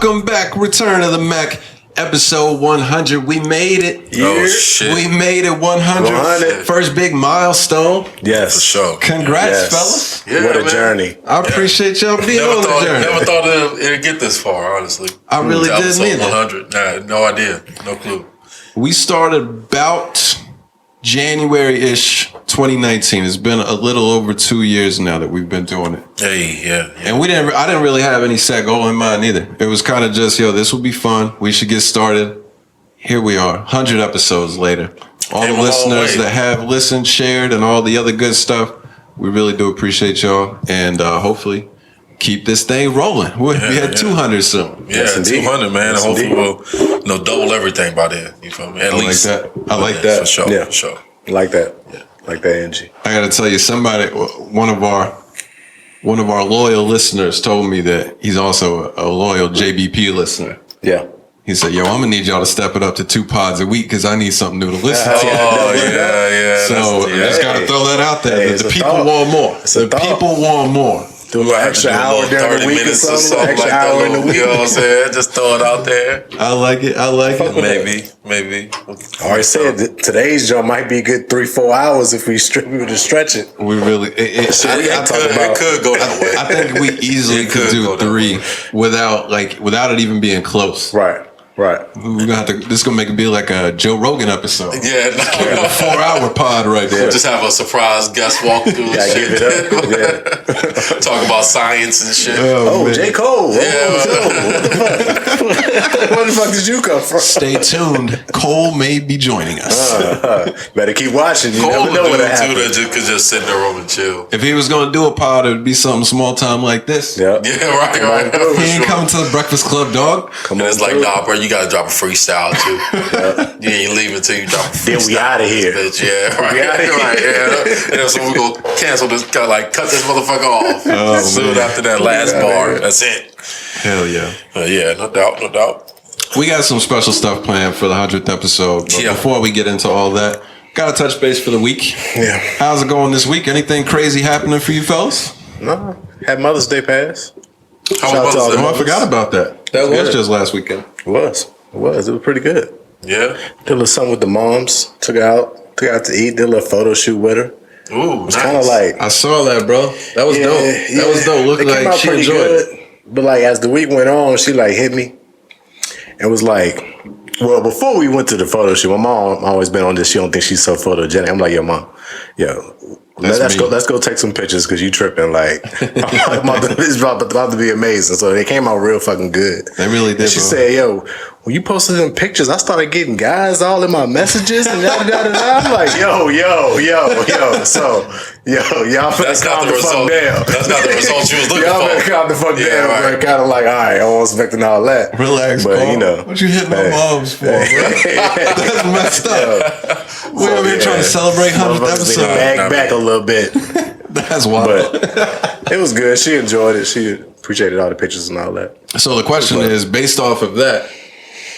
Welcome back. Return of the Mac, episode 100. We made it. Oh, shit. We made it 100. First big milestone. Yes. For sure. Congrats, fellas. Yeah, what a journey. I appreciate y'all being on the journey. Never thought it'd get this far, honestly. I really didn't either. 100. Nah, no idea. No clue. We started about January-ish 2019. It's been a little over 2 years now that we've been doing it. Hey, yeah. And I didn't really have any set goal in mind either. It was kind of just, this will be fun. We should get started. Here we are, 100 episodes later. All the listeners that have listened, shared, and all the other good stuff, we really do appreciate y'all. And hopefully keep this thing rolling. We had 200 soon. Yeah, 200, man. Yes, hopefully we'll double everything by then. You feel me? At least. I like that. For sure. Yeah. For sure. I like that. Yeah. Like that energy. I got to tell you, one of our loyal listeners told me that he's also a loyal JBP listener. Yeah. He said, I'm going to need y'all to step it up to 2 pods a week because I need something new to listen to. Oh, yeah. So I just got to throw that out there. The people want more. The people want more. Do a little extra hour during the week or something. Extra like hour in the week. You know what I'm saying? Just throw it out there. I like it. Maybe. I already said that today's job might be a good 3-4 hours if we were to stretch it. We really. It could go that way. I think we easily could do 3 without it even being close. Right. We're gonna have to. This is gonna make it be like a Joe Rogan episode. Yeah, a 4-hour pod right there. Just have a surprise guest walk through and shit. Give it up. Yeah. Talk about science and shit. Oh, J. Cole. Yeah. Where the fuck did you come from? Stay tuned. Cole may be joining us. Better keep watching. You Cole never know what too that could just sit in the room and chill. If he was gonna do a pod, it would be something small time like this. Yeah, right. He ain't coming to the Breakfast Club, dog. Come on, it's like, nah, bro, you gotta drop a freestyle too. You ain't leaving until you drop a freestyle. Then we out of here. Bitch. Yeah, right. Yeah. So we gonna cancel this, cut this motherfucker off. Soon after that last bar. That's it. Hell yeah. Yeah, no doubt. We got some special stuff planned for the 100th episode. But before we get into all that, gotta touch base for the week. Yeah. How's it going this week? Anything crazy happening for you fellas? No. Had Mother's Day pass. I forgot about that. That was just last weekend. It was. It was pretty good. Yeah. Did a little something with the moms. Took her out to eat. Did a little photo shoot with her. Ooh, it's kind of like, I saw that, bro. That was dope. That was dope. Looked like she enjoyed it. But like as the week went on, she like hit me and was like, well, before we went to the photo shoot, my mom always been on this. She don't think she's so photogenic. I'm like, yo, mom, let's go take some pictures because you tripping. Like, it's about to be amazing. So they came out real fucking good. They really did. And she said, yo, when you posted them pictures, I started getting guys all in my messages and yada. I'm like, yo. So, y'all better calm the fuck down. That's not the result you was looking for. Y'all better calm the fuck down. Right. Kind of like, all right, I wasn't expecting all that. Relax, but bro. What you hitting my moms for, bro? That's messed up. We over here trying to celebrate 100th episode. Back a little bit. That's wild. But it was good. She enjoyed it. She appreciated all the pictures and all that. So the question is, based off of that,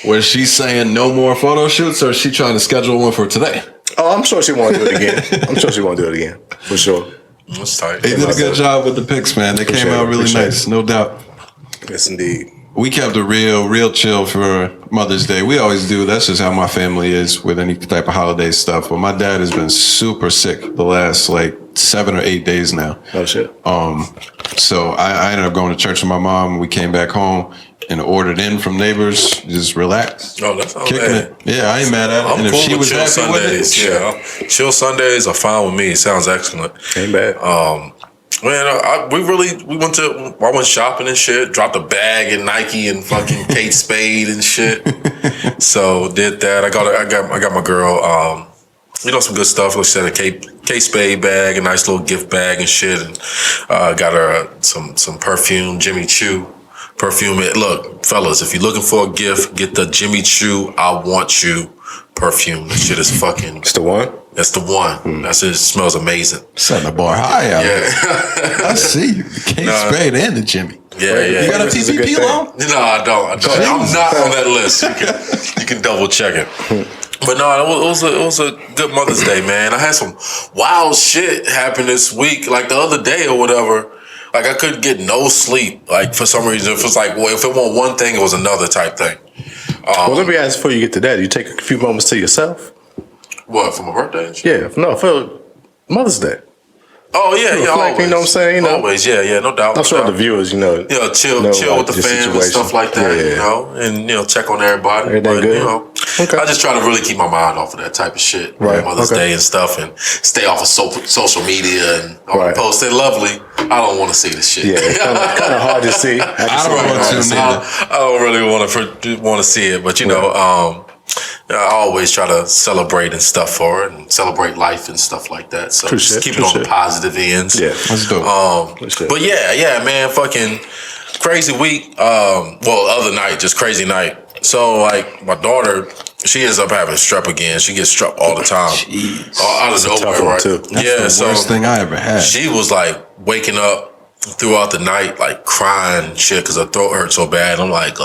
was she saying no more photo shoots, or is she trying to schedule one for today? Oh, I'm sure she want to do it again. For sure. That's tight. They did a good job with the pics, man. They came out really nice, no doubt. Yes, indeed. We kept it real chill for Mother's Day. We always do. That's just how my family is with any type of holiday stuff. But my dad has been super sick the last 7 or 8 days now. Oh shit. So I ended up going to church with my mom. We came back home and ordered in from neighbors. Just relax. Oh, that's all kicking bad. it. Yeah, I ain't mad at it. I'm and cool if she with was chill happy Sundays. with it, chill Sundays are fine with me. It sounds excellent. Ain't bad. Man, I went shopping and shit. Dropped a bag in Nike and fucking Kate Spade and shit. So did that. I got my girl. Some good stuff. Like I said, a Kate Spade bag, a nice little gift bag and shit. And got her some perfume, Jimmy Choo perfume. Look, fellas, if you're looking for a gift, get the Jimmy Choo I Want You perfume. That shit is fucking. It's the one. That's the one. That's it. Smells amazing. Setting the bar high out. Yeah. I see you. Kate Spade and the Jimmy. Yeah. You got a PPP loan? No, I don't. I'm not on that list. You can double check it. But no, it was a good Mother's Day, man. I had some wild shit happen this week, like the other day or whatever. Like I couldn't get no sleep. Like for some reason, if it's like, well, if it wasn't one thing, it was another type thing. Well, let me ask before you get to that. You take a few moments to yourself? What, for my birthday and shit? Yeah, no, for Mother's Day. Oh yeah, yeah, always. You know what I'm saying? You know, always, yeah, no doubt. I'm sure the viewers, chill with the fam and stuff like that, and check on everybody. Everything good? Okay. I just try to really keep my mind off of that type of shit, right? Mother's Day and stuff, and stay off of social media and all the posts. They're lovely. I don't want to see this shit. Yeah, it's kind of hard to see. I don't really want to see it, but I always try to celebrate and stuff for it and celebrate life and stuff like that. So just keep it on the positive ends. Yeah, that's dope. But yeah, man, fucking crazy week. Other night, just crazy night. So like my daughter, she ends up having strep again. She gets strep all the time. Jeez. Out of nowhere, right? Too. That's the worst thing I ever had. She was like waking up throughout the night, like crying and shit because her throat hurt so bad. I'm like,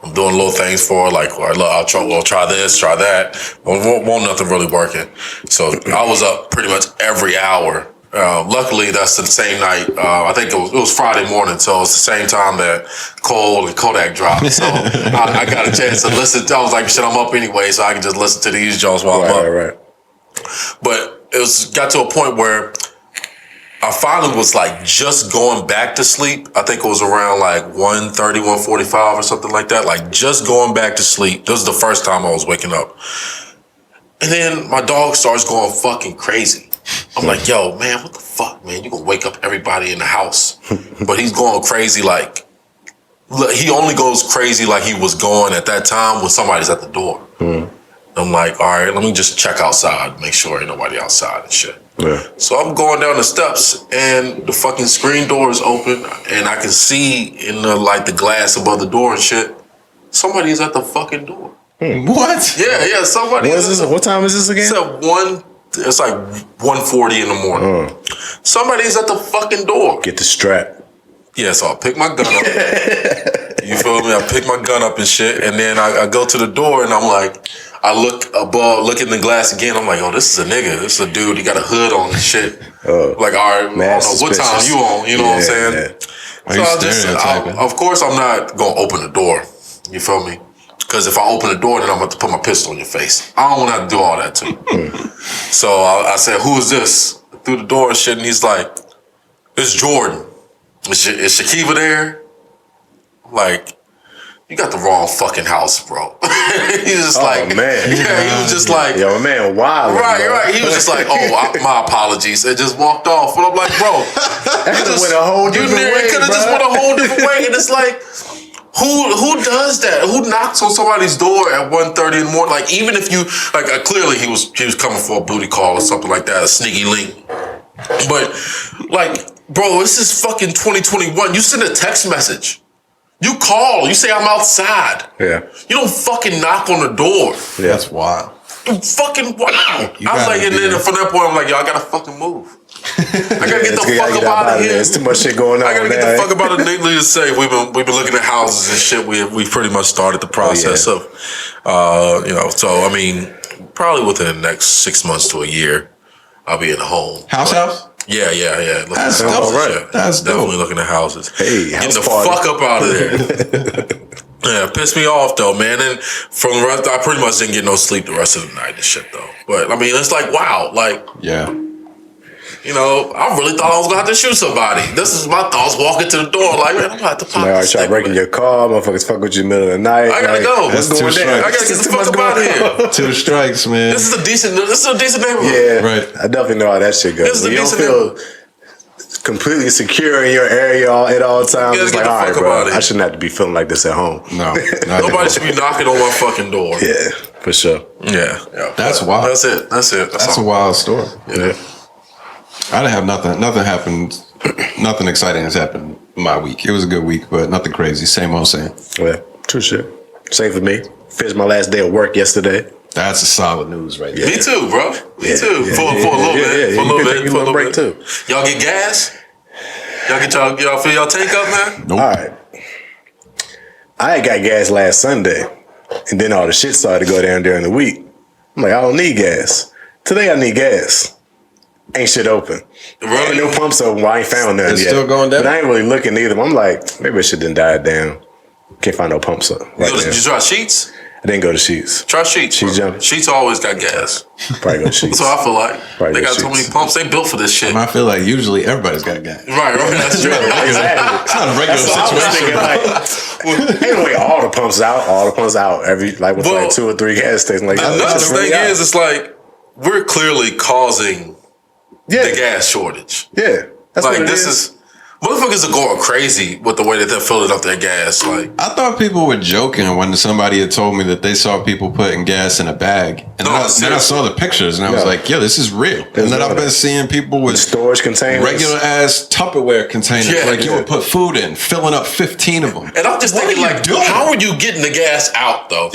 I'm doing little things for her, like I'll try this, try that. Won't nothing really working. So I was up pretty much every hour. Luckily, that's the same night. I think it was Friday morning, so it's the same time that Cole and Kodak dropped. So I got a chance to listen. I was like, shit, I'm up anyway, so I can just listen to these Jones while I'm up. Right. But it got to a point where I finally was like just going back to sleep. I think it was around like 1:30, 1:45 or something like that. Like just going back to sleep. This was the first time I was waking up. And then my dog starts going fucking crazy. I'm like, yo, man, what the fuck, man? You gonna wake up everybody in the house. But he's going crazy like, he only goes crazy like he was going at that time when somebody's at the door. I'm like, all right, let me just check outside, make sure ain't nobody outside and shit. Yeah. So I'm going down the steps and the fucking screen door is open and I can see in the glass above the door and shit, somebody's at the fucking door. What? Yeah, somebody. What time is this again? It's like 1:40 in the morning. Somebody's at the fucking door. Get the strap. Yeah, so I pick my gun up. You feel me? I pick my gun up and shit, and then I go to the door and I'm like, I look in the glass again. I'm like, oh, this is a nigga. This is a dude. He got a hood on and shit. Like, all right, I don't know what time you on. You know what I'm saying? Yeah. Of course, I'm not gonna open the door. You feel me? Because if I open the door, then I'm going to put my pistol in your face. I don't want to have to do all that to you. So I said, who is this? Through the door and shit, and he's like, it's Jordan. Is Shakiva there? I'm like, you got the wrong fucking house, bro. He's just man. Yeah, he was just like, yo, man, wild. Right. He was just like, my apologies. And just walked off. And I'm like, bro, that could have went a whole different way. It could have just went a whole different way. And it's like, who does that? Who knocks on somebody's door at 1:30 in the morning? Like, even if you clearly he was coming for a booty call or something like that, a sneaky link. But like, bro, this is fucking 2021. You send a text message. You call. You say I'm outside. Yeah. You don't fucking knock on the door. Yeah. That's wild. Fucking wow. I was like, and then from that point, I'm like, yo, I gotta fucking move. I gotta get the fuck up out of here. There's too much shit going on. I gotta get the fuck up out of Needless to say, we've been looking at houses and shit. We pretty much started the process of, So I mean, probably within the next 6 months to a year, I'll be in a home. House? Yeah. That's dope. All right. That's definitely dope. looking at houses. Hey, getting the fuck up out of there. Yeah, pissed me off though, man. And from the rest, I pretty much didn't get no sleep the rest of the night and shit though. But I mean, it's like, wow, like, yeah. I really thought I was gonna have to shoot somebody. This is my thoughts walking to the door, like, man, I'm gonna have to pop this try breaking your car, motherfuckers fuck with you in the middle of the night. I gotta go. What's going down? I gotta get the fuck up out of here. 2 strikes, man. This is a decent neighborhood. Yeah, right. I definitely know how that shit goes. This is a You don't decent feel completely secure in your area at all times. It's like, all right, bro, I shouldn't have to be feeling like this at home. No. Nobody should be knocking on my fucking door. Yeah, for sure. Yeah. That's wild. That's it. That's a wild story. Yeah. I didn't have nothing. Nothing happened. Nothing exciting has happened my week. It was a good week, but nothing crazy. Same old same. Yeah, true shit. Same for me. Finished my last day of work yesterday. That's a solid news right there. Me too, bro. Me too. For a little bit. For a little bit. Too. Y'all get gas? Y'all fill y'all tank up, man? Nope. All right. I got gas last Sunday, and then all the shit started to go down during the week. I'm like, I don't need gas. Today I need gas. ain't shit open. Really? Ain't no pumps open. Well, I ain't found none It's yet. still going down? But I ain't really looking either. I'm like, maybe it shit didn't die down. Can't find no pumps up. Did you try Sheets? I didn't go to Sheets. Try Sheets. Sheets jumping. Sheets always got gas. Probably go to Sheets. That's what I feel like. Probably They go got too Sheets. many pumps. They built for this shit. I feel like usually everybody's got a gas. Right. That's true. Exactly. It's not a regular So I was situation. thinking, like, anyway, all the pumps out. Every with Well, like 2 or 3 gas stations. Like, The nuts thing is, it's like we're clearly causing the gas shortage. Yeah, that's Like what it this is. Motherfuckers are going crazy with the way that they're filling up their gas. Like, I thought people were joking when somebody had told me that they saw people putting gas in a bag. And then I saw the pictures and I was like, yo, this is real. And then I've been seeing people with storage containers, regular ass Tupperware containers, you would put food in, filling up 15 of them. and I'm just thinking, like, how are you getting the gas out though?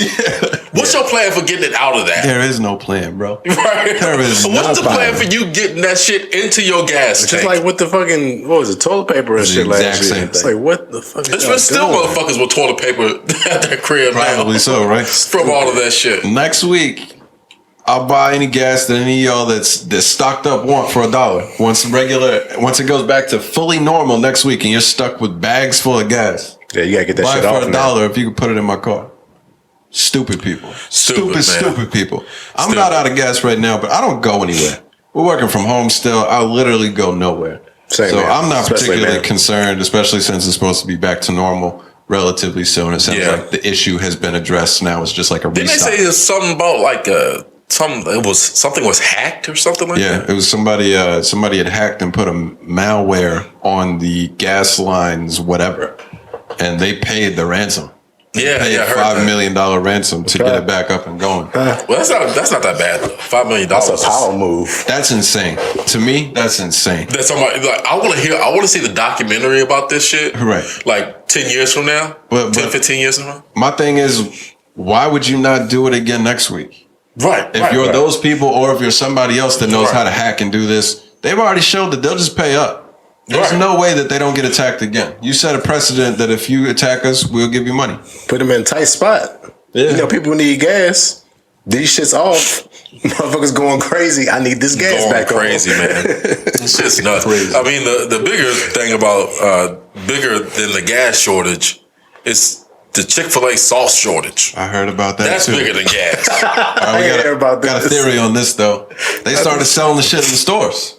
What's your plan for getting it out of that? There is no plan, bro. Right? There is What's no the plan plan. for you getting that shit into your gas Just tank? like with the fucking toilet paper and It's shit the last exact year. same It's thing. like what the fuck? There's still motherfuckers with toilet paper at their crib Probably now. so, right? From all of that shit. Next week, I'll buy any gas that any of y'all that's stocked up want for $1. Once it goes back to fully normal next week and you're stuck with bags full of gas, Yeah, you gotta get that buy shit it off for $1 if you can put it in my car. Stupid people. Stupid people. I'm not out of gas right now, but I don't go anywhere. We're working from home still. I literally go nowhere. Same, so man. I'm not Especially, particularly man. concerned, especially since it's supposed to be back to normal relatively soon. It sounds like the issue has been addressed. Now it's just like a Didn't restock. they say there's something about like something was hacked or something like that? Yeah, it was somebody had hacked and put a malware on the gas lines, whatever, and they paid the ransom. Yeah, Paid I heard $5 that. million ransom to get it back up and going. Well, that's not that bad. Though. $5 million. That's a power move. That's insane. To me, that's insane. That's somebody like I want to see the documentary about this shit. Right. Like 10 years from now, But 15 years from now. my thing is, why would you not do it again next week? Right. If you're those people, or if you're somebody else that knows how to hack and do this, they've already showed that they'll just pay up. There's no way that they don't get attacked again. You set a precedent that if you attack us, we'll give you money. Put them in a tight spot. Yeah. You know, people need gas. These shit's off. Motherfuckers going crazy. I need this gas Going back crazy, on. man. It's just nuts. Crazy. I mean, the bigger thing about bigger than the gas shortage is the Chick-fil-A sauce shortage. I heard about that That's too. bigger than gas. All right, we I hear about got a this. theory on this though. They started selling the shit in the stores.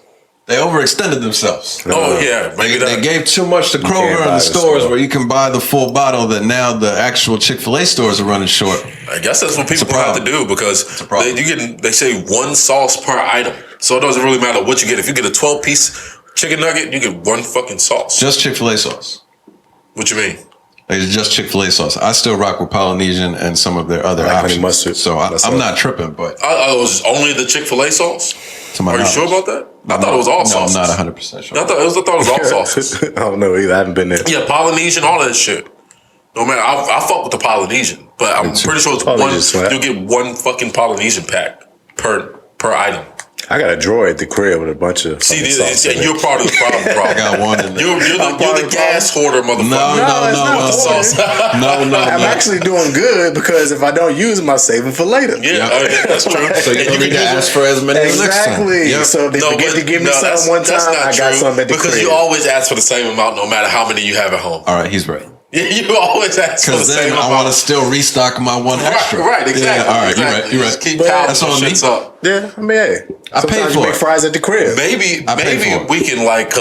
They overextended themselves. Oh yeah, maybe They that. gave too much to can't Kroger buy and the the stores store. where you can buy the full bottle that now the actual Chick-fil-A stores are running short. I guess that's what people a have to problem. do because a problem. they say one sauce per item, so it doesn't really matter what you get. If you get a 12-piece chicken nugget, you get one fucking sauce. Just Chick-fil-A sauce. What you mean? It's just Chick-fil-A sauce. I still rock with Polynesian and some of their other I like honey options. mustard. So I'm not tripping, but I was only the Chick-fil-A sauce. to my Are you knowledge. sure about that? I thought it was all No, sauces. I'm not 100% sure. I thought it was all sauces. I don't know either. I haven't been there. Yeah, Polynesian, all that shit. No matter, I fuck with the Polynesian, but I'm pretty sure it's Polynesian slap. you'll get one fucking Polynesian pack per item. I got a drawer at the crib with a bunch of. See, fucking sauce in it. you're part of the problem, bro. I got one in there. You're the gas hoarder, motherfucker. No. Sauce. No. I'm actually doing good because if I don't use them, I save them for later. Yeah, that's true. So you And don't need to can use ask for as many the next time. Exactly. Yep. So if they forget to give me that's- something one that's time, not I got true, something at the because crib. you always ask for the same amount, no matter how many you have at home. All right, he's right. You always ask for the Because same then I amount. want to still restock my one extra. Right, exactly. Yeah, all right, exactly. you're right. Just keep But piling that's some on me. shits up. Yeah, I mean, hey. I paid Sometimes for you make it. fries at the crib. Maybe I paid for it. we can like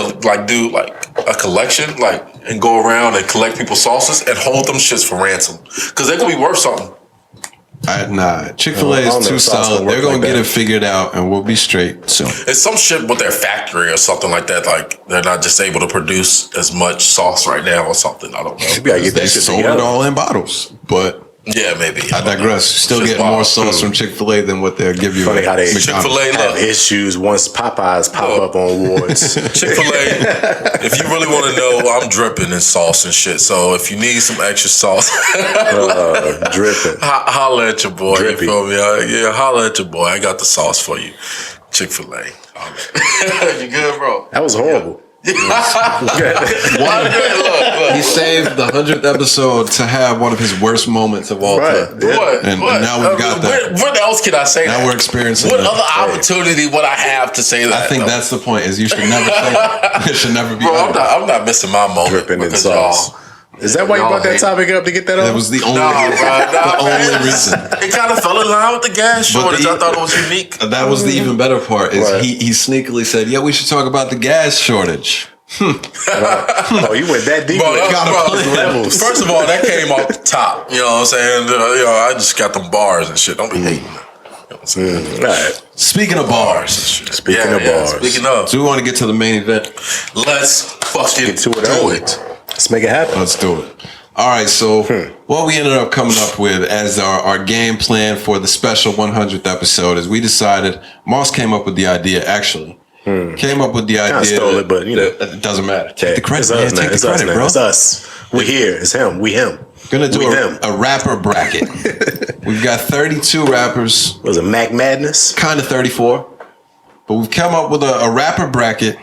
do like a collection, like, and go around and collect people's sauces and hold them shits for ransom because they could be worth something. Nah, Chick-fil-A I don't is know too if sauce solid. gonna work They're going like to get that. it figured out and we'll be straight soon. It's some shit with their factory or something like that. Like they're not just able to produce as much sauce right now or something. I don't know. You gotta get They that shit sold it together. all in bottles. But Yeah, maybe. I digress. You still Shit's get more wild. sauce from Chick-fil-A than what they'll give you Funny at how they McDonald's. Chick-fil-A, have look. issues once Popeyes pop up on awards. Chick-fil-A, if you really want to know, I'm dripping in sauce and shit. So if you need some extra sauce, Dripping. holla at your boy. Drippy. You feel me? Yeah, holla at your boy. I got the sauce for you. Chick-fil-A. You good, bro? That was horrible. Look, He saved the 100th episode to have one of his worst moments of all time. Yeah. What? And now we've got that. What else can I say? Now that? we're experiencing What that. other opportunity would I have to say that? I think that's the point. Is you should never say it. It should never be. Bro, I'm not missing my moment. Dripping in because sauce. Is that why you y'all brought that hate- topic up to get that off? That was the only, only reason. It kind of fell in line with the gas shortage. the- I thought it was unique. That was the even better part. Is Right. he sneakily said, "Yeah, we should talk about the gas shortage." Oh, you went that deep. Bro, with it. bro, levels. First of all, that came off the top. You know what I'm saying? I just got them bars and shit. Don't be hating. You know what I'm saying? All right. Speaking of bars, Speaking of bars. Speaking of, do we want to get to the main event? let's fucking Get to it do early. it. Let's make it happen. Let's do it. All right, so what we ended up coming up with as our game plan for the special 100th episode is we decided, Moss came up with the idea, actually. Came up with the idea. Kinda stole it, but, you know. It doesn't matter. Take the credit, It's man. us, man. Take It's the us, credit, man. bro. It's us. We here. It's him. We him. Gonna do We them. a rapper bracket. We've got 32 rappers, Was it Mac Madness? kind of 34, but we've come up with a rapper bracket.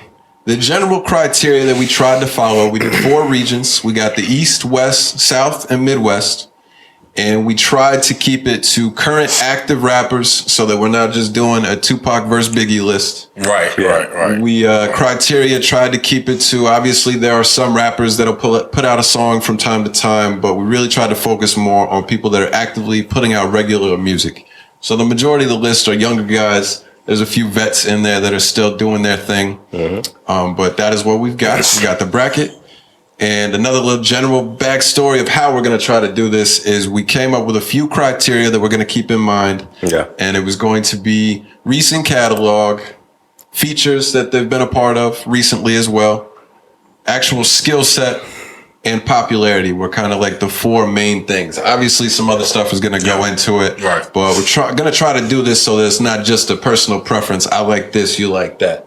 The general criteria that we tried to follow, we did 4 regions. We got the East, West, South, and Midwest. And we tried to keep it to current active rappers so that we're not just doing a Tupac versus Biggie list. Right. We criteria tried to keep it to, obviously there are some rappers that'll put out a song from time to time, but we really tried to focus more on people that are actively putting out regular music. So the majority of the list are younger guys. There's a few vets in there that are still doing their thing. But that is what we've got. We got the bracket. And another little general backstory of how we're going to try to do this is we came up with a few criteria that we're going to keep in mind. Yeah. And it was going to be recent catalog, features that they've been a part of recently as well, actual skill set, and popularity were kind of like the 4 main things. Obviously, some other stuff is going to go into it. Right. But we're going to try to do this so that it's not just a personal preference. I like this, you like that.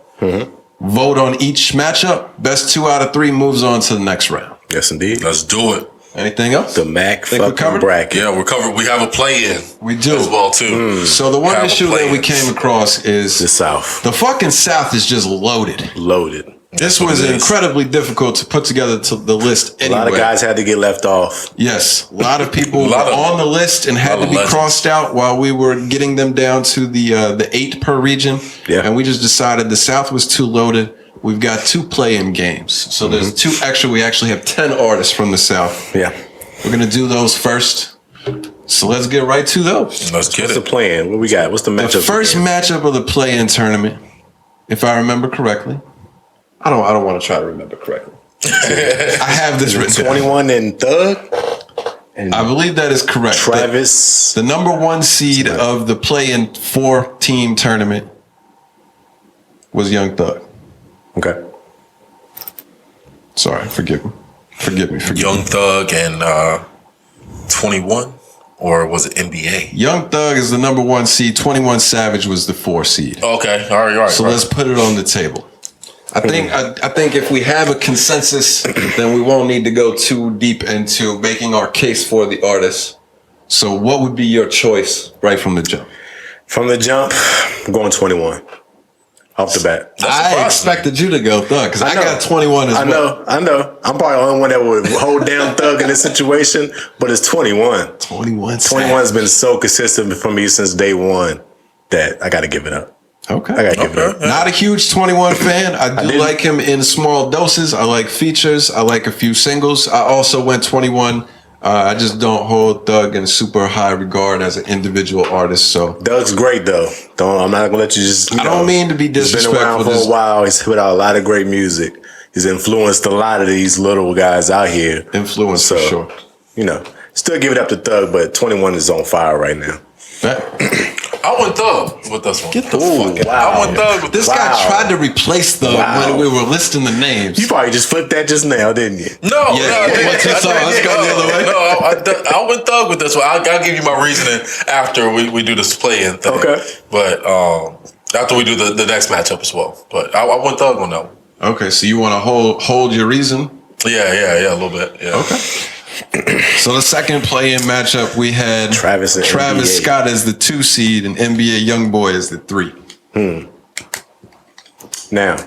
Vote on each matchup. Best 2 out of 3 moves on to the next round. Yes, indeed. Let's do it. Anything else? The Mac Think we fucking covered? bracket. Yeah, we're covered. We have a play-in. We do. As well, too. So the one Have a issue that we play-in. came across is The South. the fucking South is just loaded. Loaded. This what was it is. incredibly difficult to put together to the list A anyway. lot of guys had to get left off. Yes, a lot of people Lot were of- on the list and had lot to of be legends. crossed out while we were getting them down to the 8 per region. Yeah. And we just decided the South was too loaded. We've got 2 play-in games. So there's 2 extra. We actually have 10 artists from the South. Yeah. We're going to do those first. So let's get right to those. Let's get What's the it. plan? What we got? What's the matchup? The first matchup of the play-in tournament, if I remember correctly. I don't want to try to remember correctly. I have this written down. 21 and Thug and I believe that is correct. Travis. The number 1 seed of the play-in 4-team tournament was Young Thug. Okay. Sorry, forgive me. Forgive me. Young Thug and 21, or was it NBA? Young Thug is the number 1 seed. 21 Savage was the 4 seed. Okay, all right. So let's put it on the table. I think if we have a consensus, then we won't need to go too deep into making our case for the artist. So what would be your choice right from the jump? From the jump, I'm going 21. Off the bat. I expected you to go Thug because I know. got 21 as well. I know. I'm probably the only one that would hold down Thug in this situation, but it's 21. 21 21's been so consistent for me since day one that I got to give it up. Okay. I got to give it up. Not a huge 21 fan. I do didn't- like him in small doses. I like features. I like a few singles. I also went 21. I just don't hold Thug in super high regard as an individual artist. So Doug's great though. I'm not gonna let you just. I don't mean to be He's been around disrespectful. for a while. He's put out a lot of great music. He's influenced a lot of these little guys out here. Influence for sure. You know, still give it up to Thug, but 21 is on fire right now. I went Thug with this one. Get the Ooh, fuck out. wow. I went Thug with This this. guy Wow. tried to replace Thug Wow. when we were listing the names. You probably just flipped that just now, didn't you? No, Yeah, no, I didn't. what you saw us go the other way? No, I went Thug with this one. I'll give you my reasoning after we do this play-in thing. Okay. But after we do the next matchup as well. But I went Thug on that one. Okay, so you want to hold your reason? Yeah, a little bit. Yeah. Okay. So the second play-in matchup, we had Travis and Travis NBA. Scott as the 2 seed and NBA Youngboy as the 3. Now,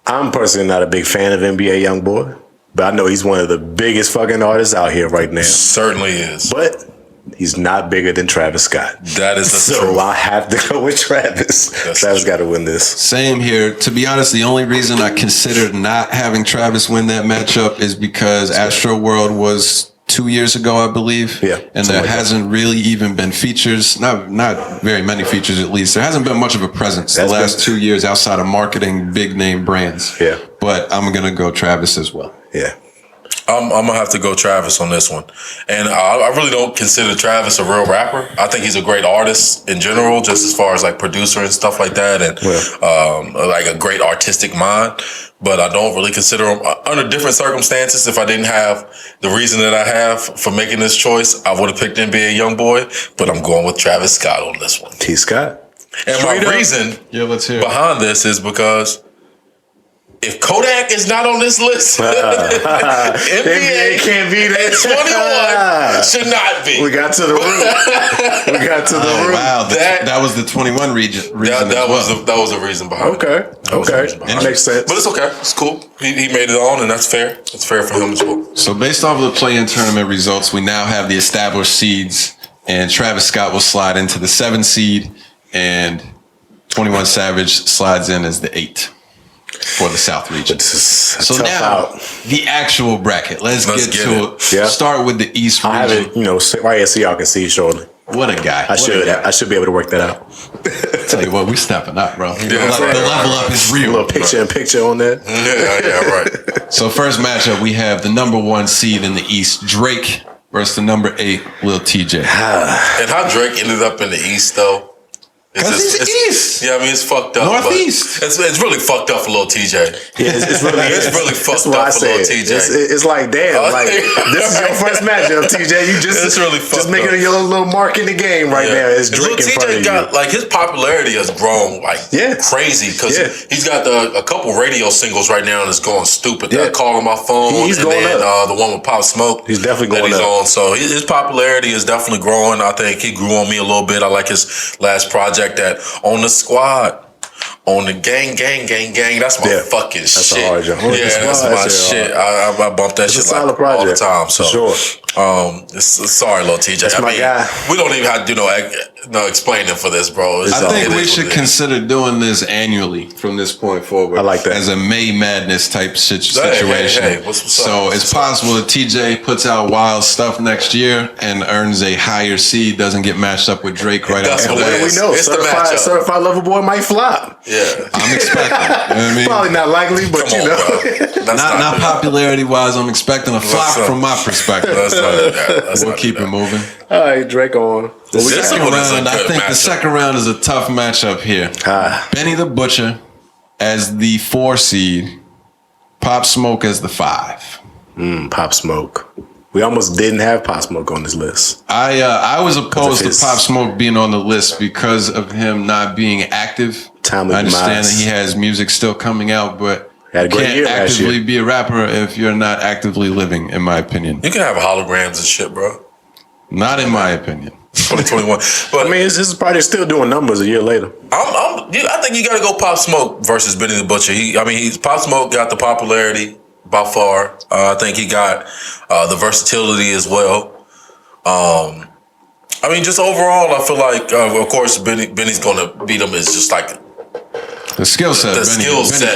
I'm personally not a big fan of NBA Youngboy. but I know he's one of the biggest fucking artists out here right now. Certainly is. But he's not bigger than Travis Scott. That is the So truth. I have to go with Travis. Travis got to win this. Same here. To be honest, the only reason I considered not having Travis win that matchup is because Astro World was 2 years ago, I believe. Yeah, and there hasn't really even been features, not very many features at least. There hasn't been much of a presence the last 2 years outside of marketing big name brands. Yeah. But I'm going to go Travis as well. Yeah. I'm going to have to go Travis on this one. And I really don't consider Travis a real rapper. I think he's a great artist in general, just as far as like producer and stuff like that. And like a great artistic mind. But I don't really consider him under different circumstances. If I didn't have the reason that I have for making this choice, I would have picked NBA YoungBoy. But I'm going with Travis Scott on this one. T. Scott. And my reason let's hear it. behind this is because if Kodak is not on this list, NBA can't be there. at 21 should not be. We got to the root. We got to the root. Wow, that was the 21 reason That was a reason behind it. Okay. That makes sense. But it's okay. It's cool. He made it on, and that's fair. It's fair for him as well. So based off of the play-in tournament results, we now have the established seeds, and Travis Scott will slide into the 7 seed, and 21 Savage slides in as the 8 for the South region. So now, the actual bracket. Let's get to it. Yeah. Start with the East region. I have it, right here so y'all can see shortly. What a guy. I should be able to work that out. Tell you what, we stepping up, bro. The level up is real. A little picture on that. Yeah, right. So first matchup, we have the number 1 seed in the East, Drake, versus the number 8, Lil TJ. And how Drake ended up in the East, though. Because he's East. Yeah, I mean, it's fucked up. Northeast. It's really fucked up for Lil TJ. Yeah, it's really fucked up for Lil TJ. It's like, damn, this is your first matchup, TJ. You it's really fucked making up. your little mark in the game right now. It's Drake in front of you. Like, his popularity has grown crazy because he's got a couple radio singles right now and it's going stupid. That Call on My Phone, he's going up. The one with Pop Smoke. He's definitely going on. up. So his popularity is definitely growing. I think he grew on me a little bit. I like his last project, that On the Squad, On the Gang. That's my fucking that's shit. A hard job. That's my shit. I bump that shit like all the time. So sorry, Lil TJ. That's my guy. We don't even have to do no explaining for this, bro. I think we should consider doing this annually from this point forward. I like that. As a May Madness type situation. Hey, what's so up? It's possible that TJ puts out wild stuff next year and earns a higher seed, doesn't get matched up with Drake right That's after what that. We know It's the matchup. certified lover boy might flop. Yeah. I'm expecting. You know what I mean? Probably not likely, but Come on, bro. Not popularity wise, I'm expecting a flop from my perspective. We'll keep it moving. All right, Drake on. I think the second round is a tough matchup here. Benny the Butcher as the 4 seed, Pop Smoke as the 5. Pop Smoke. We almost didn't have Pop Smoke on this list. I was opposed to Pop Smoke being on the list because of him not being active. I understand that he has music still coming out, but you can't actively be a rapper if you're not actively living, in my opinion. You can have holograms and shit, bro. Not in my opinion. 2021. But I mean, this project still doing numbers a year later. I think you got to go Pop Smoke versus Benny the Butcher. Pop Smoke got the popularity by far. I think he got the versatility as well. Just overall, I feel like, of course, Benny's going to beat him. Is just like the skill set. Benny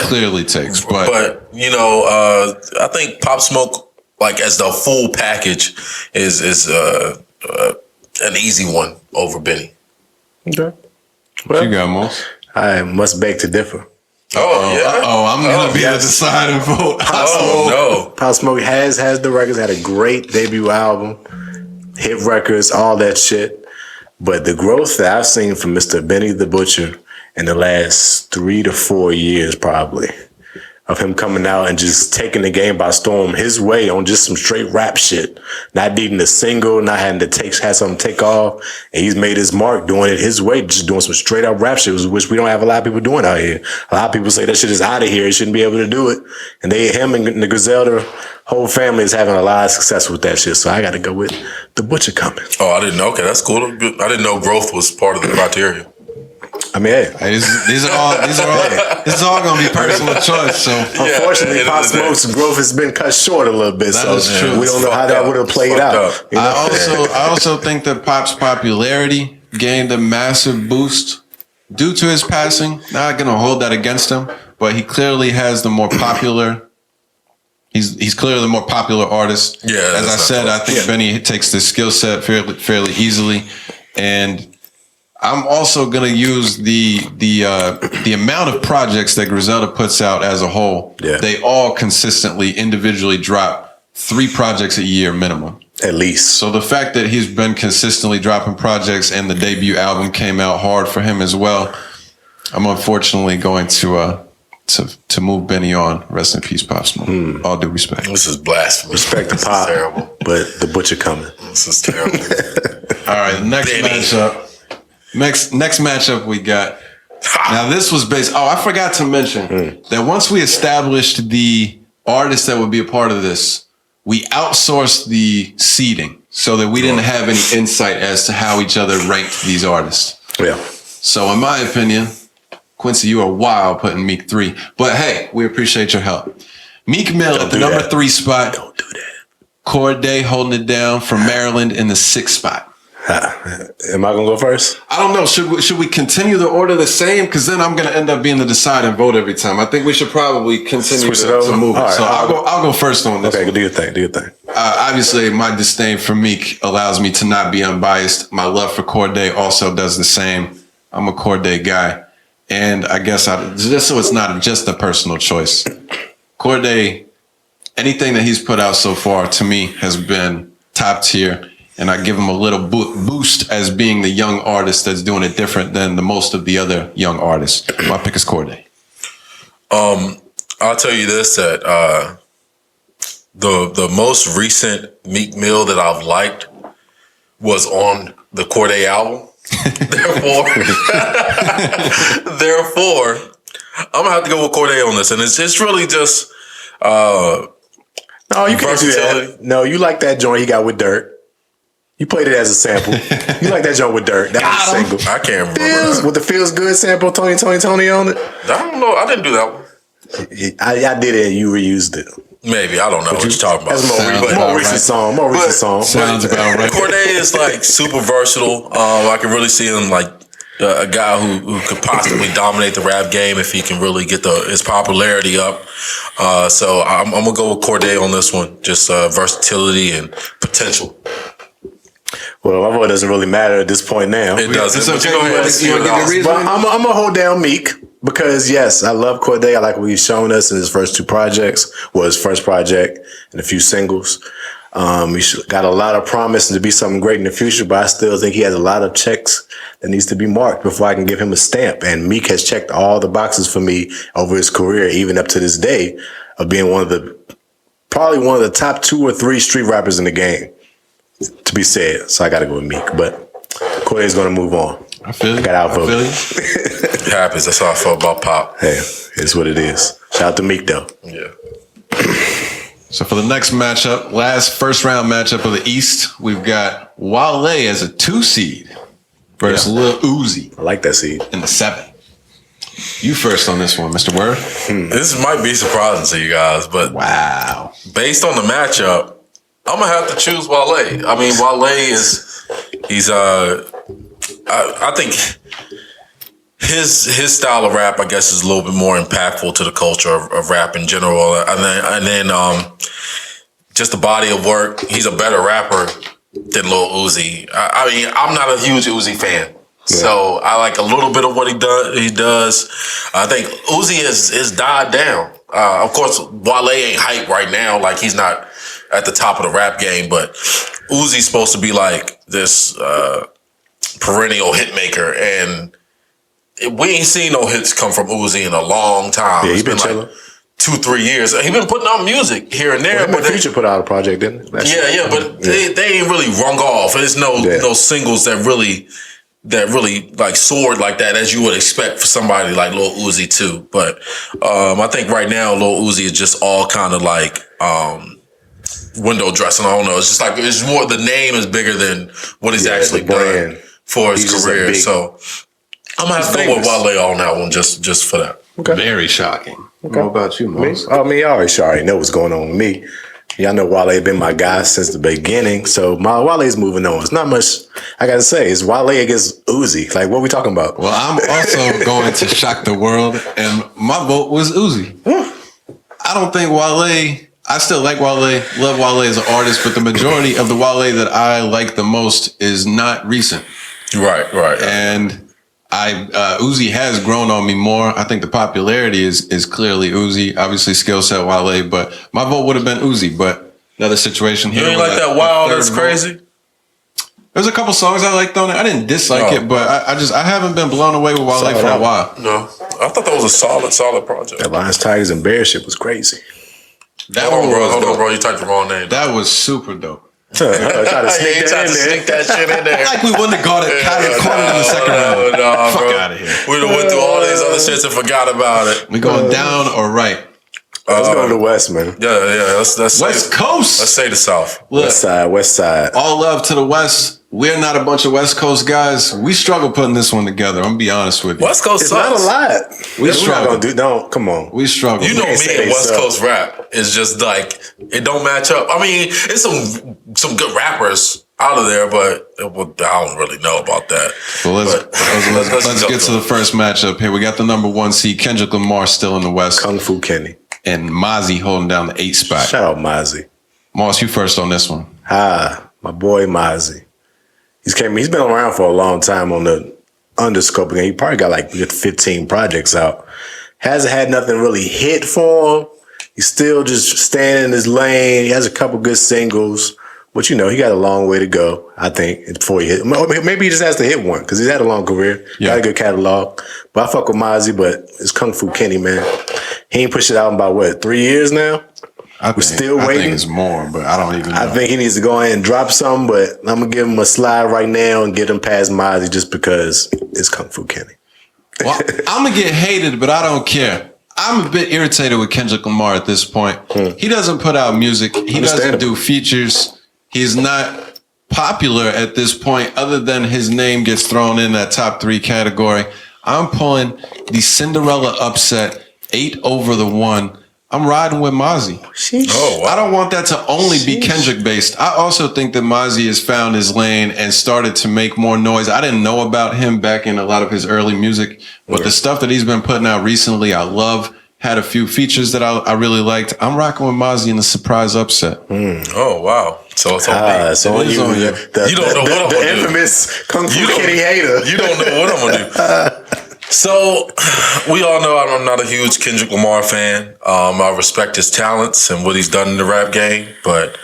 clearly takes, but I think Pop Smoke, like as the full package, is an easy one over Benny. Okay. What you got, Moss? I must beg to differ. I'm gonna be the deciding vote. Pop Smoke has the records, had a great debut album, hit records, all that shit. But the growth that I've seen from Mr. Benny the Butcher in the last 3 to 4 years, probably, of him coming out and just taking the game by storm his way on just some straight rap shit. Not needing a single, not having to have something take off. And he's made his mark doing it his way, just doing some straight up rap shit, which we don't have a lot of people doing out here. A lot of people say that shit is out of here. He shouldn't be able to do it. And him and the Griselda whole family is having a lot of success with that shit. So I got to go with the Butcher coming. Oh, I didn't know. Okay, that's cool. I didn't know growth was part of the criteria. I mean, hey, these are all It's all gonna be personal choice. So unfortunately, Pop Smoke's growth has been cut short a little bit. That is true. We don't know how that would have played out. You know? I also think that Pop's popularity gained a massive boost due to his passing. Not gonna hold that against him, but he clearly has the more popular. He's clearly the more popular artist. Yeah, as I said, I think Benny takes the skill set fairly easily, and I'm also gonna use the amount of projects that Griselda puts out as a whole. Yeah. They all consistently, individually drop 3 projects a year minimum. At least. So the fact that he's been consistently dropping projects and the debut album came out hard for him as well, I'm unfortunately going to move Benny on. Rest in peace, Pop Smoke. All due respect. This is blasphemy. Respect the Pop, terrible. But the Butcher coming. This is terrible. All right, next matchup. Next matchup we got. Now this was based. Oh, I forgot to mention that once we established the artists that would be a part of this, we outsourced the seeding so that we didn't have any insight as to how each other ranked these artists. Yeah. So in my opinion, Quincy, you are wild putting Meek 3. But hey, we appreciate your help. Meek Mill at the number 3 spot. Don't do that. Corday holding it down from Maryland in the 6th spot. Am I gonna go first? I don't know. Should we continue the order the same? Because then I'm gonna end up being the deciding vote every time. I think we should probably continue to move it. Right, so I'll go first on this. Okay, one. do your thing. Obviously, my disdain for Meek allows me to not be unbiased. My love for Corday also does the same. I'm a Corday guy, and I guess just so it's not just a personal choice. Corday, anything that he's put out so far to me has been top tier. And I give him a little boost as being the young artist that's doing it different than the most of the other young artists. My pick is Corday. I'll tell you this, that the most recent Meek Mill that I've liked was on the Corday album. Therefore, I'm gonna have to go with Corday on this, and it's really just no, you can't do that. No, you like that joint he got with Dirt. You played it as a sample. You like that joint with Dirt. That was a single. I can't remember that. With the Feels Good sample, Tony on it. I don't know. I didn't do that one. I did it and you reused it. Maybe. I don't know what you're talking about. That's more recent song. Sounds about right. Corday is like super versatile. I can really see him like a guy who could possibly dominate the rap game if he can really get his popularity up. So I'm going to go with Corday on this one. Just versatility and potential. Well, my vote doesn't really matter at this point now. It doesn't. It's okay. But I'm going to hold down Meek because, yes, I love Corday. I like what he's shown us in his first 2 projects, his first project and a few singles. He's got a lot of promise to be something great in the future, but I still think he has a lot of checks that needs to be marked before I can give him a stamp. And Meek has checked all the boxes for me over his career, even up to this day, of being probably one of the top 2 or 3 street rappers in the game. To be said, so I got to go with Meek, but Corey's going to move on. I feel you. Got outvoted. It happens. That's how I felt about Pop. Hey, it's what it is. Shout out to Meek though. Yeah. So for the next matchup, first round matchup of the East, we've got Wale as a 2 seed versus Lil Uzi. I like that seed in the 7. You first on this one, Mr. Word. This might be surprising to you guys, but wow, based on the matchup, I'm gonna have to choose Wale. I mean, Wale I think his style of rap, I guess, is a little bit more impactful to the culture of rap in general. And then just the body of work. He's a better rapper than Lil Uzi. I mean, I'm not a huge Uzi fan. Yeah. So I like a little bit of what he does. I think Uzi has died down. Of course, Wale ain't hype right now. Like, he's not at the top of the rap game, but Uzi's supposed to be like this perennial hit maker, and we ain't seen no hits come from Uzi in a long time. Yeah, it's been like 2-3 years. He been putting out music here and there. But Future put out a project, didn't it? But they ain't really rung off. There's no singles that really like soared like that as you would expect for somebody like Lil Uzi too. But I think right now Lil Uzi is just all kind of like window dressing. I don't know. It's just like it's more. The name is bigger than what he's actually done for his career. So I'm gonna have to go with Wale on that one just for that. Okay. Very shocking. Okay. What about you, Mose? I mean, y'all already know what's going on with me. Y'all know Wale been my guy since the beginning, so my Wale's moving on. It's not much I gotta say. It's Wale against Uzi. Like, what are we talking about? Well, I'm also going to shock the world, and my vote was Uzi. I don't think Wale. I still like Wale, love Wale as an artist, but the majority of the Wale that I like the most is not recent. Right. And Uzi has grown on me more. I think the popularity is clearly Uzi. Obviously, skill set Wale, but my vote would have been Uzi. But another situation here. You ain't like that Wow, That's Crazy? There's a couple songs I liked on it. I didn't dislike it, but I haven't been blown away with Wale for a while. No, I thought that was a solid project. That Lions, Tigers, and Bears shit was crazy. Hold on, bro. You typed the wrong name. That was super dope. Try to sneak that shit in there. Like we wouldn't have got it cornered in the second round. Fuck out of here. We done went through all these other shits and forgot about it. We going down or right? Let's go to the West, man. Yeah. Let's West Coast. Let's say the South. Look, West side. All love to the West. We're not a bunch of West Coast guys. We struggle putting this one together. I'm gonna be honest with you. West Coast It's sucks. not a lot. We struggle. Come on. We struggle. You know me say and West so. Coast rap is just like it don't match up. I mean, it's some good rappers out of there, but I don't really know about that. So let's get to the first matchup here. We got the number 1 seed, Kendrick Lamar, still in the West, Kung Fu Kenny. and M.A.C holding down the 8 spot. Shout out Mozzie. Moss, you first on this one. My boy Mozzie. He's been around for a long time on the underscoping. He probably got like 15 projects out. Hasn't had nothing really hit for him. He's still just staying in his lane. He has a couple good singles, but he got a long way to go, I think, before he hit. Maybe he just has to hit one because he's had a long career. Yeah. Got a good catalog. But I fuck with Mozzie, but it's Kung Fu Kenny, man. He ain't pushed it out in about 3 years now? We're still waiting. I think it's more, but I don't even know. I think he needs to go ahead and drop something, but I'm going to give him a slide right now and get him past Mozzie just because it's Kung Fu Kenny. Well, I'm going to get hated, but I don't care. I'm a bit irritated with Kendrick Lamar at this point. He doesn't put out music. He doesn't do features. He's not popular at this point other than his name gets thrown in that top 3 category. I'm pulling the Cinderella upset 8 over the 1. I'm riding with M.A.C. Oh, wow. I don't want that to only be Kendrick based. I also think that M.A.C has found his lane and started to make more noise. I didn't know about him back in a lot of his early music, but the stuff that he's been putting out recently, I love. Had a few features that I really liked. I'm rocking with M.A.C in the surprise upset. Oh, wow. So it's on me. It's on you. You don't know what I'm going to do. The infamous Kung Fu Kenny hater. You don't know what I'm going to do. So, we all know I'm not a huge Kendrick Lamar fan. I respect his talents and what he's done in the rap game, but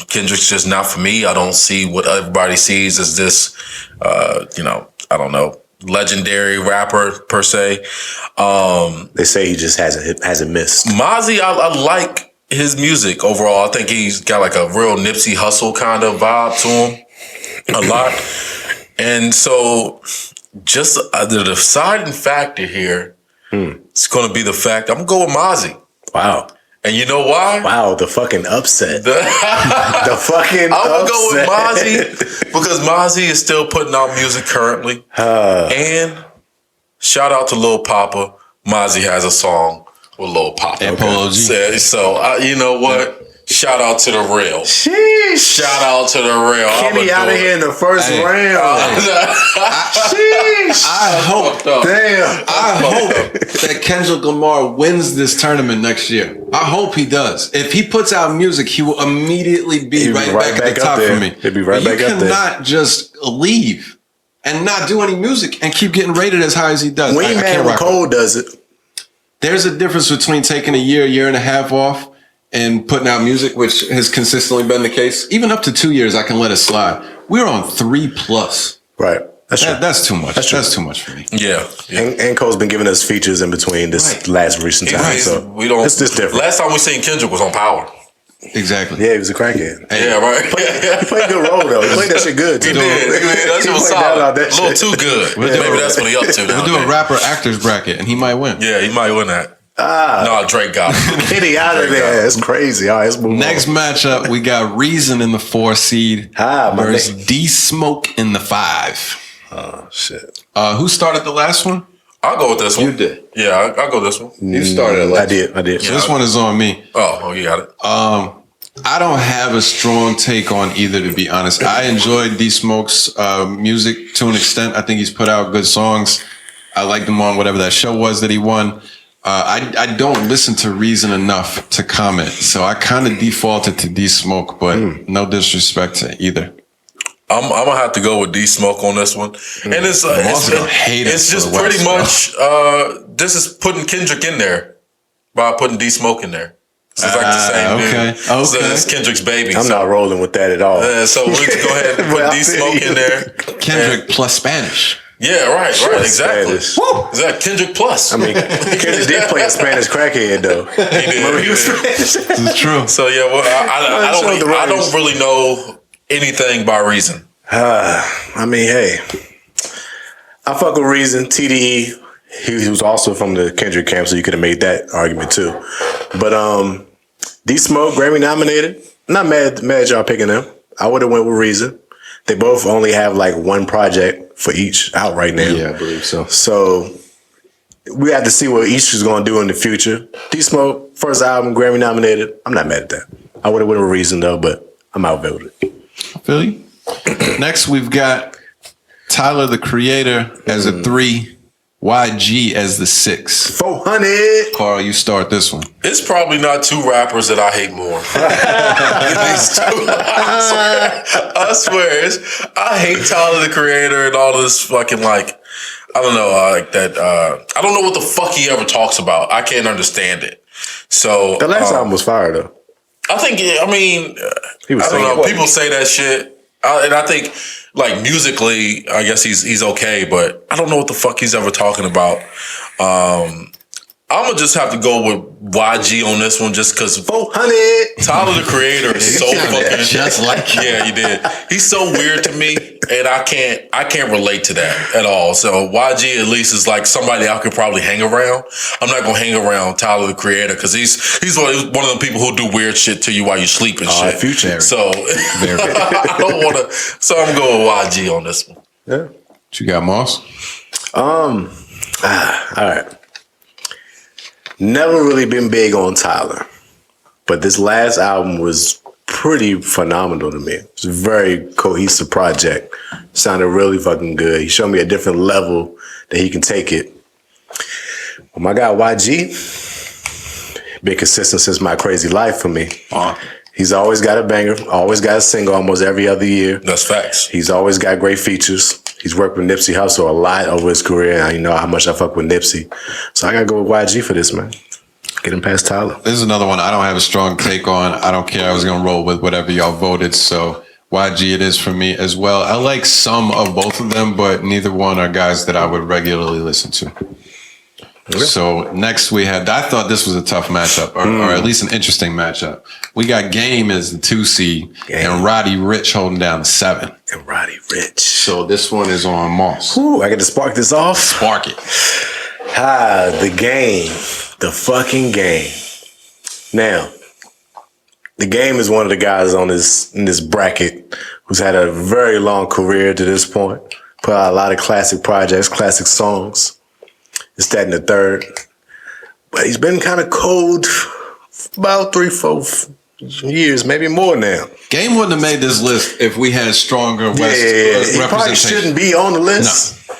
Kendrick's just not for me. I don't see what everybody sees as this, I don't know, legendary rapper per se. They say he just hasn't missed. M.A.C, I like his music overall. I think he's got like a real Nipsey Hussle kind of vibe to him a lot. And so just the deciding factor here is going to be the fact I'm going to go with M.A.C. Wow. And you know why? Wow, the fucking upset. the fucking I'm going to go with upset. M.A.C because M.A.C is still putting out music currently. And shout out to Lil Papa. M.A.C has a song with Lil Papa. And Polo G. So, you know what? Shout out to the real. Sheesh. Shout out to the real. Kenny out of here in the first round. Sheesh. I hope that Kendrick Lamar wins this tournament next year. I hope he does. If he puts out music, he will immediately be right back at the top for me. He'll be right back up there. You cannot just leave and not do any music and keep getting rated as high as he does. Wayne Man when Cole does it. There's a difference between taking a year and a half off and putting out music, which has consistently been the case. Even up to 2 years, I can let it slide. We're on 3+. Right. That's too much. That's too much for me. Yeah. And Cole's been giving us features in between this last recent time. So we don't. It's just different. Last time we seen Kendrick was on Power. Exactly. Yeah, he was a crackhead. Hey, yeah, right. He played a good role though. He played that shit good too. He did. That shit was solid. A little too good. Maybe that's what he up to now. We'll do a rapper actors bracket, and he might win. Yeah, he might win that. No, Drake got him. Kenny out of there. It's crazy. All right, let's move Next on. matchup, we got Reason in the 4 seed versus D Smoke in the 5. Oh shit. Who started the last one? I'll go with this one. You did. Yeah, I'll go this one. You started it last. I did. So this one is on me. Oh, you got it. I don't have a strong take on either, to be honest. I enjoyed D Smoke's music to an extent. I think he's put out good songs. I liked him on whatever that show was that he won. I don't listen to Reason enough to comment, so I kind of defaulted to D Smoke, but no disrespect to either. I'm gonna have to go with D Smoke on this one, and it's just pretty much this is putting Kendrick in there by putting D Smoke in there. It's like the same dude. So it's Kendrick's baby. I'm not rolling with that at all. So we'll just go ahead and put D Smoke in there. Kendrick plus Spanish. Yeah, right, exactly. Is that Kendrick plus? I mean, Kendrick did play a Spanish crackhead though. He did. He was Spanish. It's true. So yeah, well, I don't really know anything by Reason. I mean, hey, I fuck with Reason. TDE, he was also from the Kendrick camp, so you could have made that argument too. But D Smoke, Grammy nominated. Not mad y'all picking them. I would have went with Reason. They both only have like one project for each out right now. Yeah, I believe so. So we have to see what each is going to do in the future. D Smoke, first album, Grammy nominated. I'm not mad at that. I would have went with Reason though, but I'm outvoted. I feel you. Next, we've got Tyler, the Creator, as a 3. YG as the 6. 400. Carl, you start this one. It's probably not two rappers that I hate more. I swear. I hate Tyler, the Creator, and all this fucking like, I don't know, like that. I don't know what the fuck he ever talks about. I can't understand it. So the last album was fire though. I think. I mean, he was I don't know. People say that shit, and I think. Like musically, I guess he's okay, but I don't know what the fuck he's ever talking about. I'm gonna just have to go with YG on this one, just because 400. Tyler, the Creator, is so fucking just like yeah, he did. He's so weird to me, and I can't relate to that at all. So YG at least is like somebody I could probably hang around. I'm not gonna hang around Tyler, the Creator, because he's one of the people who do weird shit to you while you sleep and shit. Future. So I don't want to. So I'm going with YG on this one. Yeah. What you got, Moss? All right. Never really been big on Tyler, but this last album was pretty phenomenal to me. It's a very cohesive project. Sounded really fucking good. He showed me a different level that he can take it. Oh my God, YG, been consistent since My Crazy Life for me. He's always got a banger, always got a single almost every other year. That's facts. He's always got great features. He's worked with Nipsey Hussle a lot over his career, and you know how much I fuck with Nipsey. So I gotta go with YG for this, man. Get him past Tyler. This is another one I don't have a strong take on. I don't care. I was gonna roll with whatever y'all voted. So YG it is for me as well. I like some of both of them, but neither one are guys that I would regularly listen to. Okay. So next we had, I thought this was a tough matchup, or at least an interesting matchup. We got Game as the 2 seed and Roddy Ricch holding down the 7. And Roddy Ricch. So this one is on Moss. Ooh, I got to spark this off. Spark it. The Game. The fucking Game. Now, the Game is one of the guys in this bracket who's had a very long career to this point. Put out a lot of classic projects, classic songs. It's that and the third. But he's been kind of cold for about 3-4 years, maybe more now. Game wouldn't have made this list if we had stronger West representation. He probably shouldn't be on the list. No.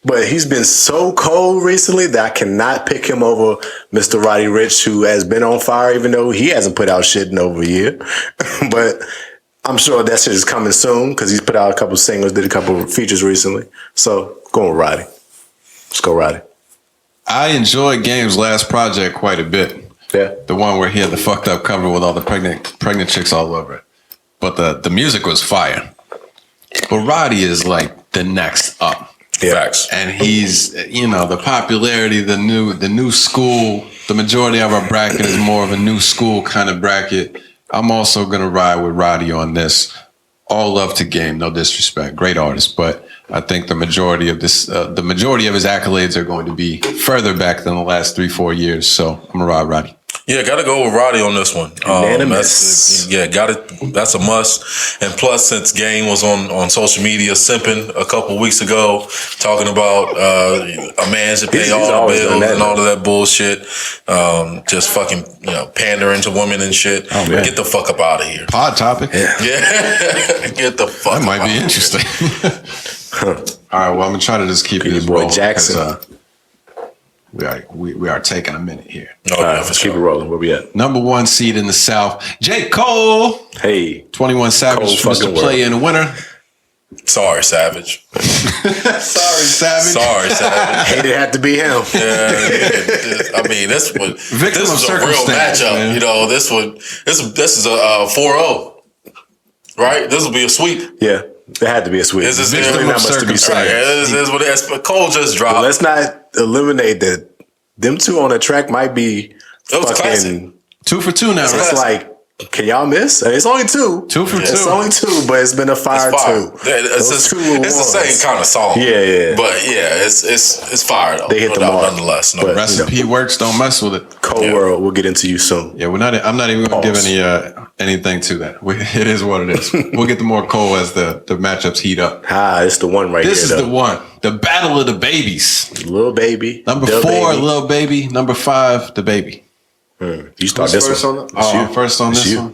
But he's been so cold recently that I cannot pick him over Mr. Roddy Ricch, who has been on fire, even though he hasn't put out shit in over a year. But I'm sure that shit is coming soon because he's put out a couple singles, did a couple of features recently. So going with Roddy. Let's go, Roddy. I enjoyed Game's last project quite a bit. Yeah. The one where he had the fucked up cover with all the pregnant chicks all over it. But the music was fire. But Roddy is like the next up. Yeah. Facts. And he's, the popularity, the new school, the majority of our bracket is more of a new school kind of bracket. I'm also going to ride with Roddy on this. All love to Game, no disrespect. Great artist, but I think the majority of his accolades are going to be further back than the last 3-4 years. So I'm going to ride Roddy. Yeah, got to go with Roddy on this one. Unanimous. That's a must. And plus, since Game was on social media simping a couple weeks ago, talking about a man should pay all the bills and all of that bullshit, just fucking pandering to women and shit. Oh, get the fuck up out of here. Pod topic. Yeah, get the fuck. That might be interesting. All right, well, I'm gonna try to just keep it boy Jackson. We are taking a minute here. All right, let's keep it rolling. Where we at? Number 1 seed in the South, J. Cole. Hey, 21 Savage, Mr. Play-In winner. Sorry, Savage. Sorry, Savage. Hate it had to be him. Yeah, I mean, this was a real matchup. Man. This is a 4-0, right? This will be a sweep. Yeah, it had to be a sweep. This is really not much to be said. This is what it is. But Cole just dropped. But let's not eliminate that. Them two on the track might be fucking 2 for 2 now. It's like, can y'all miss? It's only 2. 2 for 2. It's only 2, but it's been a fire 2. It's the same kind of song. Yeah. But yeah, it's fire though. They hit the mark. Nonetheless. No. But, Recipe works. Don't mess with it. Cold World. We'll get into you soon. Yeah, I'm not even going to give anything to that. It is what it is. We'll get to more Cole as the matchups heat up. It's the one right here. This is the one. The battle of the babies. Lil Baby. Number 4, Lil Baby. Number 5, the Baby. You start this first one. I'm first on this one.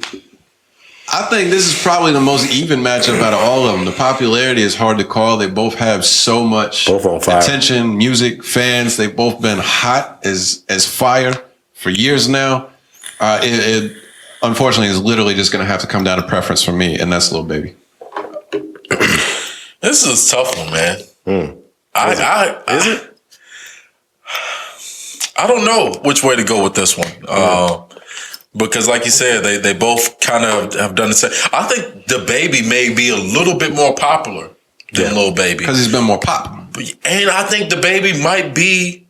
I think this is probably the most even matchup out of all of them. The popularity is hard to call. They both have so much attention, music, fans. They've both been hot as fire for years now. It unfortunately is literally just going to have to come down to preference for me, and that's Lil Baby. This is a tough one, man. Is it? I don't know which way to go with this one. Because like you said, they both kind of have done the same. I think the Baby may be a little bit more popular than Lil Baby. Because he's been more popular. And I think the Baby might be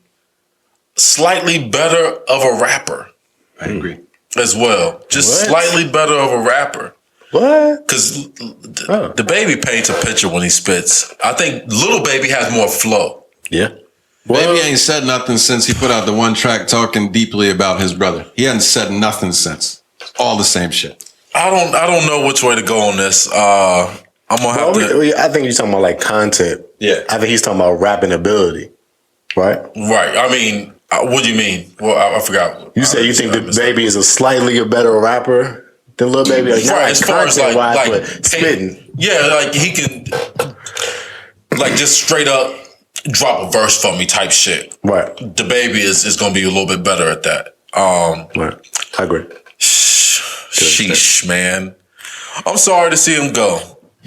slightly better of a rapper. I agree. As well. Just slightly better of a rapper. What? Because the Baby paints a picture when he spits. I think Lil Baby has more flow. Yeah. Baby ain't said nothing since he put out the one track talking deeply about his brother. He hasn't said nothing since. All the same shit. I don't know which way to go on this. I'm gonna have to. I think you're talking about like content. Yeah. I think he's talking about rapping ability, right? Right. I mean, what do you mean? Well, I forgot. You said you think the Baby is a slightly better rapper than Lil Baby, like, right? As far as like spitting. Yeah, like he can, like just straight up drop a verse for me type shit. Right. The Baby is going to be a little bit better at that. Right. I agree. Sheesh, man. I'm sorry to see him go.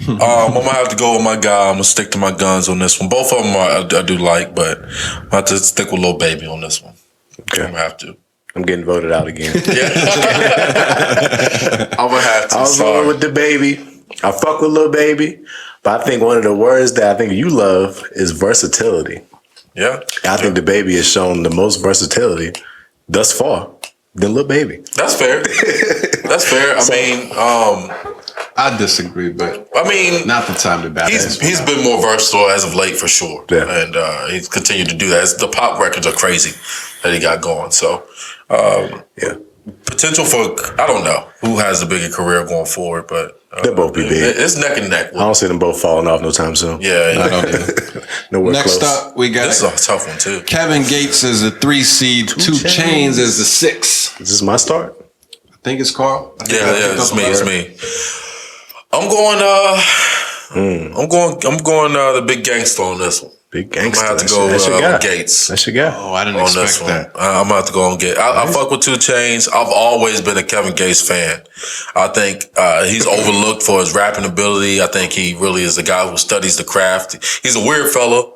I'm going to have to go with my guy. I'm going to stick to my guns on this one. Both of them I do like, but I'm going to have to stick with Lil Baby on this one. Okay. I'm going to have to. I'm getting voted out again. Yeah. I'm going to have to. I was going with the Baby. I fuck with Lil Baby. But I think one of the words that I think you love is versatility. Yeah. I think the Baby has shown the most versatility thus far than Lil Baby. That's fair. That's fair. I mean, I disagree, but I mean, not the time to battle. He's been more versatile as of late for sure. Yeah. And he's continued to do that. The pop records are crazy that he got going. So, potential for, I don't know who has a bigger career going forward, but they'll both be big. It's neck and neck. I don't see them both falling off no time soon. Yeah. I don't either. Nowhere Next close. up, we got This is a tough one too. Kevin Gates as a 3 seed, 2 Chainz as the 6. Is this my start? I think it's Carl. Yeah, it's me. I'm going the big gangster on this one. Big gangster. I'm gonna have to go with Gates. That's your guy. Oh, I didn't on expect this one. that. I'm gonna have to go and get. I fuck with 2 Chainz. I've always been a Kevin Gates fan. I think he's overlooked for his rapping ability. I think he really is a guy who studies the craft. He's a weird fellow,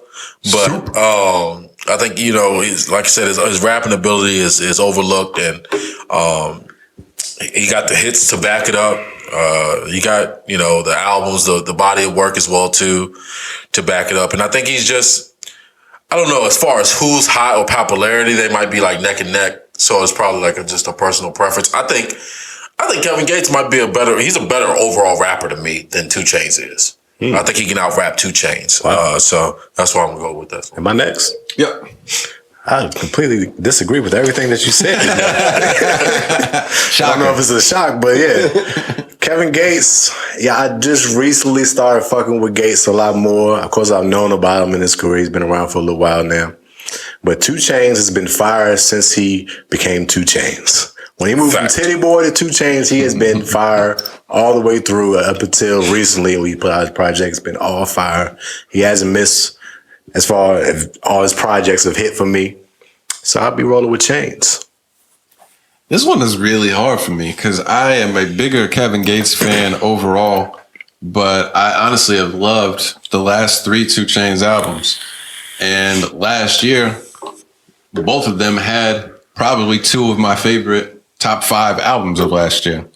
but I think he's, like I said, his rapping ability is overlooked, and he got the hits to back it up. You got, the albums, the body of work as well too, to back it up. And I think he's just, I don't know, as far as who's hot or popularity, they might be like neck and neck. So it's probably like just a personal preference. I think Kevin Gates might be he's a better overall rapper to me than 2 Chainz is. I think he can out-rap 2 Chainz. Wow. So that's why I'm going to go with that. Am I next? Yep. I completely disagree with everything that you said. I don't know if it's a shock, but yeah. Kevin Gates, yeah, I just recently started fucking with Gates a lot more. Of course, I've known about him in his career. He's been around for a little while now. But 2 Chainz has been fire since he became 2 Chainz. When he moved from Titty Boy to 2 Chainz, he has been fire all the way through up until recently when he put out his project. It's been all fire. He hasn't missed as far as all his projects have hit for me. So I'll be rolling with Chainz. This one is really hard for me because I am a bigger Kevin Gates fan overall, but I honestly have loved the last 3 2 Chainz albums. And last year, both of them had probably 2 of my favorite top 5 albums of last year.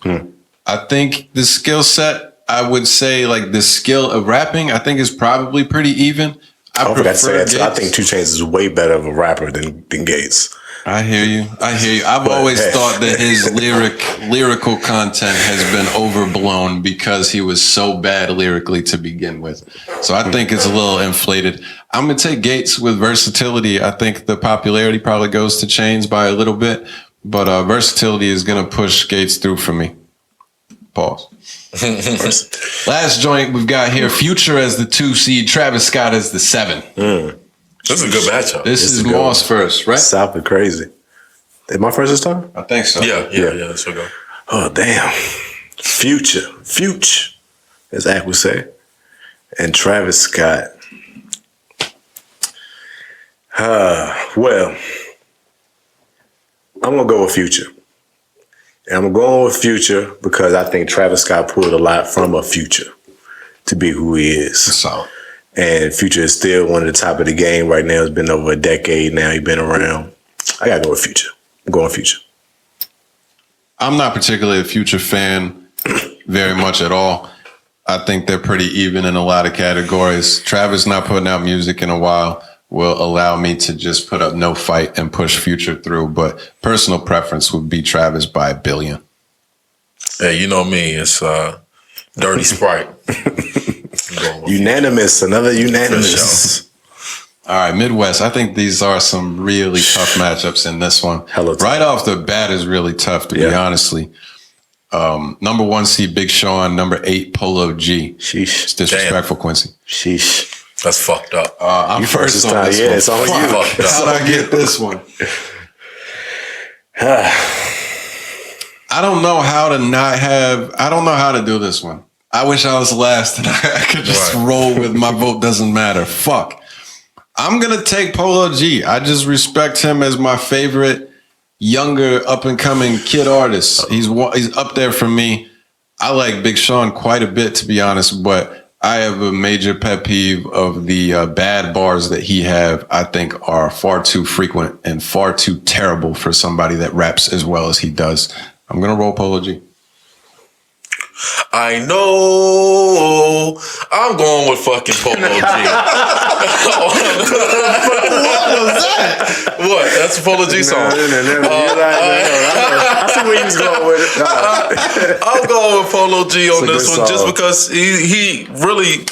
I think the skill set, I would say like the skill of rapping, I think is probably pretty even. I forgot to say that too. I think 2 Chainz is way better of a rapper than Gates. I hear you. I've always thought that his lyrical content has been overblown because he was so bad lyrically to begin with. So I think it's a little inflated. I'm going to take Gates with versatility. I think the popularity probably goes to Chainz by a little bit, but versatility is going to push Gates through for me. Pause. Last joint we've got here, Future as the 2 seed, Travis Scott as the 7. This is a good matchup. This is Moss first, right? South is crazy. Is my first this time? I think so. Yeah. Let's go. Oh, damn. Future, as Ack would say. And Travis Scott. Well, I'm going to go with Future. And I'm going with Future because I think Travis Scott pulled a lot from a Future to be who he is. Solid. And Future is still one of the top of the game right now. It's been over a decade now. He's been around. I got to go with Future. I'm going Future. I'm not particularly a Future fan very much at all. I think they're pretty even in a lot of categories. Travis not putting out music in a while will allow me to just put up no fight and push Future through. But personal preference would be Travis by 1 billion. Hey, you know me. It's Dirty Sprite. Unanimous. Another unanimous. All right, Midwest. I think these are some really tough matchups in this one. Hella tough. Right off the bat is really tough, to be honestly. Number 1 seed, Big Sean. Number 8, Polo G. Sheesh. It's disrespectful, Quincy. Sheesh. That's fucked up. I'm first on this one. It's on you. How did I get this one? I don't know how to do this one. I wish I was last and I could just roll with my vote doesn't matter. Fuck. I'm going to take Polo G. I just respect him as my favorite younger up and coming kid artist. He's up there for me. I like Big Sean quite a bit, to be honest, but I have a major pet peeve of the bad bars that he have. I think are far too frequent and far too terrible for somebody that raps as well as he does. I'm going to roll Polo G. I know. I'm going with fucking Polo G. What was that? What? That's a Polo G song. I see where you was going with it. I'm going with Polo G on this one song. just because he really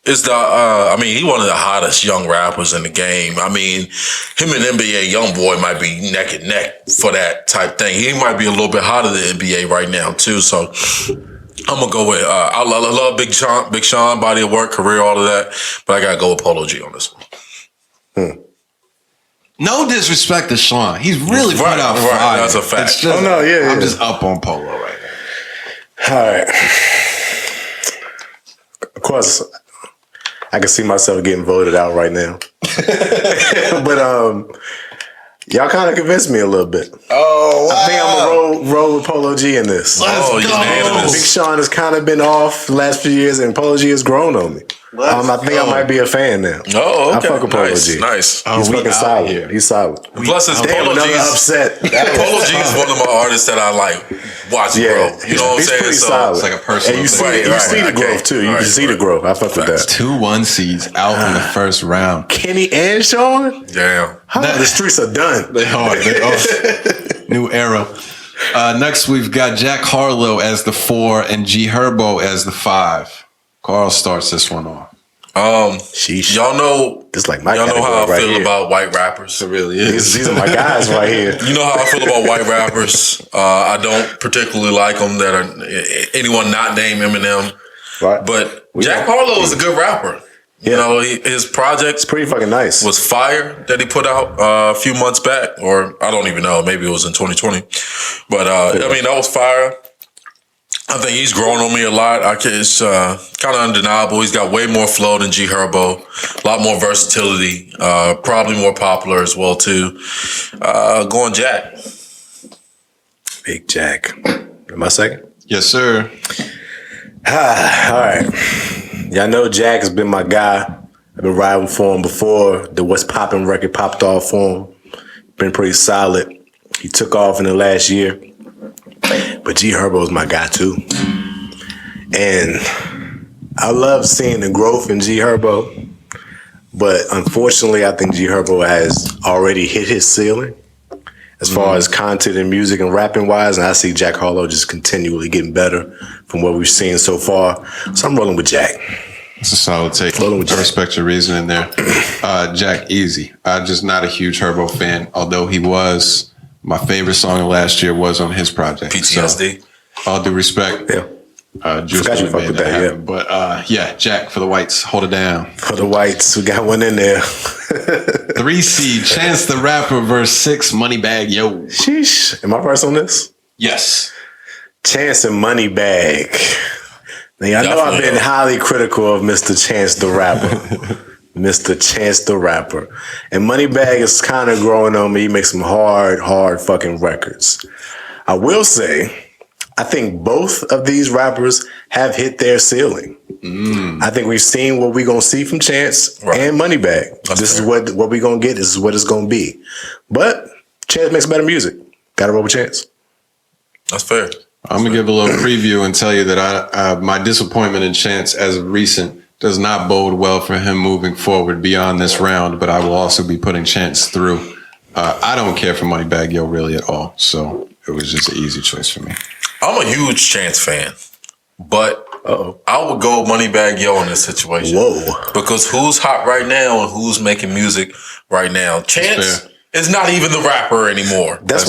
is he one of the hottest young rappers in the game. I mean, him and NBA Youngboy might be neck and neck for that type thing. He might be a little bit hotter than NBA right now too. So I'm gonna go with I love Big Sean, body of work, career, all of that, but I gotta go with Polo G on this one. No disrespect to Sean. He's really put out fire. That's a fact. It's just, I'm just up on Polo right now. All right. Of course, I can see myself getting voted out right now. But y'all kind of convinced me a little bit. Oh, wow. I think I'm gonna roll with Polo G in this. Let's go. Unanimous. Big Sean has kind of been off the last few years, and Polo G has grown on me. I think I might be a fan now. Oh, okay. I fuck with Polo G. Nice. He's fucking solid. Here. He's solid. Plus, it's Damn, Polo another G's upset. Polo G is one of my artists that I like watching, bro. You know what I'm he's saying? pretty So solid. It's like a personal And you see, thing. you see the growth too. You can see the growth. I fuck with that. 2 1 seeds out in the first round. Kenny and Sean? Damn. The streets are done. They are. New era. Next, we've got Jack Harlow as the 4 and G Herbo as the 5. Carl starts this one off. Sheesh. Y'all know. This like my y'all know how I feel about white rappers. It really is. These are my guys right here. You know how I feel about white rappers. I don't particularly like them that are anyone not named Eminem. Right. But Jack Harlow is a good rapper. You know, his project It's pretty fucking nice. was Fire that he put out a few months back, or I don't even know. Maybe it was in 2020. But I mean, that was fire. I think he's grown on me a lot. It's kind of undeniable. He's got way more flow than G Herbo, a lot more versatility, probably more popular as well too. Going Jack. Big Jack. Am I second? Yes, sir. All right. Y'all know Jack has been my guy. I've been riding for him before the What's Poppin' record popped off for him. Been pretty solid. He took off in the last year. But G Herbo's my guy too. And I love seeing the growth in G Herbo. But unfortunately, I think G Herbo has already hit his ceiling as far as content and music and rapping wise. And I see Jack Harlow just continually getting better from what we've seen so far. So I'm rolling with Jack. It's a solid take. Rolling with I Jack. respect your reasoning there. Jack, easy. I'm just not a huge Herbo fan, although he was. My favorite song of last year was on his project. PTSD. So, all due respect. Yeah. Juice Forgot you WRLD fucked made with that that, happen. But Jack for the whites. Hold it down. For the whites, we got one in there. 3 seed, Chance the Rapper verse 6, Moneybag Yo. Sheesh. Am I first on this? Yes. Chance and Moneybag. Now, I know I've been highly critical of Mr. Chance the Rapper. Mr. Chance the Rapper. And Moneybag is kind of growing on me. He makes some hard fucking records. I will say, I think both of these rappers have hit their ceiling. I think we've seen what we're going to see from Chance and Moneybag. This is what we're going to get. This is what it's going to be. But Chance makes better music. Got to roll with Chance. That's fair. I'm going to give a little preview and tell you that my disappointment in Chance as of recent does not bode well for him moving forward beyond this round, but I will also be putting Chance through. I don't care for Moneybag Yo really at all, so it was just an easy choice for me. I'm a huge Chance fan, but I would go Moneybag Yo in this situation. Whoa. Because who's hot right now and who's making music right now? Chance is not even the rapper anymore. That's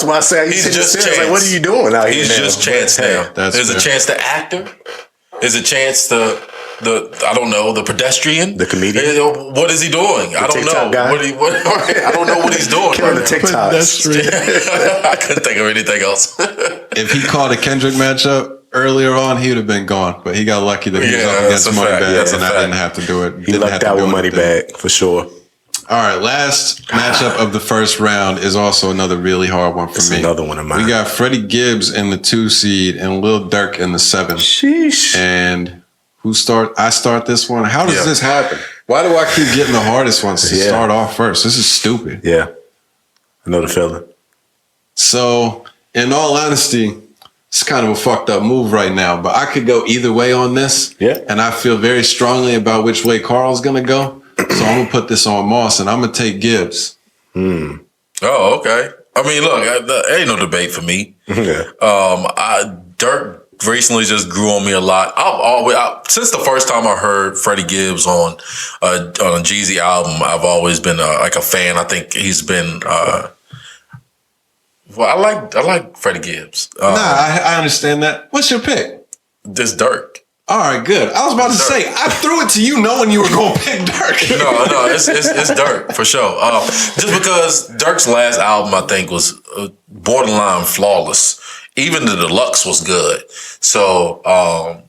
why I say He's just Chance. Chance. Like, what are you doing out here? He's now? just Chance now. There's a Chance the actor. There's a Chance the I don't know, the pedestrian, the comedian. What is he doing? I don't know. Guy. I don't know what he's doing. Killing the TikToks. I couldn't think of anything else. If he called a Kendrick matchup earlier on, he would have been gone. But he got lucky that he was up against Moneybag, and I didn't have to do it. He lucked out with Moneybag for sure. All right, last matchup of the first round is also another really hard one for me. Another one of mine. We got Freddie Gibbs in the 2 seed and Lil Durk in the 7. Sheesh. And I start this one. How does this happen? Why do I keep getting the hardest ones to start off first? This is stupid. Yeah. I know the feeling. So, in all honesty, it's kind of a fucked up move right now, but I could go either way on this. Yeah. And I feel very strongly about which way Carl's going to go. So I'm going to put this on Moss and I'm going to take Gibbs. Oh, okay. I mean, look, there ain't no debate for me. Yeah. Dirk recently just grew on me a lot. Since the first time I heard Freddie Gibbs on a Jeezy album, I've always been like a fan. I think he's been. I like Freddie Gibbs. I understand that. What's your pick? This Dirk. All right, good. I was about to say, I threw it to you knowing you were going to pick Dirk. No, it's Dirk for sure. Just because Dirk's last album, I think, was borderline flawless. Even the deluxe was good. So, I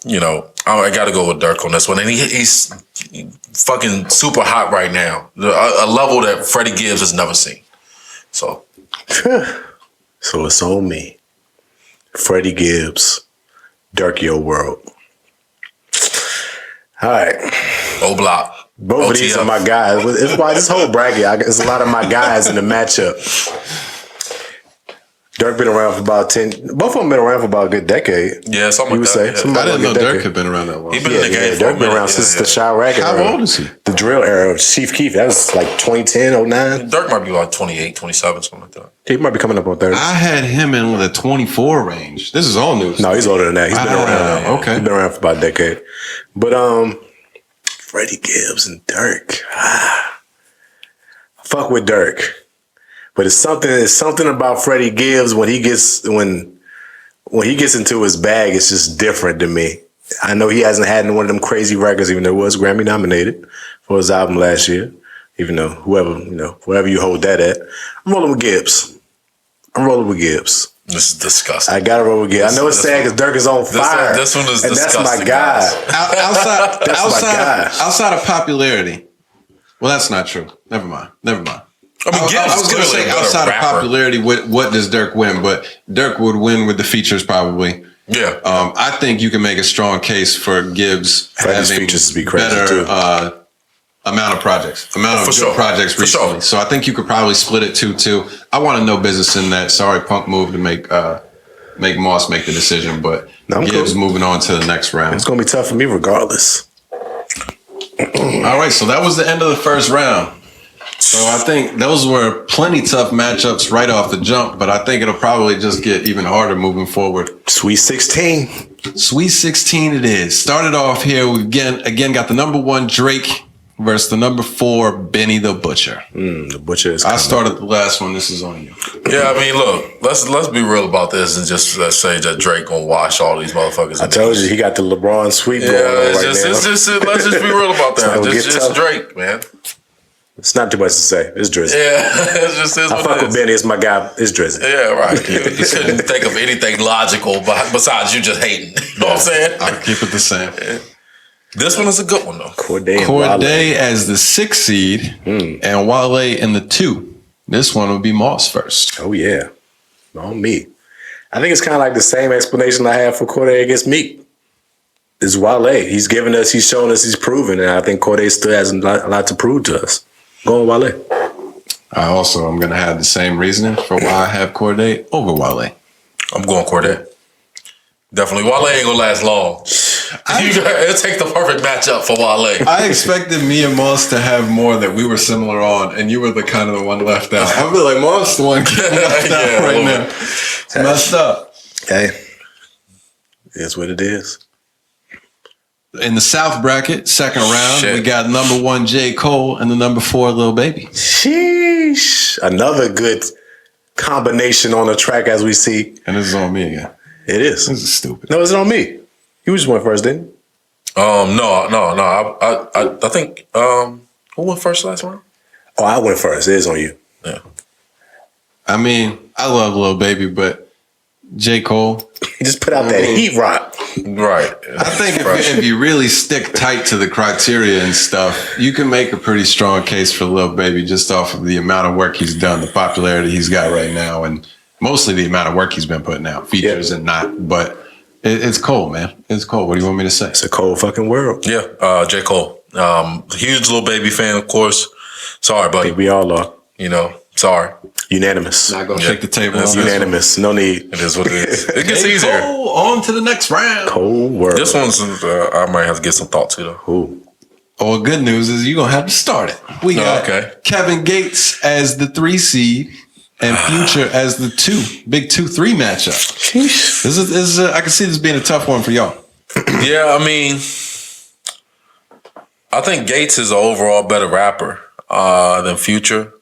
got to go with Dirk on this one. And he's fucking super hot right now. A level that Freddie Gibbs has never seen. So it's on me. Freddie Gibbs, Dirk Yo World. All right. O-Block. Both of these are my guys. It's why this whole bracket, it's a lot of my guys in the matchup. Dirk been around for about 10. Both of them been around for about a good decade. Yeah, something you would like that. say. Yeah. I didn't know Dirk had been around that long. He been in the game for Dirk a been minute. around since the Chirac era. How old is he? The drill era of Chief Keef. That was like 2010, 09. Dirk might be like 28, 27, something like that. He might be coming up on 30. I had him in the 24 range. This is all news. No, he's older than that. He's been around. Okay. He's been around for about a decade. But Freddie Gibbs and Dirk. I fuck with Dirk. But it's something about Freddie Gibbs when he gets into his bag, it's just different to me. I know he hasn't had one of them crazy records, even though it was Grammy nominated for his album last year. Even though wherever you hold that at, I'm rolling with Gibbs. This is disgusting. I gotta roll with Gibbs. I know it's sad because Dirk is on fire. This one is and disgusting. That's my guy. Outside of popularity. Well, that's not true. Never mind. I mean, I was going to say outside of popularity, what does Dirk win? But Dirk would win with the features probably. Yeah. I think you can make a strong case for Gibbs Freddie's having features be crazy better too. Amount of projects sure. projects recently. Sure. So I think you could probably split it 2-2. I want to know business in that. Sorry, Punk moved to make Moss make the decision, but Gibbs moving on to the next round. It's going to be tough for me regardless. All right, so that was the end of the first round. So I think those were plenty tough matchups right off the jump, but I think it'll probably just get even harder moving forward. Sweet 16. Sweet 16 it is. Started off here, we again got the number 1 Drake versus the number 4 Benny the Butcher. The Butcher is I started the last one. This is on you. Yeah, I mean, look, let's be real about this and just say that Drake gonna wash all these motherfuckers. I told you he got the LeBron sweep going on right now. Let's just be real about that. Just Drake, man. It's not too much to say. It's Drizzy. Yeah, it's just is I fuck with Benny. It's my guy. It's Drizzy. Yeah, right. You couldn't think of anything logical besides you just hating. You know what I'm saying? I'll keep it the same. Yeah. This one is a good one though. Corday as the 6th seed and Wale in the 2. This one would be Moss first. Oh yeah, on me. I think it's kind of like the same explanation I have for Corday against Meek. It's Wale. He's given us, he's shown us, he's proven, and I think Corday still has a lot to prove to us. Go on, Wale. I also am going to have the same reasoning for why I have Corday over Wale. I'm going Corday. Definitely. Wale ain't going to last long. It'll take the perfect matchup for Wale. I expected me and Moss to have more that we were similar on, and you were the kind of the one left out. I feel like Moss the one getting left out right now. It's messed up. Hey, it's what it is. In the South bracket, second round, we got number 1 J. Cole and the number 4 Lil Baby. Sheesh. Another good combination on the track as we see. And this is on me again. It is. This is stupid. No, it's on me. You just went first, didn't you? No. I think who went first last round? Oh, I went first. It is on you. Yeah. I mean, I love Lil Baby, but J. Cole. He just put out that heat rock. Right. I think if you really stick tight to the criteria and stuff, you can make a pretty strong case for Lil Baby just off of the amount of work he's done, the popularity he's got right now, and mostly the amount of work he's been putting out, features and not. But it's Cole, man. It's Cole. What do you want me to say? It's a cold fucking world. Yeah. J. Cole. Huge Lil Baby fan, of course. Sorry, buddy. I think we all are. Sorry. Unanimous. Not gonna shake the table. It's unanimous. No need. It is what it is. It gets easier. Cole, on to the next round. Cold world. This one's I might have to get some thought to though. Ooh. Well, good news is you're gonna have to start it. We got Kevin Gates as the 3 seed and Future as the 2. Big 2-3 matchup. Sheesh. This is I can see this being a tough one for y'all. Yeah, I mean, I think Gates is an overall better rapper than Future.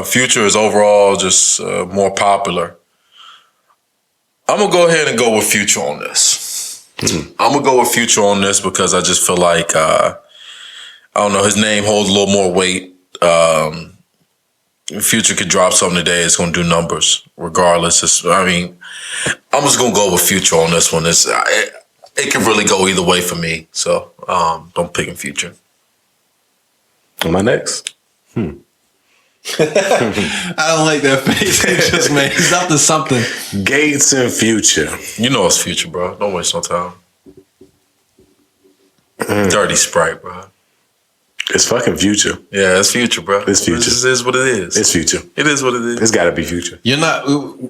Future is overall just more popular. I'm going to go ahead and go with Future on this. I'm going to go with Future on this because I just feel like, I don't know, his name holds a little more weight. Future could drop something today. It's going to do numbers regardless. I'm just going to go with Future on this one. It can really go either way for me. So I'm picking Future. Am I next? I don't like that face he just made. He's up to something. Gates and Future. You know it's Future, bro. Don't waste no time. Dirty Sprite, bro. It's fucking Future. Yeah, it's Future, bro. It's Future. This is what it is. It's Future. It is what it is. It's got to be Future.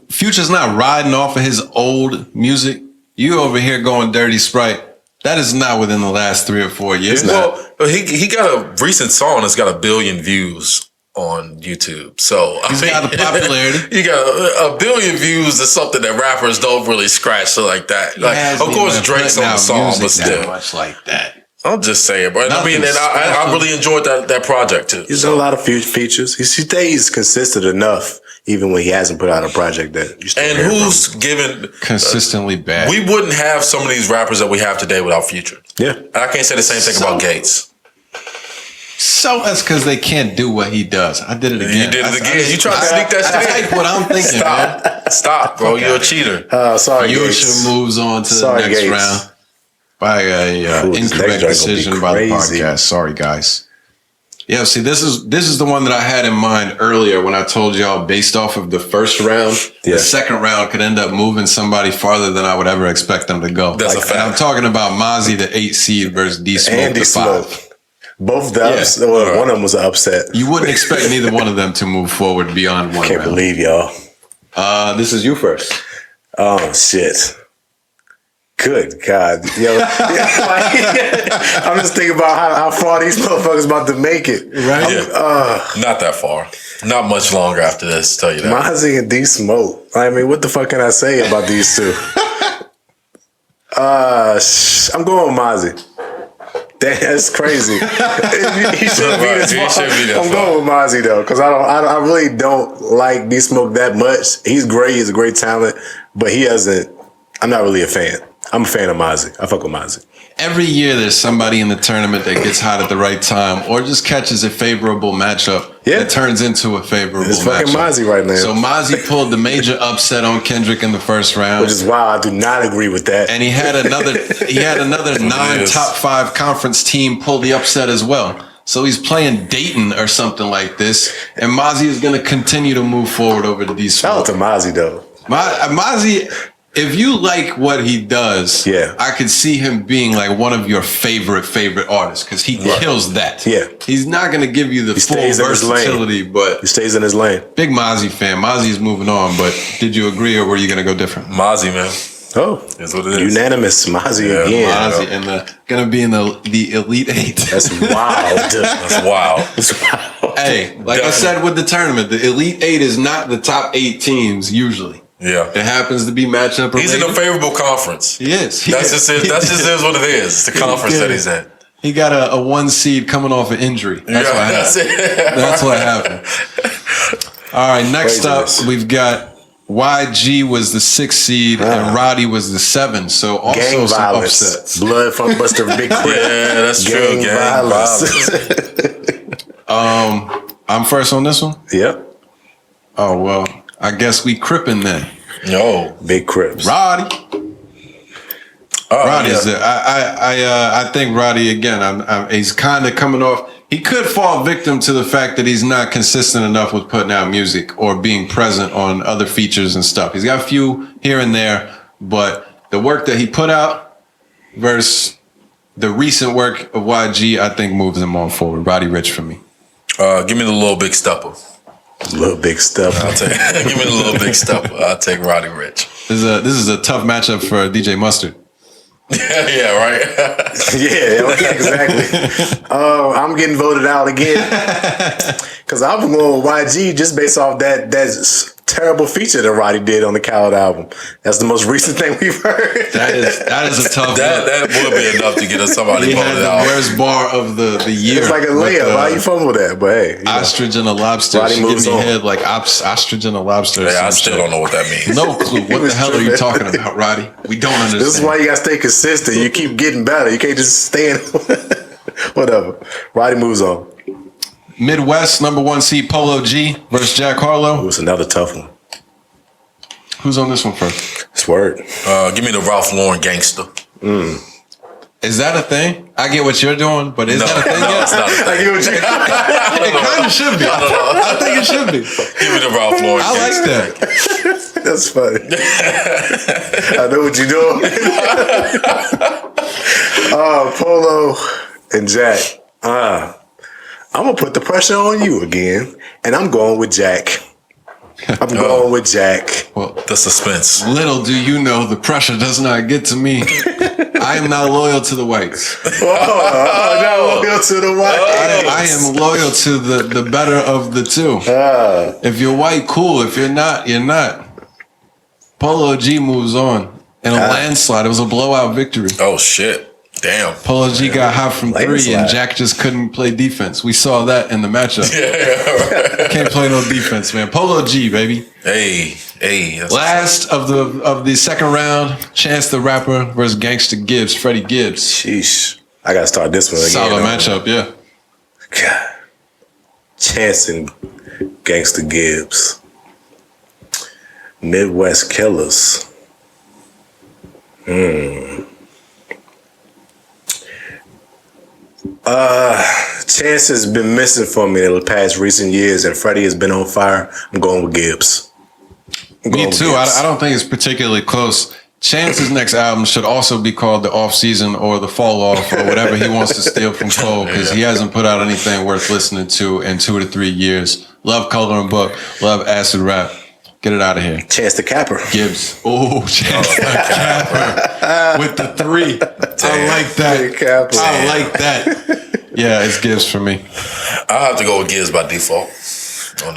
Future's not riding off of his old music. You over here going Dirty Sprite. That is not within the last 3 or 4 years. Well, he got a recent song that's got 1 billion views on YouTube. So he's got the popularity. You got 1 billion views is something that rappers don't really scratch like that. Like, of course, Drake's on the song, but still much like that. I'm just saying, but I mean, and I really enjoyed that project too. He's done a lot of features. He stays consistent enough, even when he hasn't put out a project that you still And hear who's from. given consistently bad? We wouldn't have some of these rappers that we have today without Future. Yeah. And I can't say the same thing about Gates. So that's because they can't do what he does. I did it again. You did it again. You tried to sneak that shit in. That's what I'm thinking, man. Stop, bro. You're a cheater. Sorry, Future Gates. moves on to Sorry, the next Gates. round by a Ooh, this incorrect next round gonna be decision by the crazy. podcast. Sorry, guys. Yeah, see, this is the one that I had in mind earlier when I told y'all based off of the first round, Yeah. the second round could end up moving somebody farther than I would ever expect them to go. That's a fact. And I'm talking about Mozzie, the 8 seed, versus D Smoke, And the 5. D-Smoke. Both the upset. Well, one of them was an upset. You wouldn't expect neither one of them to move forward beyond one Can't round. believe y'all. This is you first. Oh, shit. Good God. Yo, I'm just thinking about how far these motherfuckers about to make it. Right? Yeah. Not that far. Not much longer after this, tell you that. Mozzie and D Smoke. I mean, what the fuck can I say about these two? I'm going with Mozzie. That's crazy. He shouldn't be this far. I'm going with Mozzie though, because I really don't like D Smoke that much. He's great. He's a great talent, but he hasn't. I'm not really a fan. I'm a fan of Mozzie. I fuck with Mozzie. Every year there's somebody in the tournament that gets hot at the right time or just catches a favorable matchup that turns into a favorable It's fucking matchup. Mozzie right now. So Mozzie pulled the major upset on Kendrick in the first round. Which is why I do not agree with that. And he had another 9 top 5 conference team pull the upset as well. So he's playing Dayton or something like this. And Mozzie is going to continue to move forward over the Shout out to Mozzie though. Mozzie, if you like what he does, I could see him being like one of your favorite artists because he kills that. Yeah. He's not going to give you the full versatility, but he stays in his lane. Big Mozzie fan. Mozzie's moving on, but did you agree or were you going to go different? Mozzie, man. Oh, that's what it is. Unanimous Mozzie again. Mozzie and going to be in the Elite 8. That's wild. That's wild. That's wild. Hey, like I said with the tournament, the Elite 8 is not the top 8 teams usually. Yeah, it happens to be matchup. He's in a favorable conference. He is. That's just what it is. It's the conference that he's in. He got a 1 seed coming off an injury. That's what happened. That's what happened. All right, next up we've got YG was the 6 seed and Roddy was the 7. So also gang some violence. upsets. Blood from Buster Big Crip. Yeah, that's true. Gang violence. I'm first on this one. Yep. Oh well. I guess we crippin' then. No, Big Crips. Roddy. Roddy's it. I think Roddy again. He's kind of coming off. He could fall victim to the fact that he's not consistent enough with putting out music or being present on other features and stuff. He's got a few here and there, but the work that he put out versus the recent work of YG, I think moves him on forward. Roddy Ricch for me. Give me the Little Big Stepper. Little Big Stepper. Give me the Little Big Stepper. I'll take Roddy Ricch. This is a tough matchup for DJ Mustard. Yeah, right. Yeah, exactly. I'm getting voted out again because I'm going with YG just based off that terrible feature that Roddy did on the Khaled album. That's the most recent thing we've heard. That is a tough. that would be enough to get us somebody he voted had the out. worst bar of the year. It's like a layup. How you fumble that? But hey, ostrich and a lobster. Roddy She give moves me on. head like ostrich and a lobster. Yeah, I still don't know what that means. No clue. What the hell are you talking about, Roddy? We don't understand. This is why you gotta stay consistent. You keep getting better. You can't just stay in. Whatever. Roddy moves on. Midwest number 1 seed Polo G versus Jack Harlow. It was another tough one. Who's on this one first? It's word. Give me the Ralph Lauren Gangster. Is that a thing? I get what you're doing, but is that a thing yet? It's not a thing. I get what you It kind of should be. I think it should be. Give me the Ralph Lauren I like Gangster. that. That's funny. I know what you're doing. Polo and Jack. I'm gonna put the pressure on you again, and I'm going with Jack. I'm going with Jack. Well, The suspense. little do you know, the pressure does not get to me. I am not loyal to the whites. Not loyal to the white. I am loyal to the better of the two. If you're white, cool. If you're not, you're not. Polo G moves on in a landslide. It was a blowout victory. Oh shit. Damn. Polo G got hot from three, and Jack just couldn't play defense. We saw that in the matchup. Yeah. Can't play no defense, man. Polo G, baby. Hey. Last of the second round, Chance the Rapper versus Gangsta Gibbs, Freddie Gibbs. Sheesh. I gotta start this one again. Solid matchup, yeah. God. Chance and Gangsta Gibbs. Midwest Killers. Chance has been missing for me in the past recent years, and Freddie has been on fire. I'm going with Gibbs. Me too. I don't think it's particularly close. Chance's next album should also be called The Off Season or The Fall Off or whatever he wants to steal from Cole, because he hasn't put out anything worth listening to in 2 to 3 years. Love Coloring Book, love Acid Rap. Get it out of here. Chance the Capper. Gibbs. Oh, Chance the Capper with the 3. I like that. I like that. Yeah, it's Gibbs for me. I'll have to go with Gibbs by default.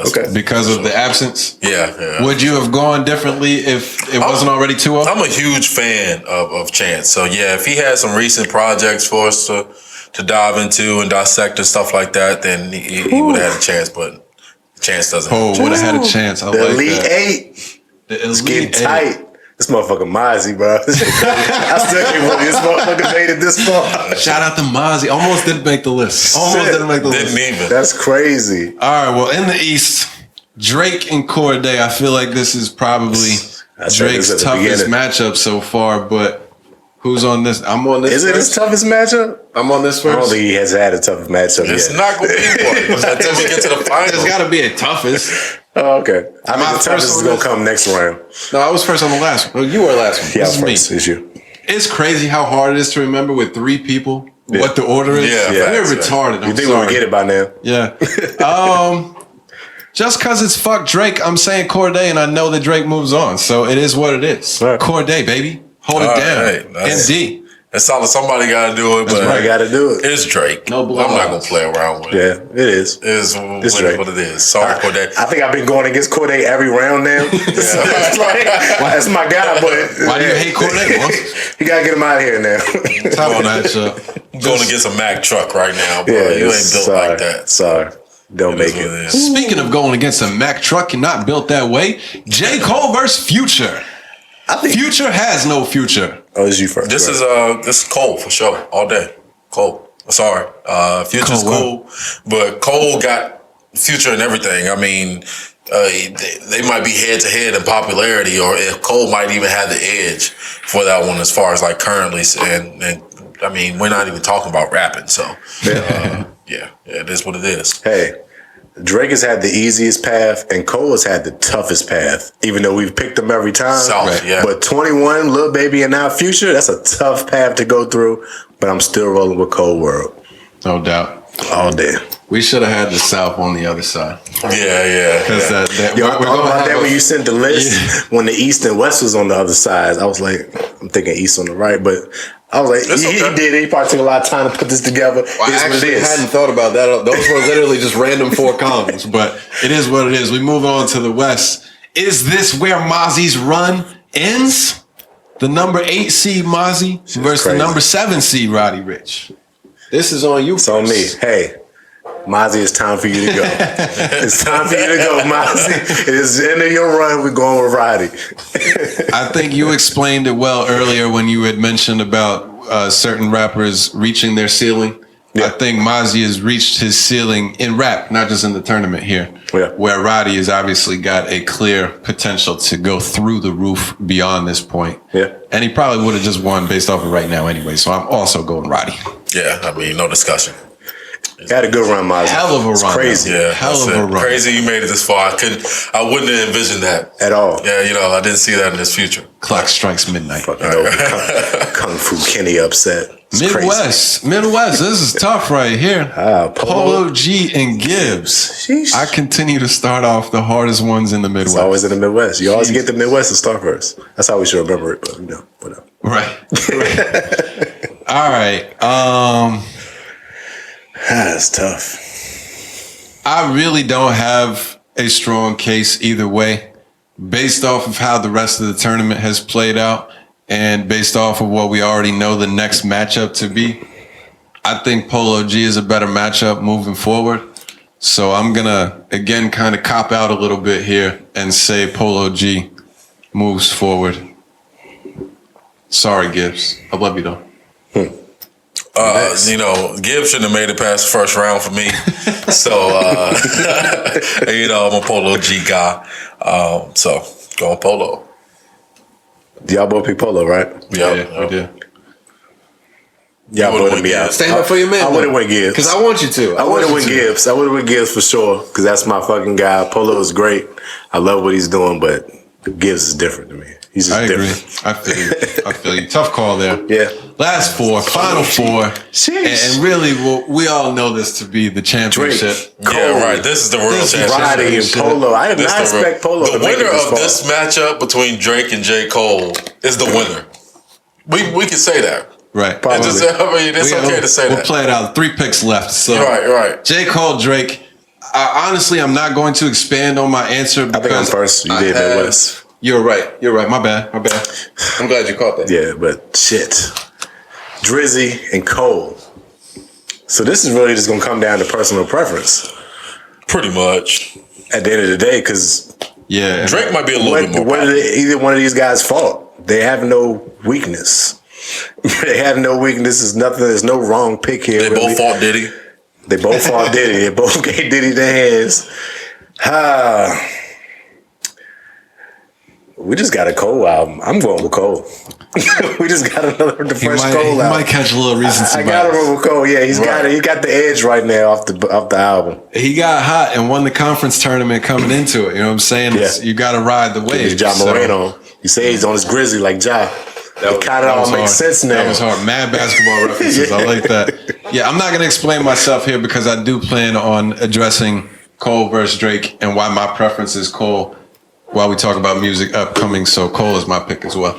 Okay. Because of the absence? Yeah. Would you have gone differently if it wasn't already 2-0? I'm a huge fan of Chance. So, yeah, if he had some recent projects for us to dive into and dissect and stuff like that, then he would have had a chance, but Chance doesn't. Oh, would have had a chance. I the like Elite that. 8. The It's Elite getting 8. tight. This motherfucker Mozzie, bro. I still can't believe this motherfucker made it this far. Shout out to Mozzie. Almost didn't make the list. Didn't even. That's crazy. All right, well, in the East, Drake and Corday. I feel like this is probably Drake's toughest matchup so far, but who's on this? I'm on this Is first. it his toughest matchup? I'm on this I don't first. think he has had a toughest matchup It's yet. not going to be one until we get to the final. There's got to be a toughest. Oh, okay. I Am I think the toughest first is on going this? to come next round. No, I was first on the last one. Well, you were last one. Yeah, This is me. first. It's you. It's crazy how hard it is to remember with 3 people what the order is. Yeah, We're facts, retarded. You I'm think sorry. we would get it by now? Yeah. Just because it's fuck Drake, I'm saying Corday, and I know that Drake moves on. So it is what it is. Right. Corday, baby. Hold All it down. right. That's- MD. It's solid. Somebody got to do it, but I got to do it. it's Drake. No I'm blowouts. not going to play around with it. Yeah, it is. It's Drake. what it is. Sorry, Corday. I think I've been going against Corday every round now. So it's like, that's my guy, but Why do you hate Corday, boss? You gotta get him out of here now. Top matchup. Going against a Mack truck right now, bro. Yeah, You ain't built sorry, like that. Sorry, don't It make is what it. it is. Speaking of going against a Mack truck and not built that way, J. Cole versus Future. I think. Future has no future. Oh, it's you first. This is Cole for sure, all day. Cole. Sorry, Future's Cole, cool, but Cole got Future and everything. I mean, they might be head to head in popularity, or if Cole might even have the edge for that one as far as like currently. And I mean, we're not even talking about rapping, so yeah, it is what it is. Hey, Drake has had the easiest path, and Cole has had the toughest path. Even though we've picked them every time, Solid, yeah. But 21, Lil Baby, and now Future—that's a tough path to go through. But I'm still rolling with Cole World No doubt. all day. We should have had the South on the other side. Yeah. Because Yo, I we're thought gonna about have that a- when you sent the list. When the East and West was on the other side, I was like, I'm thinking East on the right, but I was like, It's he okay. did it. He probably took a lot of time to put this together. I It is what it actually is. hadn't thought about that. Those were literally just random 4 columns, but it is what it is. We move on to the West. Is this where Mozzie's run ends? The number 8 seed Mozzie versus the crazy. number 7 seed Roddy Rich. This is on you. It's on me. Hey, Mozzie, it's time for you to go. It's time for you to go, Mozzie. It is the end of your run. We're going with Roddy. I think you explained it well earlier when you had mentioned about certain rappers reaching their ceiling. Yeah. I think Mozzie has reached his ceiling in rap, not just in the tournament here, Yeah. where Roddy has obviously got a clear potential to go through the roof beyond this point. Yeah. And he probably would have just won based off of right now anyway. So I'm also going Roddy. Yeah, I mean, no discussion. Had a good run, Mozzie. Hell of a It's run. crazy. Yeah, Hell that's of a it. run. Crazy you made it this far. I wouldn't have envisioned that At all. Yeah, I didn't see that in his future. Clock strikes midnight. Fucking over. Kung Fu Kenny upset. It's crazy. Midwest. This is tough right here. Polo. G and Gibbs. Sheesh. I continue to start off the hardest ones in the Midwest. It's always in the Midwest. You always get the Midwest to start first. That's how we should remember it, but whatever. Right. All right. That's tough. I really don't have a strong case either way. Based off of how the rest of the tournament has played out, And based off of what we already know the next matchup to be, I think Polo G is a better matchup moving forward. So I'm going to, again, kind of cop out a little bit here and say Polo G moves forward. Sorry, Gibbs. I love you, though. You know, Gibbs shouldn't have made it past the first round for me. So, you know, I'm a Polo G guy. So, going Polo. Y'all both pick Polo, right? Yeah, we did. Y'all voted me out. Stand up for your man. I would have went Gibbs. Because I want you to. I would have went Gibbs. I would have went Gibbs for sure. Because that's my fucking guy. Polo is great. I love what he's doing, but Gibbs is different to me. He's just different. I agree. I feel you. Tough call there. Yeah. Last four, final four. Sheesh. And really, we all know this to be the championship. Yeah, right. This is the real championship. Roddy and Polo. I did not expect Polo The to make it winner this of far. this matchup between Drake and J. Cole is the winner. We can say that. Right. It's okay to say we'll that. play it out. 3 picks left. So Right. J. Cole, Drake. Honestly, I'm not going to expand on my answer because I think I'm first. You did Midwest. You're right. My bad. I'm glad you caught that. Yeah, but shit. Drizzy and Cole. So this is really just going to come down to personal preference Pretty much. at the end of the day, because Yeah. Drake might be a little bit more what popular. either one of these guys' fault? They have no weakness. They have no weakness. There's nothing. There's no wrong pick here. They really. both fought Diddy. They both fought Diddy. They both gave Diddy their hands. We just got a Cole album. I'm going with Cole. We just got another He fresh might, Cole he album. might catch a little recency I got bias. him with Cole. Yeah, he's got it. He got the edge right now off the album. He got hot and won the conference tournament coming into it. You know what I'm saying? It's- You got to ride the wave. He's Ja So, Moreno. He says he's on his Grizzly like Ja. It kind of all was makes hard. sense now. That was hard. Mad basketball references. I like that. Yeah, I'm not going to explain myself here because I do plan on addressing Cole versus Drake and why my preference is Cole while we talk about music upcoming. So Cole is my pick as well.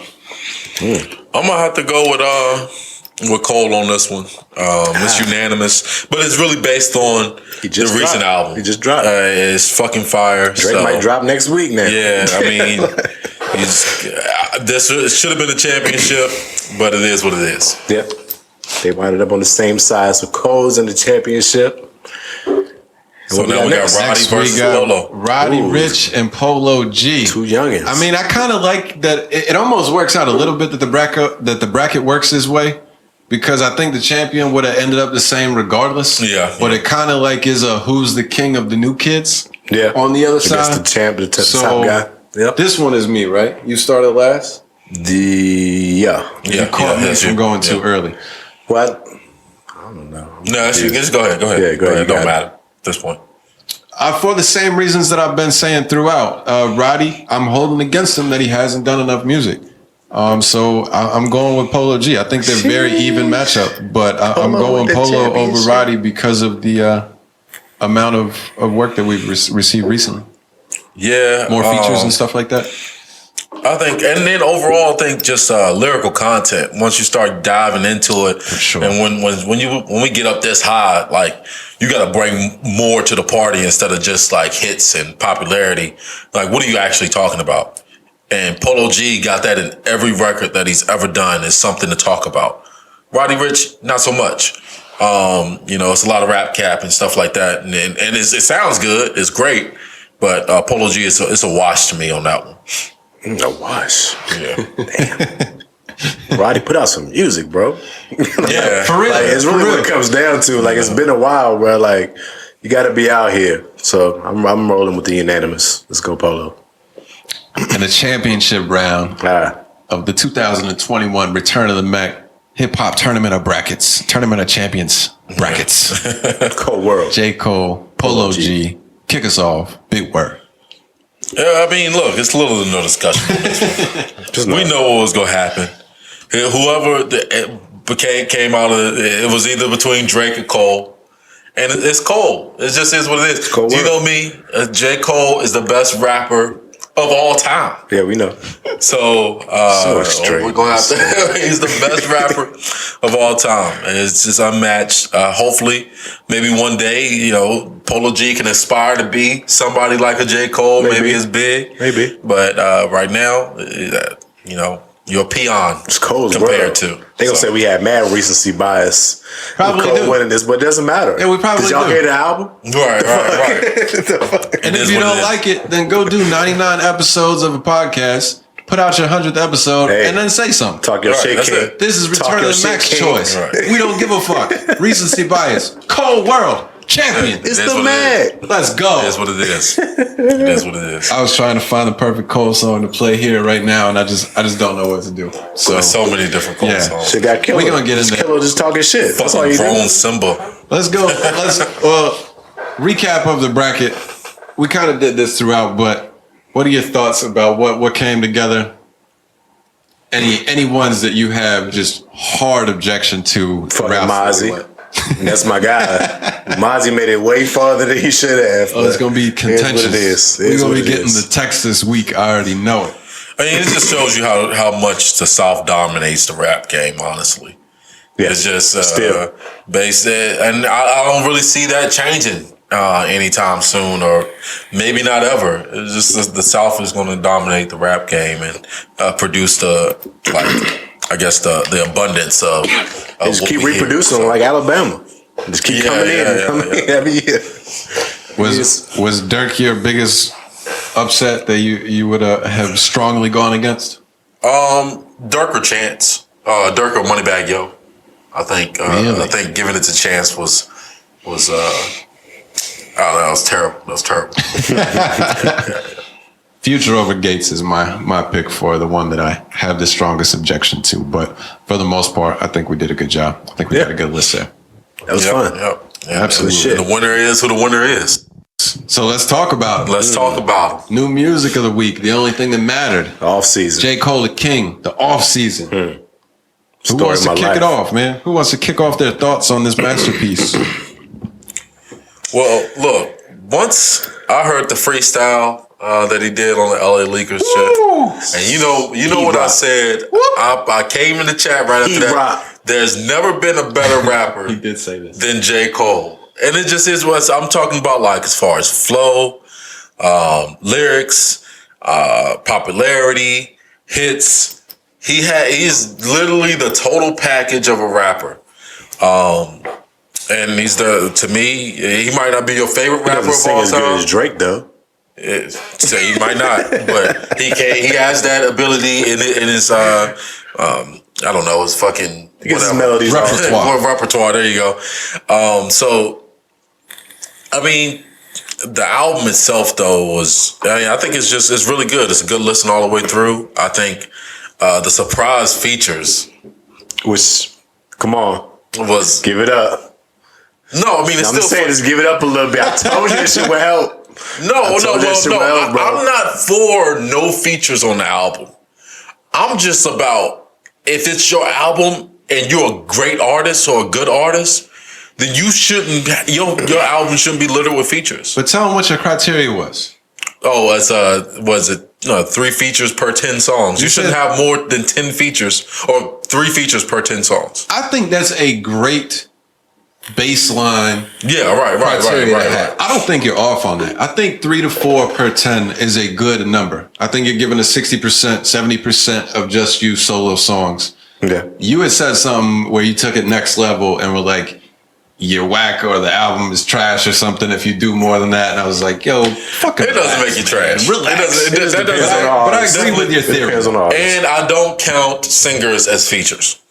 I'm gonna have to go with Cole on this one. It's unanimous, but it's really based on He the just recent dropped. album. He just dropped. It's fucking fire. Drake might drop next week now. Yeah, I mean, this should have been a championship, but it is what it is. Yep. They winded up on the same side. So Cole's in the championship. So now we got next? Roddy Next we versus got Polo. Roddy Ooh. Rich and Polo G. Two youngins. I mean, I kind of like that. It almost works out a little bit that the bracket works this way because I think the champion would have ended up the same regardless. Yeah. But it kind of like is a who's the king of the new kids. Yeah. On the other Against side, the champ, the top So, guy. Yep. this one is me, right? You started last. Yeah. You caught me that's from you. going too Yeah. early. What? I don't know. No, that's you. Just go ahead. Yeah, go ahead. It don't matter at this point. For the same reasons that I've been saying throughout, Roddy, I'm holding against him that he hasn't done enough music. So I'm going with Polo G. I think they're very even matchup, but I'm Polo going with the Polo over championship. Roddy because of the amount of work that we've received recently. Yeah, More features and stuff like that. I think, and then overall, I think just lyrical content. Once you start diving into it, sure. and when we get up this high, like you got to bring more to the party instead of just like hits and popularity. Like, what are you actually talking about? And Polo G got that in every record that he's ever done. Is something to talk about. Roddy Rich, not so much. It's a lot of rap cap and stuff like that, and it sounds good. It's great, but Polo G is a wash to me on that one. A wash. Yeah. Damn. Roddy put out some music, bro. Yeah, for real. Like, it's really what it comes down to. Like, it's been a while, bro. Like, you got to be out here. So I'm rolling with the unanimous. Let's go, Polo. And the championship round of the 2021 Return of the M.A.C. Hip Hop Tournament of Brackets, Tournament of Champions Brackets. Cold world. J. Cole, Polo G, kick us off. Big word. Yeah, I mean, look, it's little to no discussion on this one. We know what was going to happen. Whoever came out of it was either between Drake and Cole. And it's Cole. It just is what it is. Cole You know me, J. Cole is the best rapper of all time. Yeah, we know. So, extreme. we're going to have to. He's the best rapper of all time. And it's just unmatched. Hopefully, maybe one day, Polo G can aspire to be somebody like a J. Cole, maybe as big. Maybe. But right now, You're a peon. It's Cole's compared world. to. They gonna say we had mad recency bias. Probably Cole do. winning this, but it doesn't matter. Yeah, we probably Did y'all do. hear the album? Right. And if you don't like it, then go do 99 episodes of a podcast, put out your 100th episode, and then say something. Talk your shit, King. This is Talk Return your of the shit, Max King. choice. Right. We don't give a fuck. Recency bias. Cold world. Champion. It's It is the what Mac. Let's go. It is what it is. It is what it is. I was trying to find the perfect Cole song to play here right now, and I just don't know what to do. So There's so many different Cole Yeah. songs. Shit got killed. We gonna get in Just there. Killer just talking shit. That's all you do. Fucking Simba. let's go. Recap of the bracket. We kind of did this throughout, but what are your thoughts about what came together? Any ones that you have just hard objection to? Fucking Ralph M.A.C. Lauren? That's my guy. M.A.C. made it way farther than he should have. Oh, it's gonna be contentious. It is. We're gonna be getting the the text this week. I already know it. I mean, it just shows you how much the South dominates the rap game, honestly. Yeah. It's just Still. based it, and I don't really see that changing anytime soon, or maybe not ever. It's just the South is going to dominate the rap game and produce the abundance of Just what keep we hear. reproducing like Alabama. Just keep coming in every year. Was Dirk your biggest upset that you would have strongly gone against? Dirk or Chance, Dirk or Moneybagg Yo. I think Really? I think giving it a chance was I don't know, it was terrible. That was terrible. Future over Gates is my pick for the one that I have the strongest objection to. But for the most part, I think we did a good job. I think we got a good list there. That was fun. Yep. Absolutely. Shit. The winner is who the winner is. So let's talk about it. Let's talk about it. New music of the week. The only thing that mattered. Off season. J. Cole the King, the off season. Who Story wants to of my kick life. it off, man? Who wants to kick off their thoughts on this masterpiece? Well, look, once I heard the freestyle that he did on the LA Lakers shit, and you know what I rocked. said. I came in the chat right after He that. rocked. There's never been a better rapper He did say this. than J. Cole. And it just is what I'm talking about, like as far as flow, lyrics, popularity, hits. He's literally the total package of a rapper. And he's to me, he might not be your favorite He rapper doesn't of sing all as good time. as Drake, though. So he might not, but he has that ability in his I don't know, his fucking He gets his whatever. melodies off. repertoire. There you go. So I mean, the album itself though I think it's really good. It's a good listen all the way through. I think the surprise features Which, come on, was give it up. no. I mean, it's I'm still just saying, just give it up a little bit. I told you this shit would help. No. told that shit well, bro. I'm not for no features on the album. I'm just about if it's your album and you're a great artist or a good artist, then you shouldn't. Your album shouldn't be littered with features. But tell him what your criteria was. Oh, it's was it 3 features per 10 songs? You shouldn't have more than 10 features or 3 features per 10 songs. I think that's a great baseline Yeah, right. criteria to have. I don't think you're off on that. I think 3 to 4 per 10 is a good number. I think you're giving a 60%, 70% of just you solo songs. Yeah. You had said something where you took it next level and were like, you're whack or the album is trash or something if you do more than that. And I was like, yo, fucking It doesn't make you trash. Relax. It doesn't. Depends on the But I artist. agree with your theory. Depends on the artist. And I don't count singers as features.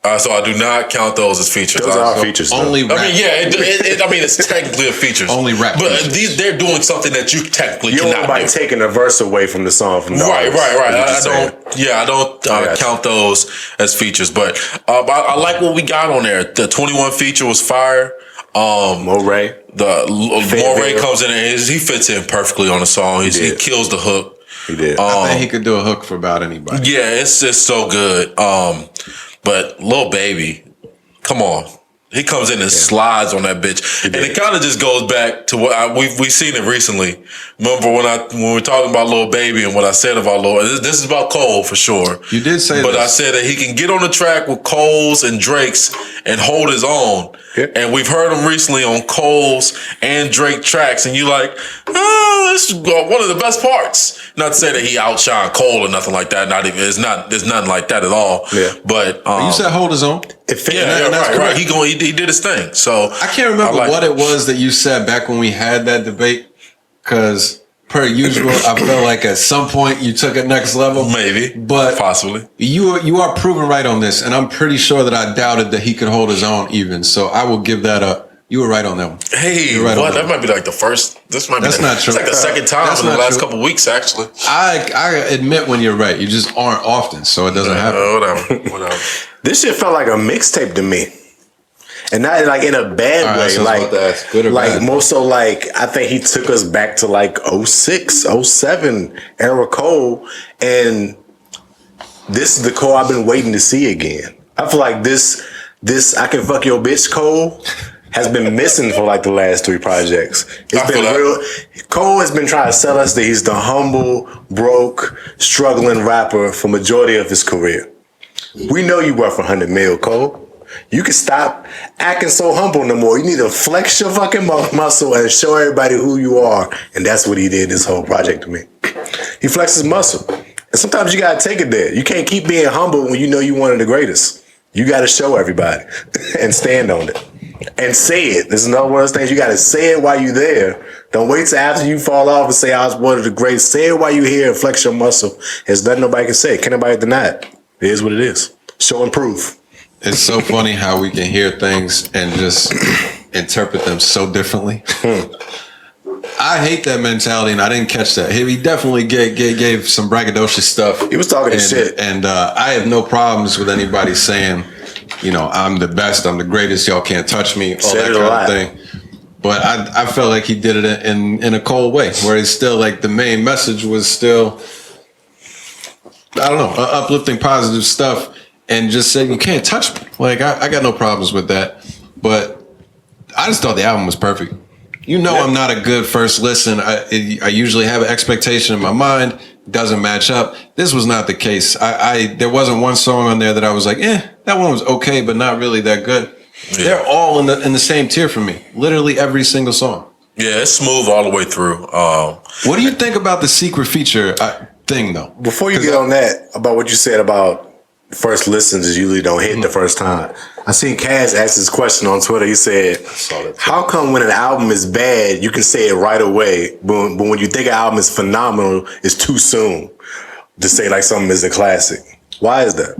So I do not count those as features. Those are features, though. Only rap. I mean, yeah. It's technically a features. Only rap But features. they're doing something that you technically You don't cannot want do. by taking a verse away from the song from the artist. Right. That's what you're I saying. don't got you. count those as features. But I like what we got on there. The 21 feature was fire. Moray. Moray comes in and he fits in perfectly on the song. He did. kills the hook. He did. I think he could do a hook for about anybody. Yeah, it's just so good. But Lil Baby, come on. He comes in and slides on that bitch. And it kind of just goes back to what we've seen it recently. Remember when we were talking about Lil Baby and what I said about Lil, this is about Cole for sure. You did say But this. I said that he can get on the track with Cole's and Drake's and hold his own. Yeah. And we've heard him recently on Cole's and Drake tracks, and you like, this is one of the best parts. Not to say that he outshined Cole or nothing like that. There's nothing like that at all. Yeah. But you said hold his own. Right. He did his thing. So I can't remember what it was that you said back when we had that debate, because per usual, I felt like at some point you took it next level. Maybe. But possibly. You are proven right on this, and I'm pretty sure that I doubted that he could hold his own even. So I will give that up. You were right on that one. Hey, right what? That might be like the first. That's not true. It's like the second time in the last couple of weeks, actually. I admit when you're right. You just aren't often, so it doesn't happen. Whatever. This shit felt like a mixtape to me. And not like in a bad way, like more so like I think he took us back to like 06, 07 era Cole, and this is the Cole I've been waiting to see again. I feel like this I Can Fuck Your Bitch Cole has been missing for like the last 3 projects. It's been real. Cole has been trying to sell us that he's the humble, broke, struggling rapper for majority of his career. We know you worth 100 mil, Cole. You can stop acting so humble no more. You need to flex your fucking muscle and show everybody who you are. And that's what he did this whole project to me. He flexed his muscle. And sometimes you got to take it there. You can't keep being humble when you know you're one of the greatest. You got to show everybody and stand on it. And say it. This is another one of those things. You got to say it while you're there. Don't wait till after you fall off and say I was one of the greatest. Say it while you're here and flex your muscle. There's nothing nobody can say. Can't nobody deny it. It is what it is. Show and prove. It's so funny how we can hear things and just interpret them so differently. I hate that mentality, and I didn't catch that. He definitely gave some braggadocious stuff. He was talking shit. And I have no problems with anybody saying, I'm the best, I'm the greatest, y'all can't touch me, all that kind of thing. But I felt like he did it in a cold way, where it's still like the main message was still, I don't know, uplifting positive stuff. And just said, you can't touch me. Like, I got no problems with that. But I just thought the album was perfect. I'm not a good first listen. I usually have an expectation in my mind. It doesn't match up. This was not the case. There wasn't one song on there that I was like, that one was okay, but not really that good. Yeah. They're all in the same tier for me. Literally every single song. Yeah, it's smooth all the way through. What do you think about the secret feature thing, though? Before you get on that, about what you said about first listens usually don't hit the first time. I seen Kaz ask this question on Twitter. He said, how come when an album is bad, you can say it right away, but when you think an album is phenomenal, it's too soon to say like something is a classic? Why is that?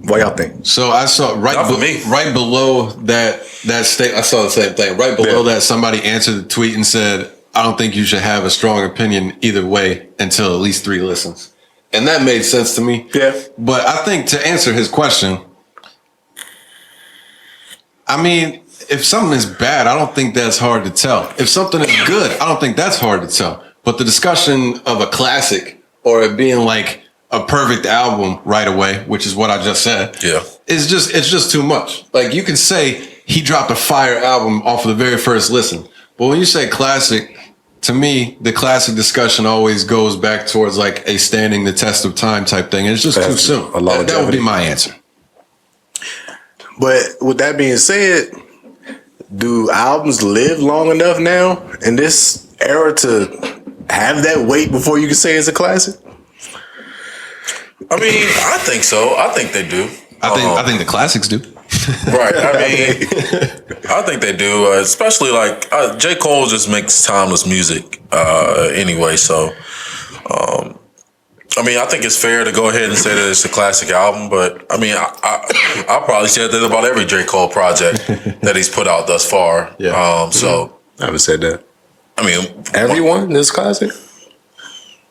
What y'all think? So I saw right below that state. I saw the same thing. Right below that, somebody answered the tweet and said, I don't think you should have a strong opinion either way until at least 3 listens. And that made sense to me. Yeah. But I think to answer his question, I mean, if something is bad, I don't think that's hard to tell. If something is good, I don't think that's hard to tell. But the discussion of a classic or it being like a perfect album right away, which is what I just said, it's just too much. Like, you can say he dropped a fire album off of the very first listen. But when you say classic, to me, the classic discussion always goes back towards like a standing the test of time type thing. And it's just too soon. That would be my answer. But with that being said, do albums live long enough now in this era to have that weight before you can say it's a classic? I mean, I think so. I think they do. I think the classics do. Right. I mean, I think they do. Especially like J. Cole just makes timeless music anyway. So, I mean, I think it's fair to go ahead and say that it's a classic album. But I mean, I probably said that about every J. Cole project that he's put out thus far. Yeah. So I haven't said that. I mean, everyone is classic.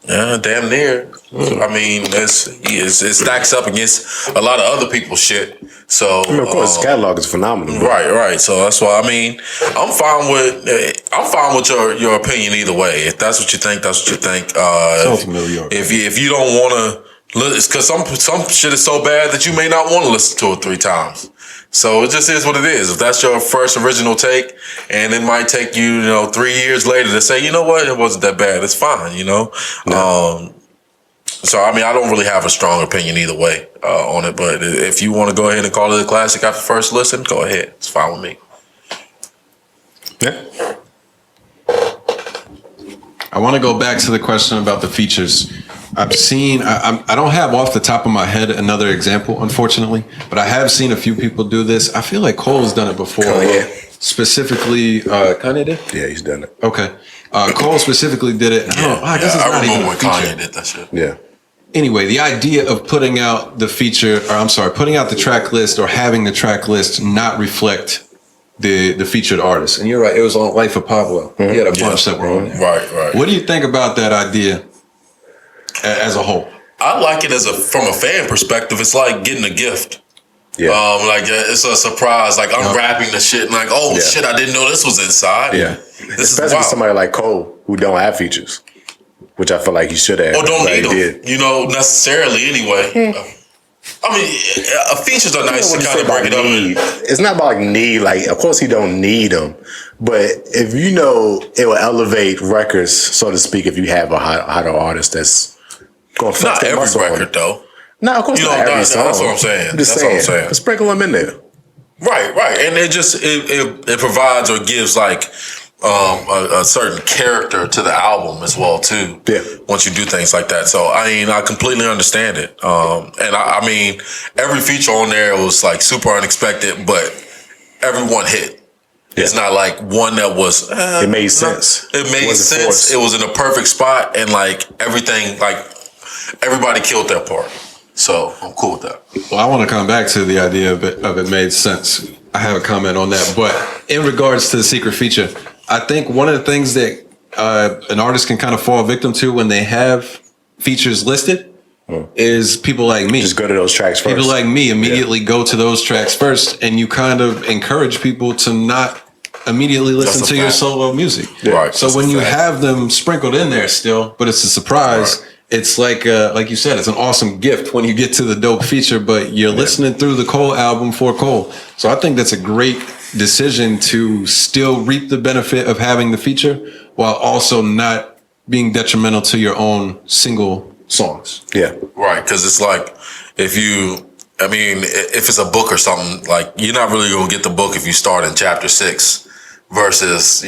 Yeah, damn near. I mean, it stacks up against a lot of other people's shit. So, I mean, of course, his catalog is phenomenal. Right. So that's why. I mean, I'm fine with your opinion either way. If that's what you think, that's what you think. If you don't want to, because some shit is so bad that you may not want to listen to it 3 times. So it just is what it is. If that's your first original take, and it might take you, 3 years later to say, you know what, it wasn't that bad. It's fine, No. So, I mean, I don't really have a strong opinion either way on it. But if you want to go ahead and call it a classic after first listen, go ahead. It's fine with me. Yeah. I want to go back to the question about the features. I've seen, I don't have off the top of my head another example, unfortunately, but I have seen a few people do this. I feel like Cole's done it before. Kanye. Specifically, Kanye did? Yeah, he's done it. Okay. Cole specifically did it. I guess it's I not even remember a when feature. Kanye did that shit. Yeah. Anyway, the idea of putting out the feature, or I'm sorry, putting out the track list or having the track list not reflect the featured artist. And you're right, it was on Life of Pablo. He had a bunch that were on there. Right. What do you think about that idea as a whole? I like it from a fan perspective. It's like getting a gift. Yeah. It's a surprise. Like unwrapping the shit and like, shit, I didn't know this was inside. Yeah. This Especially is wild. somebody like Cole who don't have features, which I feel like he should have. Or don't need did. them, necessarily anyway. I mean, features are nice to kind of break it up. It's not about like need. Like, of course, he don't need them, but if you know, it will elevate records, so to speak. If you have a hotter artist that's going to flex Not their every muscle on record, it. though. No, of course not every song. That's what I'm saying. I'm just That's saying. what I'm saying. But sprinkle them in there. Right. And it provides or gives like a certain character to the album as well too. Yeah. Once you do things like that, so I mean, I completely understand it. And I mean, every feature on there was like super unexpected, but everyone hit. It's not like one that was. It made sense. It made sense. Forced. It was in a perfect spot, and like everything, like everybody killed their part. So I'm cool with that. Well, I want to come back to the idea of it made sense. I have a comment on that. But in regards to the secret feature, I think one of the things that an artist can kind of fall victim to when they have features listed is people like me. Just go to those tracks first. People like me immediately go to those tracks first, and you kind of encourage people to not immediately listen That's a to your fact. solo music. Right. So That's when a you fact. have them sprinkled in there still, but it's a surprise. Right. It's like you said, it's an awesome gift when you get to the dope feature, but you're listening through the Cole album for Cole. So I think that's a great decision to still reap the benefit of having the feature while also not being detrimental to your own single songs. Yeah. Right, because it's like if it's a book or something, like you're not really gonna get the book if you start in chapter 6 versus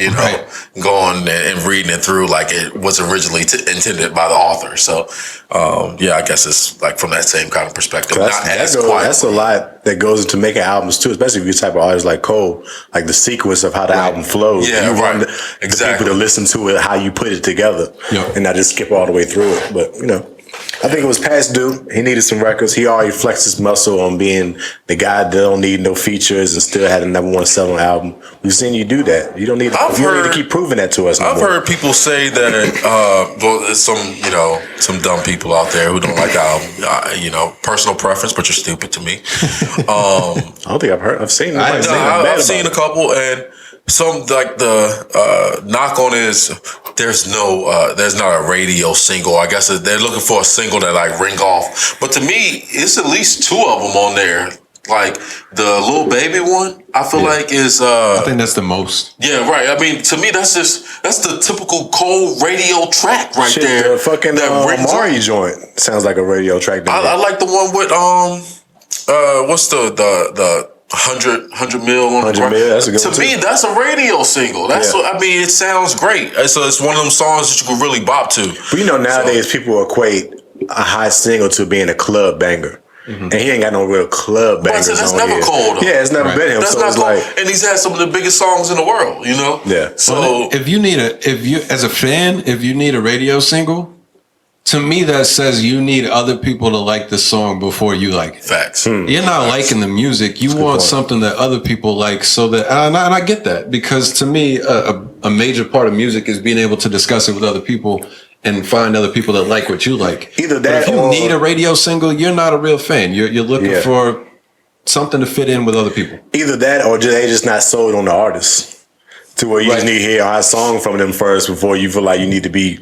going and reading it through like it was originally intended by the author. So I guess it's like from that same kind of perspective. That's a lot that goes into making albums too, especially if you're the type of artist like Cole, like the sequence of how the album flows. Yeah, you want exactly. people to listen to it, how you put it together, and not just skip all the way through it. But I think it was past due. He needed some records. He already flexed his muscle on being the guy that don't need no features and still had a #1 selling album. We've seen you do that. You don't need to keep proving that to us. I've heard people say that. There's some dumb people out there who don't like the album. Personal preference, but you're stupid to me. I don't think I've seen. I've seen a couple, and some like the knock on is there's not a radio single. I guess they're looking for a single that like ring off. But to me, it's at least 2 of them on there. Like the Lil Baby one, I feel like is. I think that's the most. Yeah, right. I mean, to me, that's the typical Cole radio track right there. The fucking Amari joint sounds like a radio track. I like the one with what's the 100 mil on 100 mil, that's a good one To me, that's a radio single. That's what I mean. It sounds great. So it's one of them songs that you can really bop to. But nowadays people equate a high single to being a club banger. And he ain't got no real club bangers. That's on never here. Cole, though. Yeah, it's never been him. That's So not it's Cole. like, And he's had some of the biggest songs in the world, Yeah. So if you need as a fan, if you need a radio single, to me that says you need other people to like the song before you like it. facts. You're not liking the music. You want something that other people like, so that and I get that, because to me a major part of music is being able to discuss it with other people and find other people that like what you like. Either But that if you or need a radio single, you're not a real fan. You're looking for something to fit in with other people. either that or they just not sold on the artist. To where you just need to hear a song from them first before you feel like you need to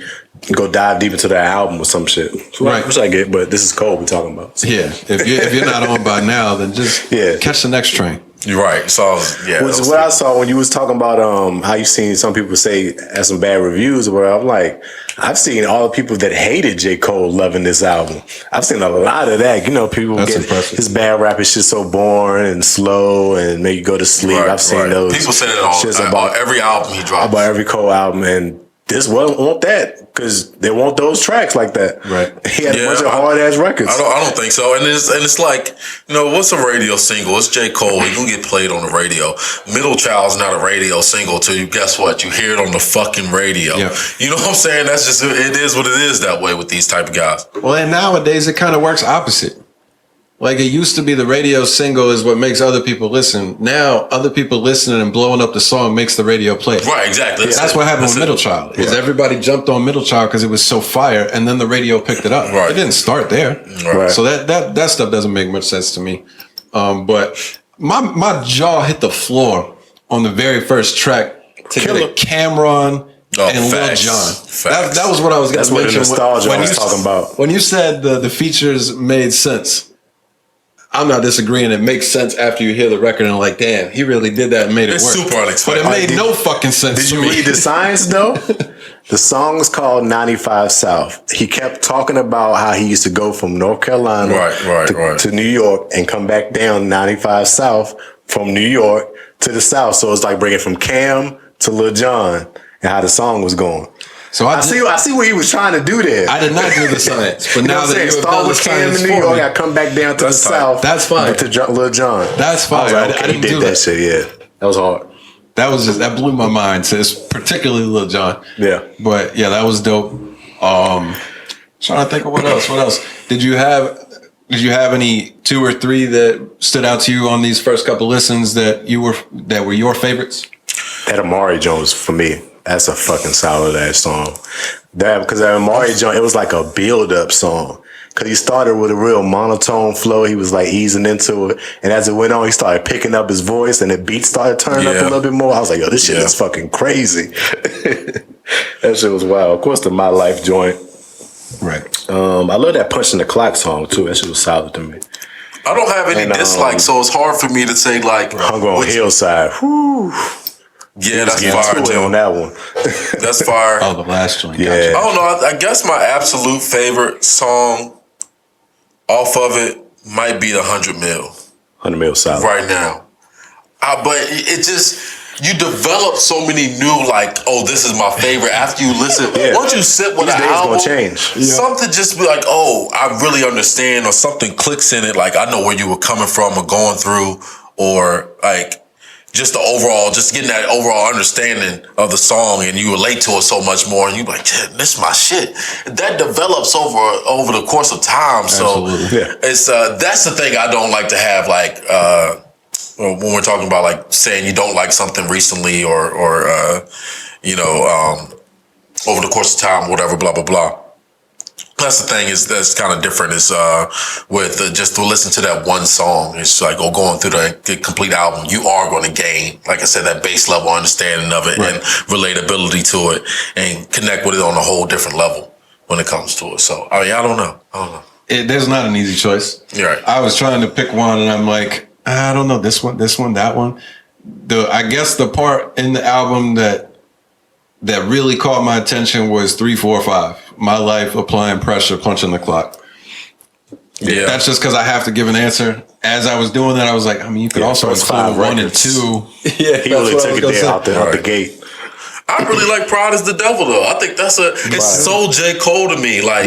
go dive deep into their album or some shit. Right. Which I get, but this is Cole we're talking about. So. Yeah, if you're not on by now, then just catch the next train. You're right. So yeah, which is what I saw when you was talking about how you seen some people say had some bad reviews. Where I'm like, I've seen all the people that hated J. Cole loving this album. I've seen a lot of that. You know, people That's get impressive. his bad rap is just so boring and slow and make you go to sleep. Right, I've seen right. those. People say that all shits about every album he drops. About every Cole album, and this one want that because they want those tracks like that. Right. He had a bunch of hard ass records. I don't think so. And it's like, you know, what's a radio single? It's J. Cole. He gonna get played on the radio. Middle Child's not a radio single till you guess what? You hear it on the fucking radio. Yeah. You know what I'm saying? That's just it is what it is that way with these type of guys. Well, and nowadays it kind of works opposite. Like it used to be the radio single is what makes other people listen. Now other people listening and blowing up the song makes the radio play. Right, exactly. That's what happened with Middle Child. Is everybody jumped on Middle Child because it was so fire, and then the radio picked it up. Right. It didn't start there. Right. So that stuff doesn't make much sense to me. But my jaw hit the floor on the very first track to get a Cameron and Lil Jon. That was what I was going to mention. That's what the nostalgia I was talking about. When you said the features made sense, I'm not disagreeing. It makes sense after you hear the record and like, damn, he really did that and made it work. It's super unexpected. But it made no fucking sense Did to you me. read the science though? The song's called 95 South. He kept talking about how he used to go from North Carolina to New York and come back down 95 South from New York to the South. So it's like bringing from Cam to Lil Jon and how the song was going. So I see what he was trying to do there. I did not do the science, but now that you start with Cam in New York, I come back down to the South. That's fine. To Lil Jon. That's fine. I was like, okay, I didn't do that shit. Yeah, that was hard. That blew my mind. So it's particularly Lil Jon. Yeah, but yeah, that was dope. Trying to think of what else. What else did you have? Did you have any 2 or 3 that stood out to you on these first couple listens that were your favorites? That Amari Jones for me. That's a fucking solid ass song. Because that Amari Jones, it was like a build up song. Because he started with a real monotone flow. He was like easing into it. And as it went on, he started picking up his voice and the beat started turning up a little bit more. I was like, yo, this shit is fucking crazy. That shit was wild. Of course, the My Life joint. Right. I love that Punching the Clock song too. That shit was solid to me. I don't have any dislikes, so it's hard for me to say like Hunger on Hillside. Whew. Yeah, that's fire too. On that one. That's fire. Oh, the last joint. Yeah. Gotcha. I don't know. I guess my absolute favorite song off of it might be the 100 Mil. 100 Mil solid. Right now. But it just, you develop so many new, like, oh, this is my favorite. After you listen, once you sit with an album, gonna change. Something just be like, oh, I really understand, or something clicks in it. Like, I know where you were coming from or going through, or like, just the overall, just getting that overall understanding of the song, and you relate to it so much more, and you like, this is my shit. That develops over the course of time. Absolutely. So it's that's the thing I don't like to have, like when we're talking about like saying you don't like something recently or over the course of time, whatever, blah blah blah. That's the thing that's kind of different is with just to listen to that one song. It's like going through the complete album. You are going to gain, like I said, that base level understanding of it and relatability to it, and connect with it on a whole different level when it comes to it. So I mean, I don't know. There's not an easy choice. You're right. I was trying to pick one, and I'm like, I don't know, this one, that one. I guess the part in the album that really caught my attention was 3, 4, 5. My Life, Applying Pressure, Punching the Clock. Yeah. That's just because I have to give an answer. As I was doing that, I was like, I mean, you could also include 1 and 2. Yeah, he really took it there out the gate. I really like Pride is the Devil, though. I think it's so J. Cole to me. Like,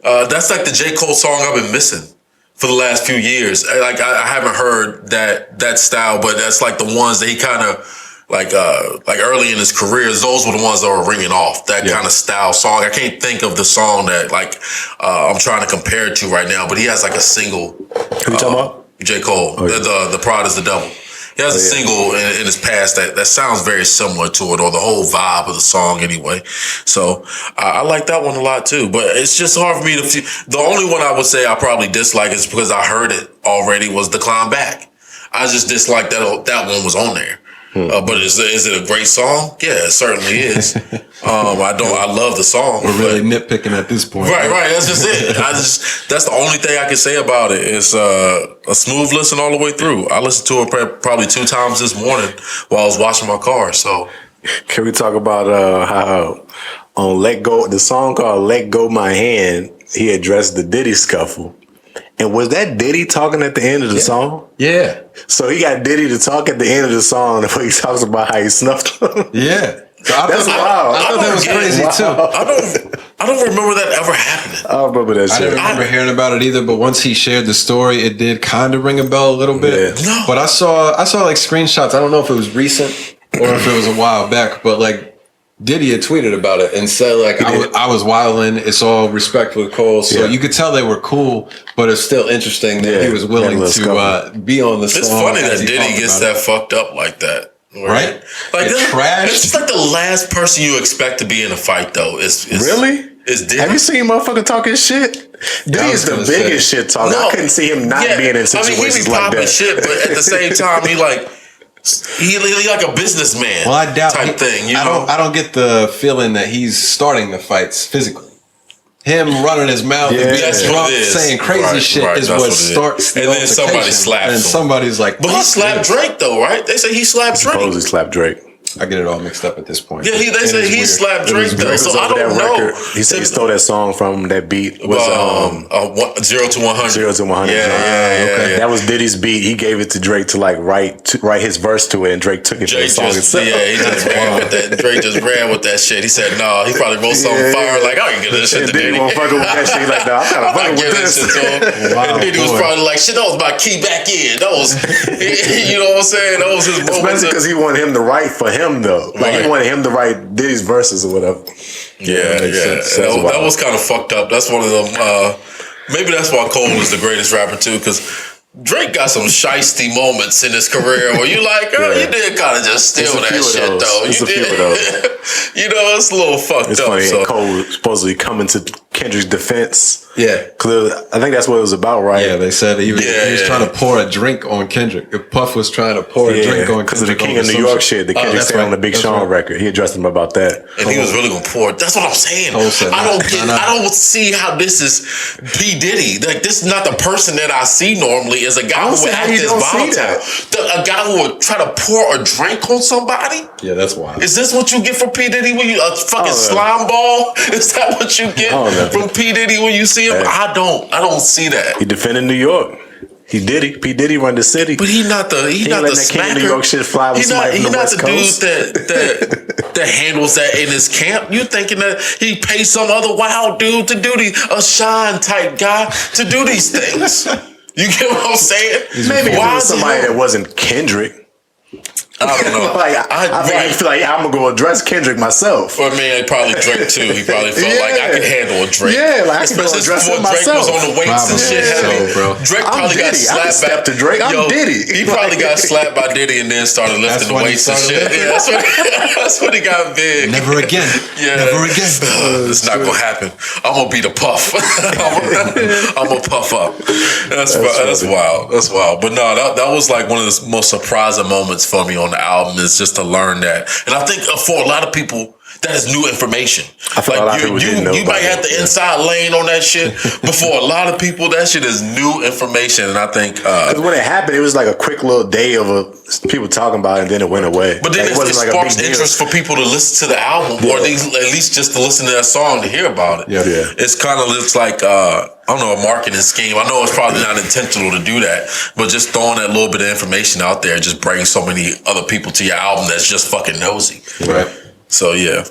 that's like the J. Cole song I've been missing for the last few years. Like, I haven't heard that style, but that's like the ones that he kind of, like early in his career, those were the ones that were ringing off, that kind of style song. I can't think of the song that I'm trying to compare it to right now, but he has like a single. Who you talking about? J. Cole, the Pride is the Devil. He has a single in his past that sounds very similar to it, or the whole vibe of the song anyway. So I like that one a lot too, but it's just hard for me to. The only one I would say I probably dislike is because I heard it already was The Climb Back. I just disliked that one was on there. But is it a great song? Yeah, it certainly is. I love the song. We're really nitpicking at this point. Right. That's just it. That's the only thing I can say about it. It's a smooth listen all the way through. I listened to it probably 2 times this morning while I was washing my car. So, can we talk about how on "Let Go," the song called "Let Go My Hand"? He addressed the Diddy scuffle. And was that Diddy talking at the end of the song? Yeah. So he got Diddy to talk at the end of the song where he talks about how he snuffed him. Yeah. So That's wild. I thought that was crazy too. I don't remember that ever happening. I remember that shit. I didn't remember hearing about it either, but once he shared the story, it did kind of ring a bell a little bit. Yeah. No. But I saw like screenshots. I don't know if it was recent or if it was a while back, but like Diddy had tweeted about it and said like I was wilding. It's all respect with Cole, so you could tell they were cool, but it's still interesting that he was willing to be on the song. It's funny that Diddy gets that fucked up like that. Right? Like trash. It's just like the last person you expect to be in a fight, though. Really? Is Diddy. Have you seen motherfucker talking shit? Diddy is the biggest shit talker. No, I couldn't see him not being in situations like that. He be popping shit, but at the same time, he like a businessman. Well, I doubt type thing. You I don't get the feeling that he's starting the fights physically. Him running his mouth and being drunk, saying crazy shit is what starts the altercation. And then somebody slaps him. And somebody's like, but he slapped Drake though, right? They say he slapped Drake. Supposedly slapped Drake. I get it all mixed up at this point. Yeah, they say he slapped Drake though, so I don't know. He said he stole that song from that beat. Was 0 to 100. 0 to 100. Yeah. That was Diddy's beat. He gave it to Drake to like write his verse to it, and Drake took it to the song itself. Yeah, he just ran with that. Drake just ran with that shit. He said, "No." He probably wrote something fire like, "I can get this shit to Diddy." Won't fucking with that shit. Like, no, I'm kind of fucking with this. And Diddy was probably like, "Shit, that was my key back in. That was, you know what I'm saying? That was his moment." Especially because he wanted him to write for him though. Like he wanted him to write Diddy's verses or whatever. Yeah. That was kind of fucked up. That's one of them. Maybe that's why Cole is the greatest rapper too, because Drake got some shiesty moments in his career where you like, you did kind of just steal that shit though. You did. You know, it's a little fucked it's up. Funny, so. Cole supposedly coming to Kendrick's defense. Yeah. Clearly, I think that's what it was about, right? Yeah, they said he was trying to pour a drink on Kendrick. If Puff was trying to pour a drink on Kendrick. Because of the King of New York shit, the Kendrick said on the Big Sean record. He addressed him about that. And he was really going to pour it. That's what I'm saying. I don't see how this is P. Diddy. Like, this is not the person that I see normally as a guy who would act this volatile. A guy who would try to pour a drink on somebody? Yeah, that's wild. Is this what you get from P. Diddy when you a fucking slime ball? Is that what you get from P. Diddy when you see him? I don't see that. He defended New York. P. Diddy run the city. But he's not the smacker. New York shit fly with somebody from the West Coast. That handles that in his camp. You thinking that he pays some other wild dude to do a Shine type guy to do these things? You get what I'm saying? Maybe if it was somebody that wasn't Kendrick. I don't know. I feel like I'm gonna go address Kendrick myself. Or man, probably Drake too. He probably felt like I could handle a Drake. Yeah, like I can go address him myself. Drake was on the weights and shit. Drake probably got slapped by Drake. I'm Diddy. He probably got slapped by Diddy and then started lifting the weights and shit. Yeah, that's when he got big. Never again. Never again. It's not gonna happen. I'm gonna be the Puff. I'm gonna puff up. That's wild. That's wild. But no, that was like one of the most surprising moments for me on the album, is just to learn that. And I think for a lot of people, that is new information. I feel like you might have the inside lane on that shit, but for a lot of people, that shit is new information. And I think because when it happened, it was like a quick little day of people talking about it, and then it went away. But then it sparks interest for people to listen to the album, or at least just to listen to that song to hear about it. Yeah. It's kind of looks like I don't know, a marketing scheme. I know it's probably not intentional to do that, but just throwing that little bit of information out there just brings so many other people to your album that's just fucking nosy. Right. So, yeah.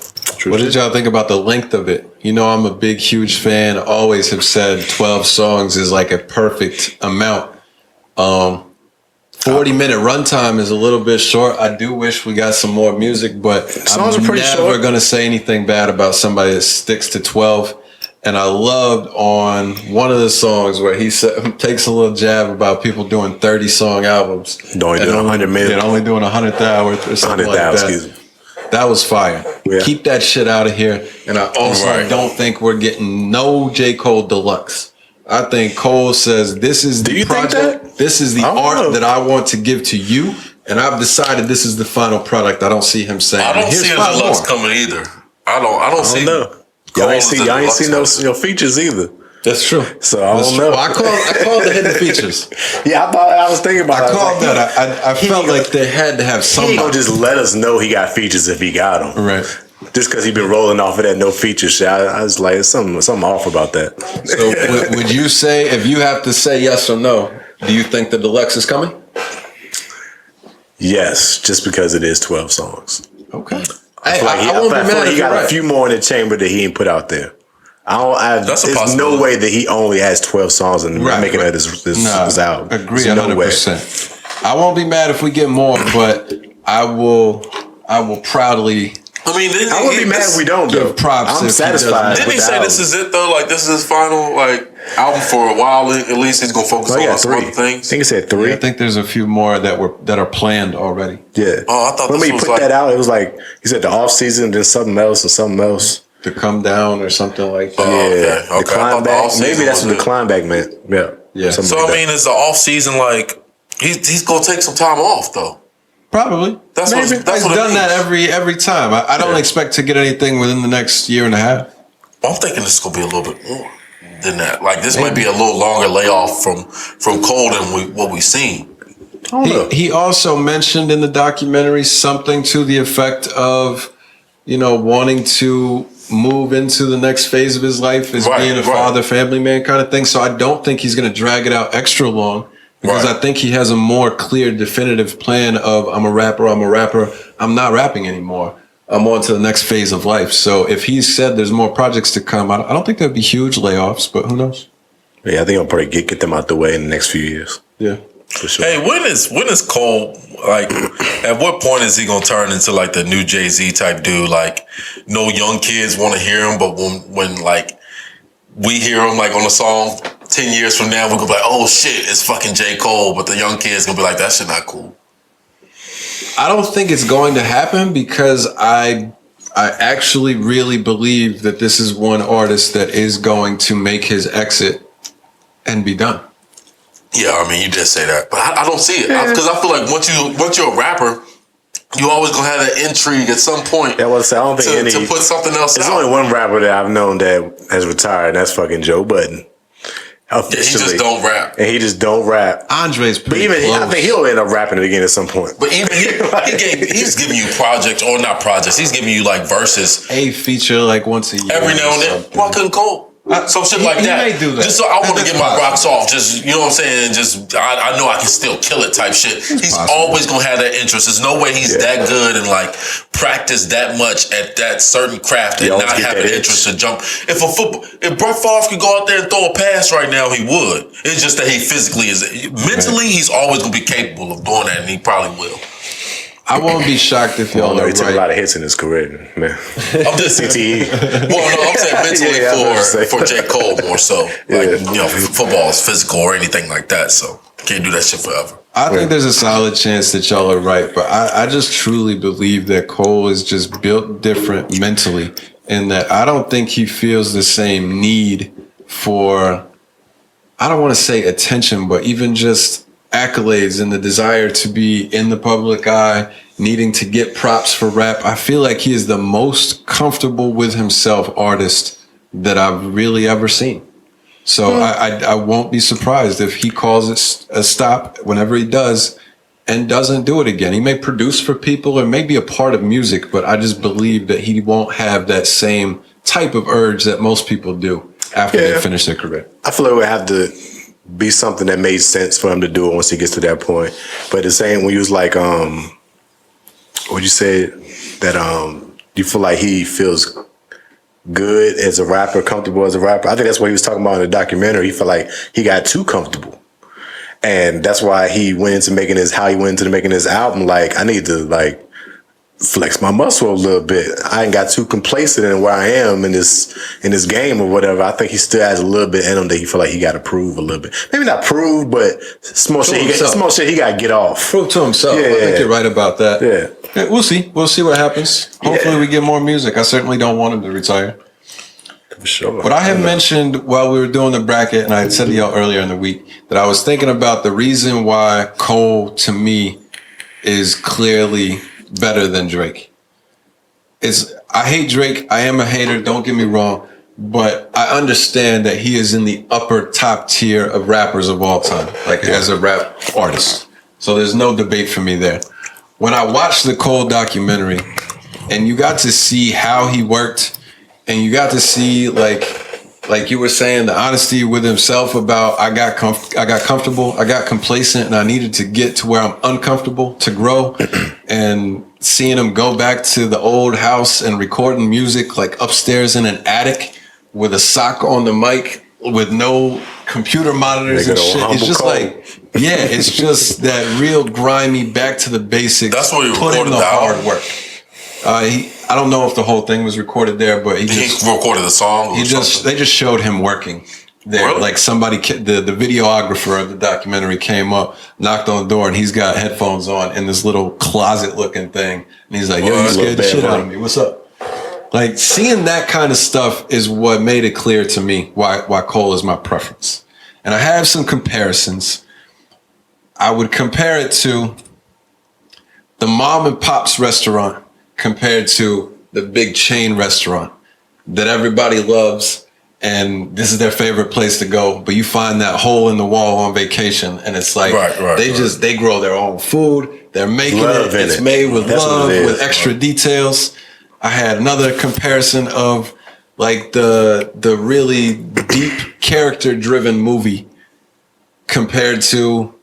What did y'all think about the length of it? You know, I'm a big, huge fan. Always have said 12 songs is like a perfect amount. 40-minute runtime is a little bit short. I do wish we got some more music, but songs I'm are pretty never going to say anything bad about somebody that sticks to 12. And I loved on one of the songs where he takes a little jab about people doing 30-song albums. Only doing 100 minutes. And only doing 100th hour or something like that. Excuse me. That was fire. Yeah. Keep that shit out of here. And I also don't think we're getting no J. Cole Deluxe. I think Cole says, this is the project. This is the art that I want to give to you. and I've decided this is the final product. I don't see him saying. I don't see a deluxe more. coming either. I don't see. Know. Y'all ain't see no features either. That's true. So I don't know. I called the hidden features. Yeah, I was thinking about. I called that. I felt like they had to have something. He ain't gonna just let us know he got features if he got them. Right. Just because he been rolling off of that no feature shit. I was like, there's something off about that. So would you say, if you have to say yes or no, do you think the deluxe is coming? Yes, just because it is 12 songs. Okay. I feel like he got a few more in the chamber that he ain't put out there. There's no way that he only has 12 songs and making that his album. Agree 100%. I won't be mad if we get more, but I will proudly. I mean, I wouldn't be mad if we don't give props. I'm satisfied. Didn't he say this is it though? Like this is his final album for a while. At least he's gonna focus on some other things. I think he said 3. Yeah, I think there's a few more that are planned already. Yeah. Oh, I thought when he put that out, it was like he said the off season, then something else and something else. To come down or something like that. Yeah. The climb back. Maybe that's what the climb back meant. Yeah. So I mean, is the off season he's gonna take some time off though? Probably. That's Maybe. what he's done that every time. I don't expect to get anything within the next year and a half. I'm thinking this is gonna be a little bit more than that. Like this might be a little longer layoff from Cole than what we've seen. He also mentioned in the documentary something to the effect of, wanting to move into the next phase of his life as being a father, family man kind of thing. So I don't think he's going to drag it out extra long because I think he has a more clear, definitive plan of I'm a rapper, I'm not rapping anymore. I'm on to the next phase of life. So if he said there's more projects to come, I don't think there'd be huge layoffs, but who knows? Yeah, I think I'll probably get them out the way in the next few years. Yeah. For sure. Hey, when is Cole at what point is he gonna turn into the new Jay-Z type dude? No young kids want to hear him, but when we hear him on a song 10 years from now, we're gonna be like, oh shit, it's fucking J. Cole, but the young kids gonna be like, that shit not cool. I don't think it's going to happen because I actually really believe that this is one artist that is going to make his exit and be done. Yeah, I mean, you did say that, but I don't see it because I feel like once you're a rapper, you always gonna have that intrigue at some point. Yeah, I don't think to put something else. There's out. only one rapper that I've known that has retired, and that's fucking Joe Budden. Yeah, he just don't rap, and he just don't rap. Andre's pretty but even close. I think he'll end up rapping it again at some point. But even he's giving you projects or not projects. He's giving you verses, a feature once a year, every now and then. Why couldn't Cole? Some shit like that. He may do that. Just so I want to get my rocks off. Just, you know what I'm saying? Just, I know I can still kill it type shit. He's always going to have that interest. There's no way he's that good and practice that much at that certain craft and not have an interest to jump. If Brett Favre could go out there and throw a pass right now, he would. It's just that he physically mentally, he's always going to be capable of doing that, and he probably will. I won't be shocked if y'all are He took right. a lot of hits in his career, man. I'm just CTE. Well, no, I'm saying mentally for J. Cole more so. Football is physical or anything like that, so can't do that shit forever. I think there's a solid chance that y'all are right, but I just truly believe that Cole is just built different mentally, in that I don't think he feels the same need for, I don't want to say attention, but even just accolades and the desire to be in the public eye, needing to get props for rap. I feel like he is the most comfortable with himself artist that I've really ever seen. So I won't be surprised if he calls it a stop whenever he does and doesn't do it again. He may produce for people or may be a part of music, but I just believe that he won't have that same type of urge that most people do after they finish their career. I feel like it would have to be something that made sense for him to do it once he gets to that point. But the same when you was what you said that you feel like he feels good as a rapper, comfortable as a rapper. I think that's what he was talking about in the documentary. He felt like he got too comfortable. And that's why he went into making his album. I need to flex my muscle a little bit. I ain't got too complacent in where I am in this game or whatever. I think he still has a little bit in him that he feel like he got to prove a little bit. Maybe not prove, but small shit he got to get off. Prove to himself. Yeah. I think you're right about that. Yeah. We'll see. We'll see what happens. Hopefully we get more music. I certainly don't want him to retire. For sure. But I had mentioned while we were doing the bracket, and I had said to y'all earlier in the week, that I was thinking about the reason why Cole, to me, is clearly better than Drake. I hate Drake. I am a hater. Don't get me wrong. But I understand that he is in the upper top tier of rappers of all time, like as a rap artist. So there's no debate for me there. When I watched the Cole documentary and you got to see how he worked and you got to see like you were saying, the honesty with himself about I got comfortable, I got complacent, and I needed to get to where I'm uncomfortable to grow. And seeing him go back to the old house and recording music like upstairs in an attic with a sock on the mic with no computer monitors and shit. It's just it's just that real grimy back to the basics. That's what he put in recorded the hard work. I don't know if the whole thing was recorded there, but he recorded the song. They just showed him working there. Really? Like somebody, the videographer of the documentary came up, knocked on the door, and he's got headphones on in this little closet looking thing, and he's like, "Yo, you scared the shit out of me. What's up?" Like, seeing that kind of stuff is what made it clear to me why Cole is my preference. And I have some comparisons. I would compare it to the mom and pop's restaurant compared to the big chain restaurant that everybody loves, and this is their favorite place to go. But you find that hole in the wall on vacation, and it's like they grow their own food. They're making it. It's made with love, with extra details. I had another comparison of like the really deep character driven movie compared to,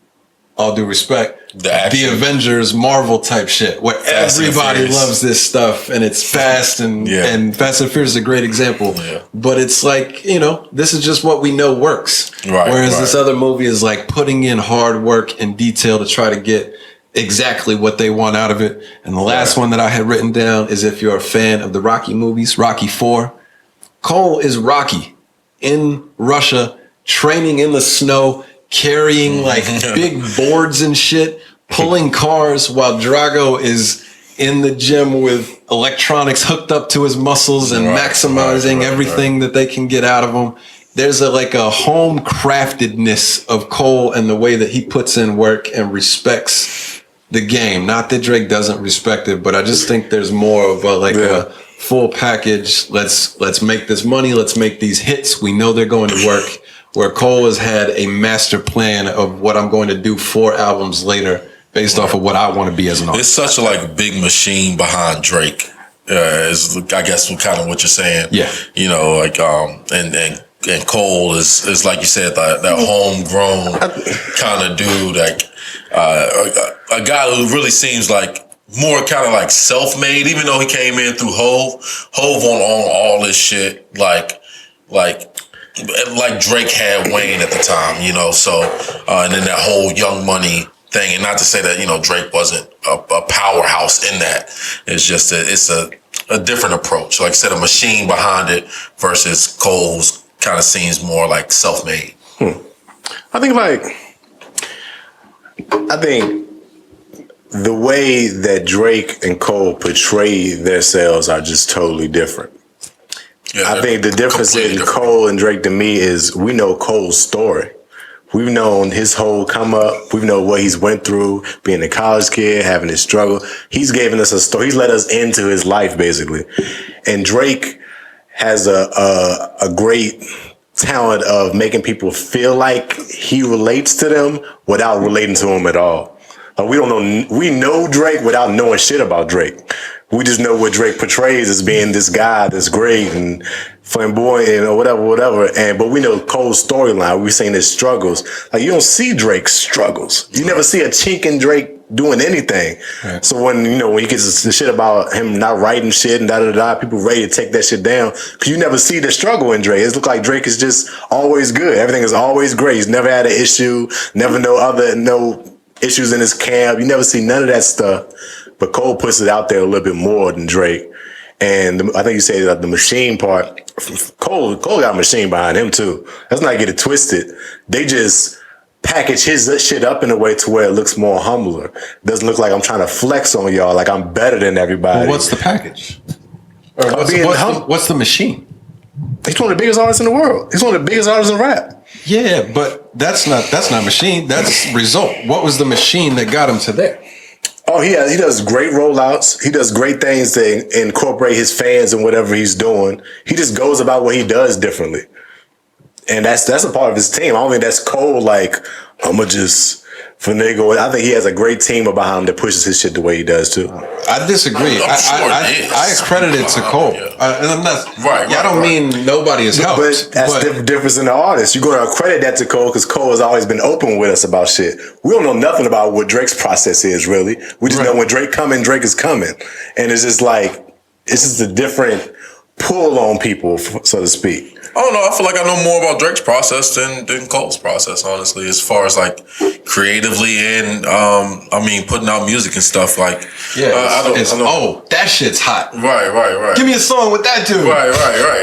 all due respect, the Avengers Marvel type shit where everybody loves this stuff and it's fast and Fast and Furious is a great example. Yeah. But it's like, this is just what we know works. Whereas this other movie is like putting in hard work and detail to try to get exactly what they want out of it. And the last one that I had written down is, if you're a fan of the Rocky movies, Rocky 4, Cole is Rocky in Russia, training in the snow, carrying like big boards and shit, pulling cars while Drago is in the gym with electronics hooked up to his muscles and maximizing everything that they can get out of him. There's a home craftedness of Cole and the way that he puts in work and respects the game. Not that Drake doesn't respect it, but I just think there's more of a full package. Let's make this money. Let's make these hits. We know they're going to work. Where Cole has had a master plan of what I'm going to do 4 albums later based off of what I want to be as an artist. It's such a big machine behind Drake. Is I guess kind of what you're saying. Yeah. And Cole is like you said, that homegrown kind of dude, like a guy who really seems like more kind of like self-made, even though he came in through Hove on all this shit, like Drake had Wayne at the time, so and then that whole Young Money thing, and not to say that Drake wasn't a powerhouse in that. It's just it's a different approach. Like I said, a machine behind it versus Cole's kind of seems more like self-made. I think the way that Drake and Cole portray themselves are just totally different. Yeah, I think the difference in Cole and Drake to me is we know Cole's story. We've known his whole come up. We've known what he's went through, being a college kid, having his struggle. He's given us a story. He's let us into his life, basically. And Drake has a great talent of making people feel like he relates to them without relating to them at all. We know Drake without knowing shit about Drake. We just know what Drake portrays as being this guy that's great and flamboyant or whatever. But we know Cole's storyline. We've seen his struggles. Like, you don't see Drake's struggles. You never see a chink in Drake doing anything. Right. So when he gets the shit about him not writing shit and people ready to take that shit down because you never see the struggle in Drake. It looks like Drake is just always good. Everything is always great. He's never had an issue. Never no issues in his camp. You never see none of that stuff. But Cole puts it out there a little bit more than Drake. And I think you say that the machine part, Cole got a machine behind him too. Let's not get it twisted. They just package his shit up in a way to where it looks more humbler. It doesn't look like I'm trying to flex on y'all, like I'm better than everybody. Well, what's the package? Or what's the machine? He's one of the biggest artists in the world. He's one of the biggest artists in rap. Yeah, but that's not machine. That's result. What was the machine that got him to there? Oh, he does great rollouts. He does great things to incorporate his fans in whatever he's doing. He just goes about what he does differently. And that's a part of his team. I don't think that's Cole, like, I'm going to just finagle. I think he has a great team behind him that pushes his shit the way he does, too. I disagree. I credit it to Cole. And I'm not, I don't mean nobody has helped. But that's the difference in the artist. You're going to credit that to Cole because Cole has always been open with us about shit. We don't know nothing about what Drake's process is, really. We just know when Drake coming, Drake is coming. And it's just like, it's just a different pull on people, so to speak. I don't know. I feel like I know more about Drake's process than Cole's process, honestly, as far as like creatively and putting out music and stuff. Like, I don't. That shit's hot. Right. Give me a song with that too. Right.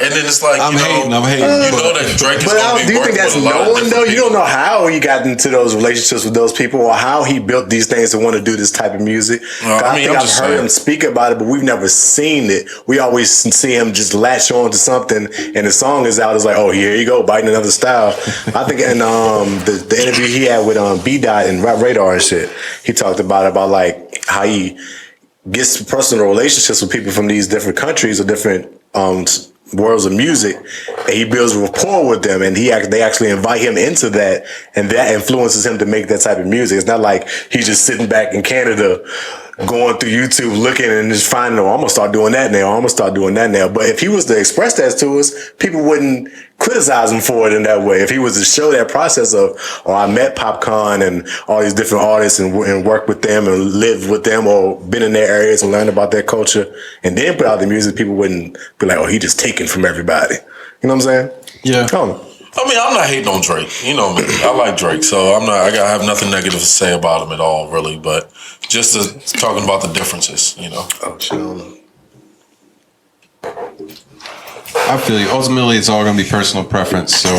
And then it's like, I'm hating. You know that Drake is going to be do you think working that's with a lot of knowing though? different You don't know how he got into those relationships with those people or how he built these things to want to do this type of music. I think I've heard him speak about it, but we've never seen it. We always see him just latch on to something, and the song is out. It's like, oh, here you go, biting another style. I think in the interview he had with B-Dot and Radar and shit, he talked about like how he gets personal relationships with people from these different countries or different worlds of music, and he builds rapport with them, and they actually invite him into that, and that influences him to make that type of music. It's not like he's just sitting back in Canada going through YouTube looking and just finding, I'm gonna start doing that now, But if he was to express that to us, people wouldn't criticize him for it in that way. If he was to show that process of, I met Popcorn and all these different artists and worked with them and lived with them or been in their areas and learned about their culture and then put out the music, people wouldn't be like, he just taking from everybody. You know what I'm saying? Yeah. I don't know. I'm not hating on Drake. You know me. I like Drake, so I have nothing negative to say about him at all, really. But just talking about the differences, you know. Oh, chill. I feel you. Ultimately, it's all going to be personal preference. So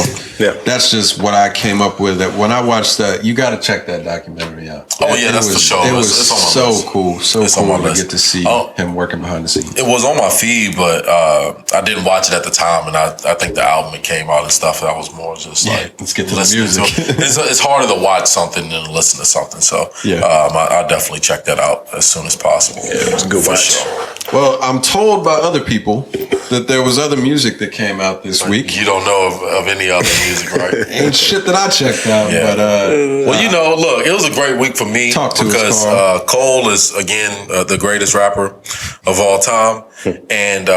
that's just what I came up with. That when I watched that, you got to check that documentary out. Oh yeah, that's the show. It was it's on my so list. Cool, so it's cool to get to see him working behind the scenes. It was on my feed, but I didn't watch it at the time, and I think the album it came out and stuff. I was more just like, let's get to the music. It's harder to watch something than to listen to something. So I'll definitely check that out as soon as possible. Yeah, it was a good watch. Sure. Well, I'm told by other people that there was other music that came out this week. You don't know of any other music, right? Ain't shit that I checked out. Yeah. But look, it was a great week for me because Cole is again the greatest rapper of all time, and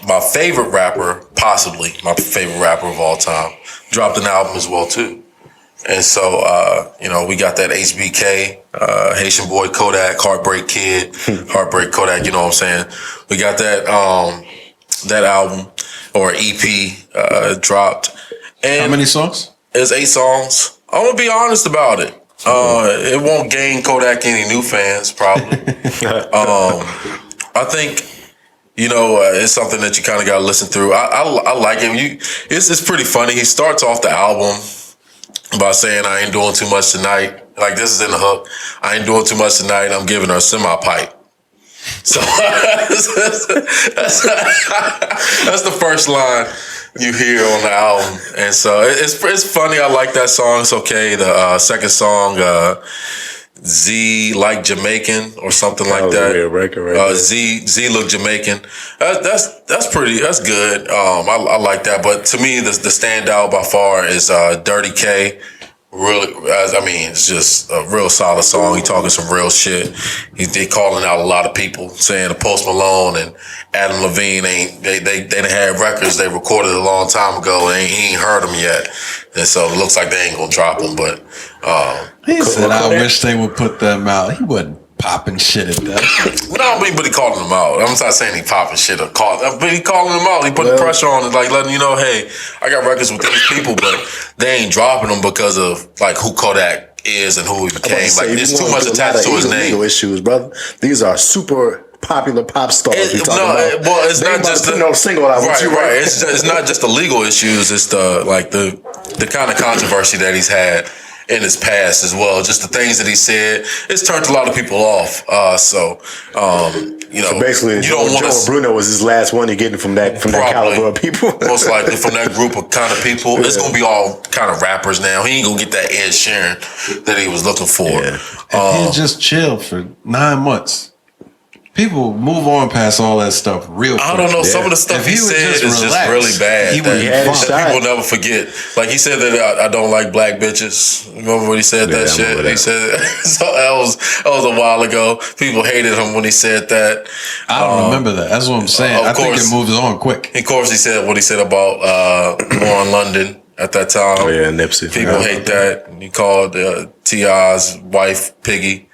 my favorite rapper, possibly my favorite rapper of all time, dropped an album as well too. And so, we got that HBK, Haitian Boy Kodak, Heartbreak Kid, Heartbreak Kodak, you know what I'm saying? We got that album or EP dropped. And how many songs? It's 8 songs. I'm going to be honest about it. It won't gain Kodak any new fans, probably. I think, it's something that you kind of got to listen through. I like it. It's pretty funny. He starts off the album by saying, I ain't doing too much tonight. Like, this is in the hook. I ain't doing too much tonight. I'm giving her a semi-pipe. So that's the first line you hear on the album. And so it's funny. I like that song. It's okay. The second song, Z like Jamaican or something like that. Weird record right there. Z look Jamaican. That's good. I like that. But to me, the standout by far is Dirty K. Really, it's just a real solid song. He talking some real shit. He calling out a lot of people, saying that Post Malone and Adam Levine they done had records they recorded a long time ago. And he ain't heard them yet, and so it looks like they ain't gonna drop them. But he said, "I wish they would put them out." He wasn't popping shit at them. No, but he calling them out. I'm not saying he popping shit or but he calling them out. He putting pressure on it, like letting you know, hey, I got records with these people, but they ain't dropping them because of like who Kodak is and who he became. Like there's too much attached to his name. Issues, brother. These are super popular pop stars. It's not just no single out. Right. It's not just the legal issues. It's the kind of controversy that he's had in his past as well. Just the things that he said, it's turned a lot of people off. you know, So basically, you don't want Joe Bruno was his last one you're getting from that caliber of people. Most likely from that group of kind of people. It's gonna be all kind of rappers now. He ain't gonna get that Ed Sheeran that he was looking for. If he just chilled for 9 months, people move on past all that stuff real quick. I don't know. Some of the stuff he said is just really bad. That people never forget. Like he said that I don't like black bitches. Remember when he said that shit? He said so that was a while ago. People hated him when he said that. I don't remember that. That's what I'm saying. I think it moves on quick. Of course, he said what he said about Lauren London at that time. Oh yeah, Nipsey. People hate that. He called T.I.'s wife Piggy.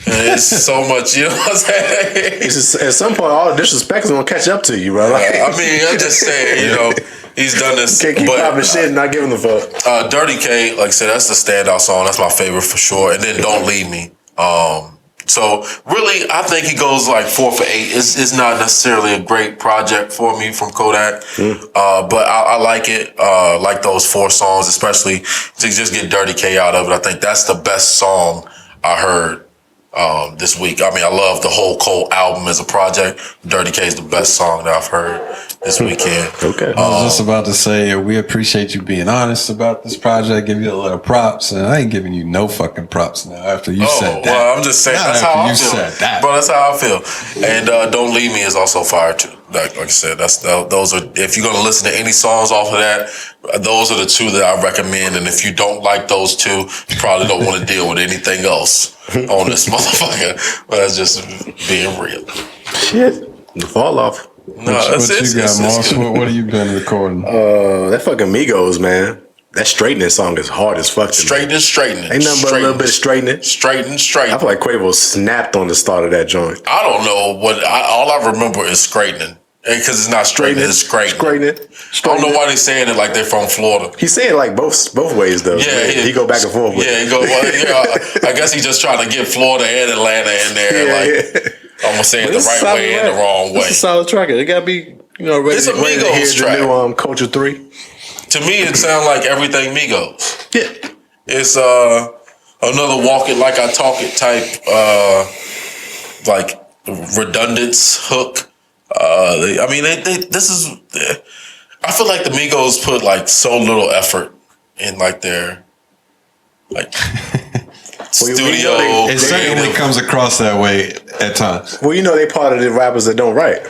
It's so much, you know what I'm saying? It's just, at some point, all the disrespect is gonna catch up to you, bro. Like, I mean, I'm just saying, you know, he's done this. Can't keep popping shit and not giving a fuck. Dirty K, like I said, that's the standout song. That's my favorite for sure. And then Don't Leave Me. So really, I think he goes like 4 for 8. It's not necessarily a great project for me from Kodak, but I like it. Like those 4 songs, especially to just get Dirty K out of it. I think that's the best song I heard this week. I mean, I love the whole Cole album as a project. Dirty K is the best song that I've heard this weekend. Okay. I was just about to say, we appreciate you being honest about this project. Give you a little props, and I ain't giving you no fucking props now after you said that. Well, I'm just saying that's how I feel. Said that. But that's how I feel. And Don't Leave Me is also fire too. Like I said, those are. If you're gonna listen to any songs off of that, those are the 2 that I recommend. And if you don't like those 2, you probably don't want to deal with anything else on this motherfucker. But that's just being real. Shit, the fall off. No, what you got, Moss? What have you been recording? That fucking Migos, man. That straightening song is hard as fuck. Straightening. Ain't nothing but a little bit of straightening. Straightening. I feel like Quavo snapped on the start of that joint. I don't know all I remember is straightening. Because it's not straightening, it's straightening. I don't know why they're saying it like they're from Florida. He's saying it like both ways though. Yeah, he go back and forth with it. He go. I guess he just trying to get Florida and Atlanta in there. I'm gonna say it the right way and the wrong way. It's a solid track. It gotta be, ready, it's a ready to Migos hear track. the new Culture 3. To me, it sounds like everything Migos. Yeah. It's another Walk It Like I Talk It type, like redundance hook. I mean, this is. I feel like the Migos put like so little effort in like their studio. It certainly comes across that way at times. Well, they part of the rappers that don't write.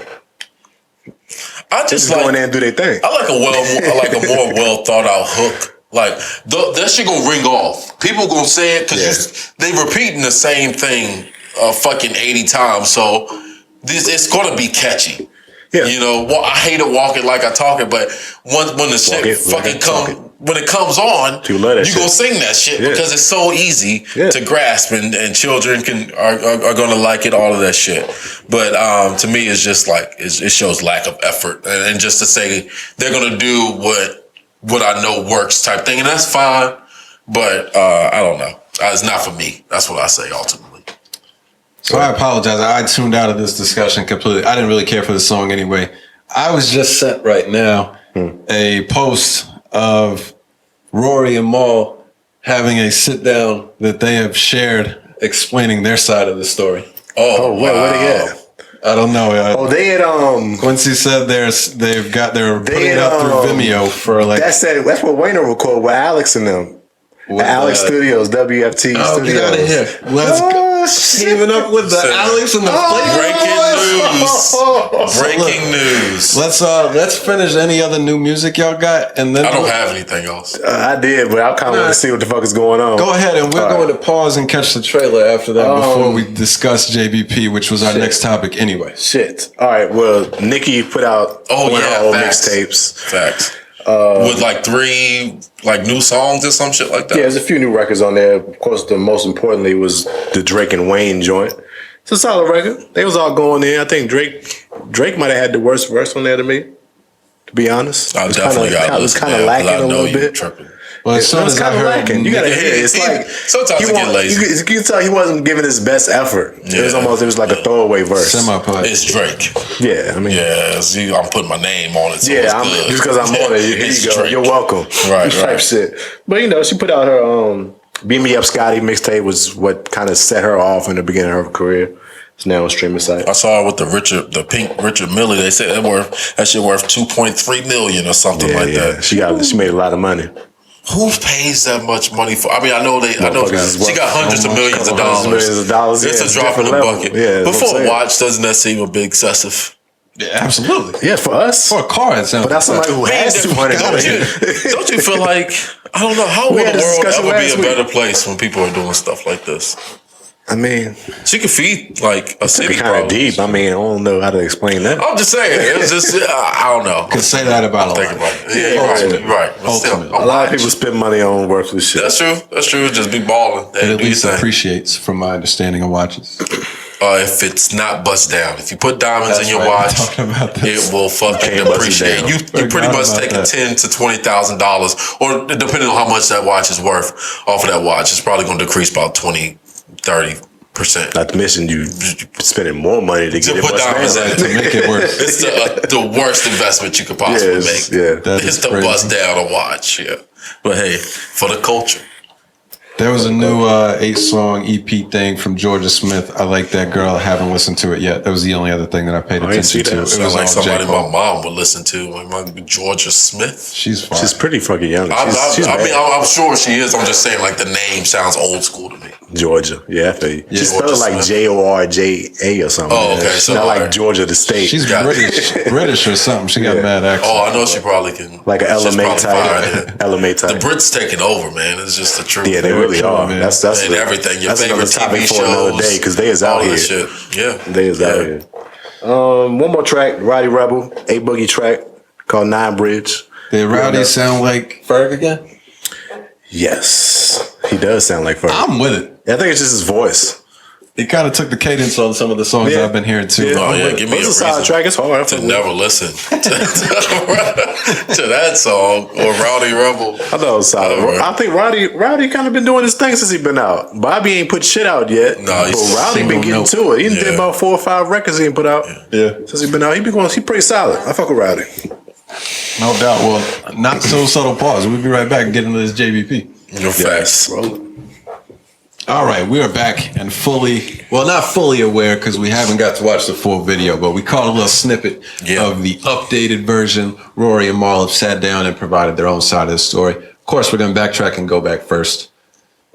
I just go in there and do their thing. I like a more well thought out hook. Like that shit gonna ring off. People gonna say it because they repeating the same thing fucking 80 times. So it's gonna be catchy. Yeah. I hate to walk it like I talk it, but when the shit when it comes on, you gonna sing that shit because it's so easy to grasp and children are gonna like it, all of that shit. But to me, it's just like it shows lack of effort and just to say they're gonna do what I know works type thing, and that's fine. But I don't know. It's not for me. That's what I say ultimately. So I apologize. I tuned out of this discussion completely. I didn't really care for the song anyway. I was just sent right now a post of Rory and Mal having a sit down that they have shared explaining their side of the story. Oh, wow. Where they at? I don't know. They had Quincy said they're putting it up through Vimeo for like. That's what Wayno recorded with Alex and them. Alex Studios, WFT Studios. Get out of here. Let's go. Teaming up with the Alex and the Breaking news. Let's finish any other new music y'all got, and then I don't have anything else. I did, but I kind of want to see what the fuck is going on. Go ahead, and we're going to pause and catch the trailer after that before we discuss JBP, which was our next topic anyway. Shit. All right. Well, Nicki put out one of her old mixtapes. Facts. With like 3 new songs or some shit like that. Yeah, there's a few new records on there. Of course, the most importantly was the Drake and Wayne joint. It's a solid record. They was all going in. I think Drake might have had the worst verse on there to me, to be honest. I definitely got it was kind of lacking a little bit. Tripping. Well, as soon as I heard, lacking. You gotta hear it. It's like sometimes you get lazy. You can tell he wasn't giving his best effort. Yeah. It was like a throwaway verse. It's Drake. Yeah, I mean, I'm putting my name on it. So it's just because I'm on it. Here you go. Drake. You're welcome. Right. Type shit. But she put out her Beam Me Up Scotty mixtape was what kind of set her off in the beginning of her career. It's now on streaming site. I saw it with the pink Richard Mille. They said that shit worth $2.3 million or something like that. She made a lot of money. Who pays that much money for? I mean, I know she got hundreds of millions of dollars. It's a drop in the bucket. Yeah, but for a watch, doesn't that seem a bit excessive? Yeah, absolutely. Yeah, for us. For a car, it sounds. But that's somebody who has $200 million. Don't you feel like, I don't know, how will the world ever be a better place when people are doing stuff like this? I mean, she could feed like a city. Kind of deep. I mean, I don't know how to explain that. I'm just saying. It's just I don't know. Could say that about a lot. Yeah, you're right. But still, a lot of people spend money on worthless shit. That's true. Just be balling. It at least appreciates, from my understanding of watches. If it's not bust down, if you put diamonds in your watch, it will fucking depreciate. You pretty much taking $10,000 to $20,000, or depending on how much that watch is worth off of that watch, it's probably going to decrease about 20-30%. Not to mention you spending more money to get it put diamonds in it to make it worse. It's the worst investment you could possibly make. Yeah, it's to bust down a watch. Yeah, but hey, for the culture. There was a new 8-song EP thing from Georgia Smith. I like that girl. I haven't listened to it yet. That was the only other thing that I paid attention to. It was like somebody my mom would listen to. Like Georgia Smith. She's fine. She's pretty fucking young. I'm sure she is. I'm just saying, like, the name sounds old school to me. Georgia. Yeah, I feel you. She spelled like Jorja or something. Oh, okay. So not like Georgia the state. She's British or something. She got mad accent. Oh, I know she probably can. Like an LMA type. LMA type. The Brits taking over, man. It's just the truth. Yeah, they really are. Man. That's everything. Your favorite TV shows. For another day, because they is out here. Shit. Yeah, they is out here. One more track, Roddy Rebel, A Boogie track called Nine Bridge. Did Rowdy sound like Ferg again? Yes, he does sound like Ferg. I'm with it. I think it's just his voice. He kind of took the cadence on some of the songs I've been hearing too. Give me a solid track. It's hard to never listen to that song or Rowdy Rebel. I thought it was solid. I think Rowdy kind of been doing his thing since he been out. Bobby ain't put shit out yet. No, but Rowdy been getting to it. He did about 4 or 5 records he ain't put out. Yeah, since he been out, he pretty solid. I fuck with Rowdy. No doubt. Well, not so subtle pause. We'll be right back and get into this JVP. Your facts. All right, we are back and not fully aware because we haven't got to watch the full video, but we caught a little snippet of the updated version. Rory and Mal have sat down and provided their own side of the story. Of course, we're going to backtrack and go back first.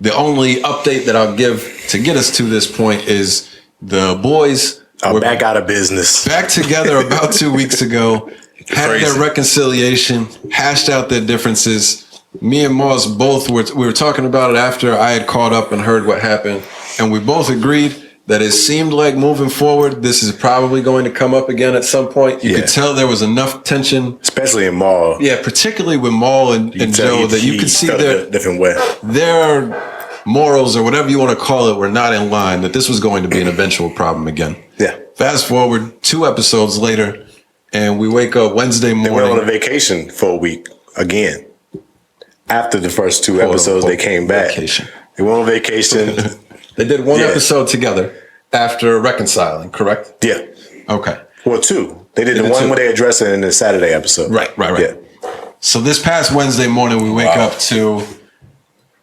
The only update that I'll give to get us to this point is the boys are back out of business. Back together about 2 weeks ago, had their reconciliation, hashed out their differences. Me and Moss both we were talking about it after I had caught up and heard what happened, and we both agreed that it seemed like moving forward, this is probably going to come up again at some point. You could tell there was enough tension, especially in Maul. Yeah, particularly with Maul and Joe, that you could see their different way. Their morals or whatever you want to call it were not in line. That this was going to be an eventual problem again. Yeah. Fast forward 2 episodes later, and we wake up Wednesday morning. They went on a vacation for a week again. After the first 2 episodes, they came back. Vacation. They went on vacation. They did one episode together after reconciling, correct? Yeah. Okay. Well, 2. They did the one where they address it in the Saturday episode. Right. Yeah. So this past Wednesday morning, we wake up to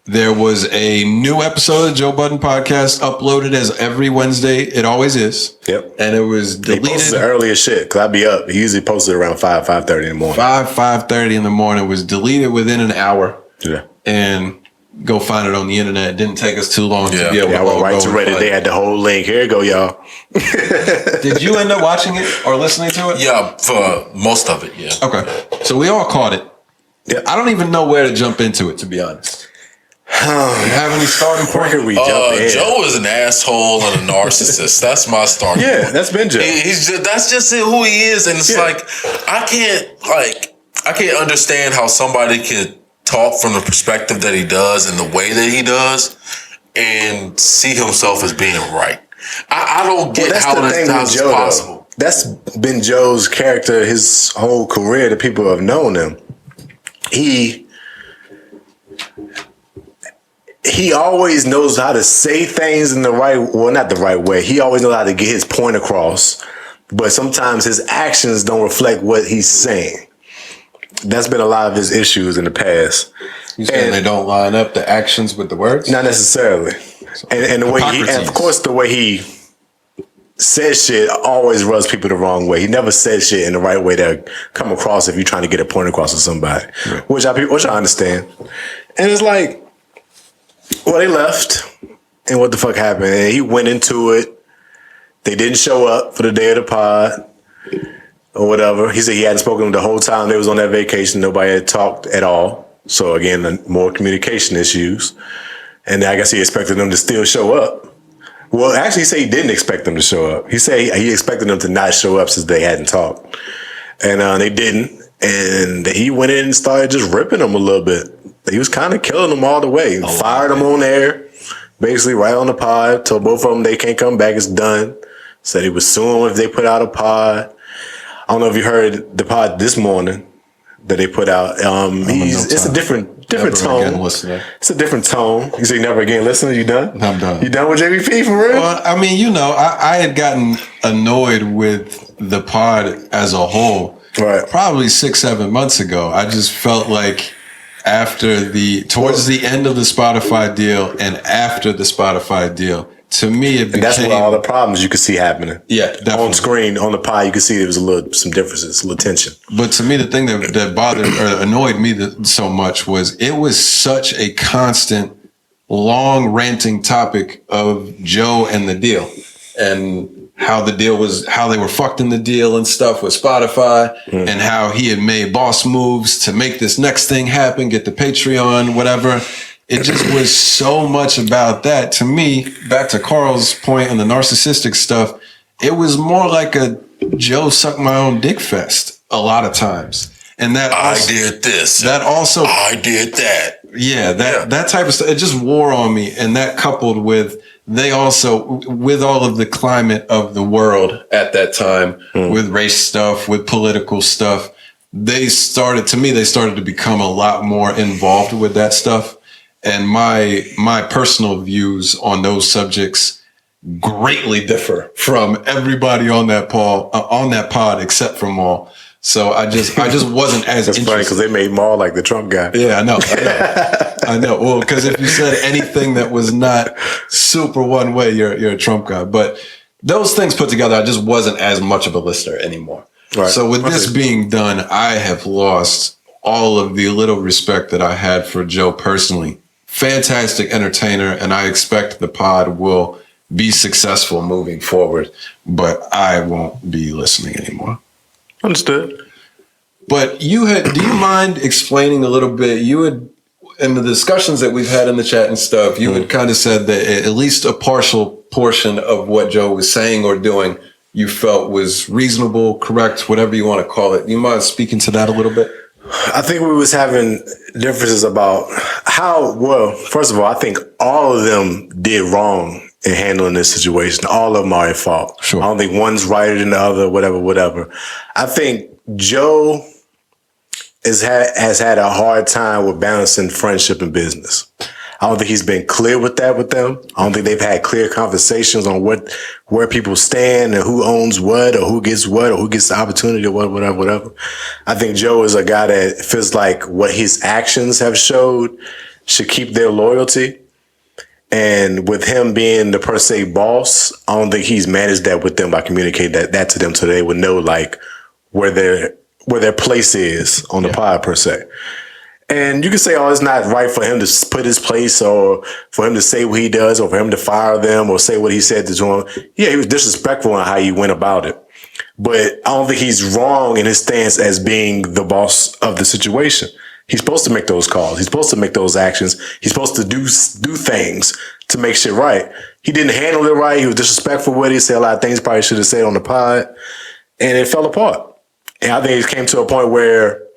there was a new episode of Joe Budden Podcast uploaded as every Wednesday. It always is. Yep. And it was deleted. He posted early as shit, because I'd be up. He usually posted around 5:30 in the morning. 5:30 in the morning. Was deleted within an hour. Yeah. And go find it on the internet. It didn't take us too long to be able to I went right to Reddit. They had the whole link. Here you go, y'all. Did you end up watching it or listening to it? Yeah, for most of it, yeah. Okay. So we all caught it. Yeah. I don't even know where to jump into it, to be honest. You have any starting point? Joe is an asshole and a narcissist. That's my starting point. Yeah, that's been Joe. That's just who he is, and it's like I can't understand how somebody could talk from the perspective that he does and the way that he does, and see himself as being right. I don't get how that's possible. Though. That's been Joe's character his whole career. The people who have known him. He always knows how to say things in the not the right way. He always knows how to get his point across, but sometimes his actions don't reflect what he's saying. That's been a lot of his issues in the past. You saying they don't line up the actions with the words? Not necessarily. And the way of course, the way he said shit always rubs people the wrong way. He never said shit in the right way that come across if you're trying to get a point across to somebody, right. which I understand. And it's like, well, they left, and what the fuck happened? And he went into it. They didn't show up for the day of the pod or whatever. He said he hadn't spoken to them the whole time they was on that vacation. Nobody had talked at all. So again, more communication issues. And I guess he expected them to still show up. Well, actually, he said he didn't expect them to show up. He said he expected them to not show up since they hadn't talked. And they didn't. And he went in and started just ripping them a little bit. He was kind of killing them all the way. Fired them on air, basically right on the pod. Told both of them they can't come back. It's done. Said he would sue them if they put out a pod. I don't know if you heard the pod this morning that they put out. It's a different tone. Again, listener. It's a different tone. You say never again, listener. You done? I'm done. You done with JVP for real? Well, I mean, I had gotten annoyed with the pod as a whole. Right. Probably 6-7 months ago. I just felt like towards the end of the Spotify deal and after the Spotify deal, to me it became. And that's where all the problems you could see happening. Yeah, definitely. On screen, on the pod, you could see there was some differences, a little tension. But to me, the thing that bothered or annoyed me so much was it was such a constant, long ranting topic of Joe and the deal and how the deal was, how they were fucked in the deal and stuff with Spotify and how he had made boss moves to make this next thing happen, get the Patreon, whatever. It just was so much about that. To me, back to Carl's point and the narcissistic stuff, it was more like a Joe suck my own dick fest a lot of times. And that also, I did this. That also, I did that. Yeah, that type of stuff. It just wore on me. And that coupled with, they also, with all of the climate of the world at that time, with race stuff, with political stuff, they started to become a lot more involved with that stuff. And my personal views on those subjects greatly differ from everybody on that pod except for Maul. So I just wasn't as That's interested. funny because they made Maul like the Trump guy. Yeah, I know. Well, because if you said anything that was not super one way, you're a Trump guy. But those things put together, I just wasn't as much of a listener anymore. Right. So with this being done, I have lost all of the little respect that I had for Joe personally. Fantastic entertainer, and I expect the pod will be successful moving forward, but I won't be listening anymore. Understood. But do you mind explaining a little bit? You had, in the discussions that we've had in the chat and stuff, you had kind of said that at least a partial portion of what Joe was saying or doing, you felt was reasonable, correct, whatever you want to call it. You mind speaking to that a little bit? I think we was having differences about first of all, I think all of them did wrong in handling this situation. All of them are at fault. Sure. I don't think one's righter than the other, whatever. I think Joe has had a hard time with balancing friendship and business. I don't think he's been clear with them. I don't think they've had clear conversations on where people stand and who owns what or who gets the opportunity or whatever. I think Joe is a guy that feels like what his actions have showed should keep their loyalty. And with him being the per se boss, I don't think he's managed that with them by communicating that to them so they would know like where their place is on the pod per se. And you can say, it's not right for him to put his place or for him to say what he does or for him to fire them or say what he said to them. Yeah, he was disrespectful in how he went about it. But I don't think he's wrong in his stance as being the boss of the situation. He's supposed to make those calls. He's supposed to make those actions. He's supposed to do things to make shit right. He didn't handle it right. He was disrespectful with it. He said a lot of things he probably should have said on the pod. And it fell apart. And I think it came to a point where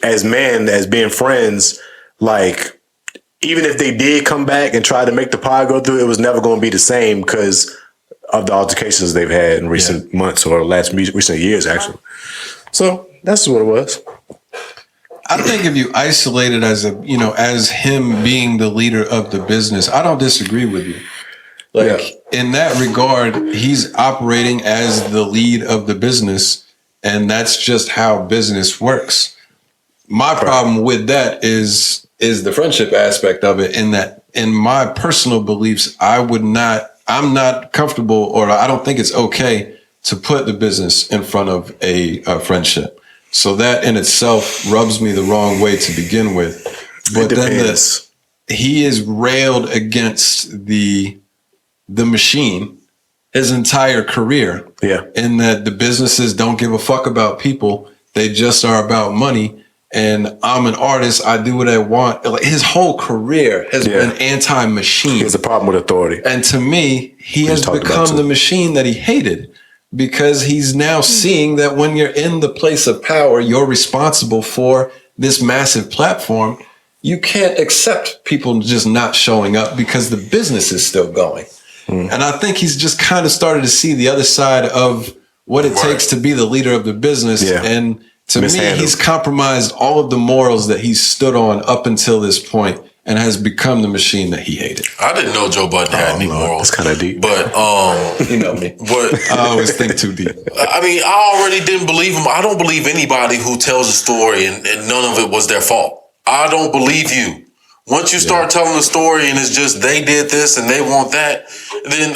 as men, as being friends, like, even if they did come back and try to make the pod go through, it was never going to be the same because of the altercations they've had in recent months or recent years, actually. So that's what it was. I think if you isolate it as as him being the leader of the business, I don't disagree with you. In that regard, he's operating as the lead of the business, and that's just how business works. My problem with that is the friendship aspect of it, in that in my personal beliefs, I would not I'm not comfortable, or I don't think it's okay to put the business in front of a friendship. So that in itself rubs me the wrong way to begin with. But then he is railed against the machine his entire career. Yeah. In that the businesses don't give a fuck about people. They just are about money. And I'm an artist. I do what I want. Like, his whole career has been anti-machine. He has a problem with authority. And to me, he has become the machine that he hated, because he's now seeing that when you're in the place of power, you're responsible for this massive platform. You can't accept people just not showing up because the business is still going. And I think he's just kind of started to see the other side of what it takes to be the leader of the business. Yeah. And to me, he's compromised all of the morals that he's stood on up until this point and has become the machine that he hated. I didn't know Joe Budden had any morals. That's kind of deep. But, you know me. But I always think too deep. I mean, I already didn't believe him. I don't believe anybody who tells a story and none of it was their fault. I don't believe you. Once you start telling the story and it's just they did this and they want that, then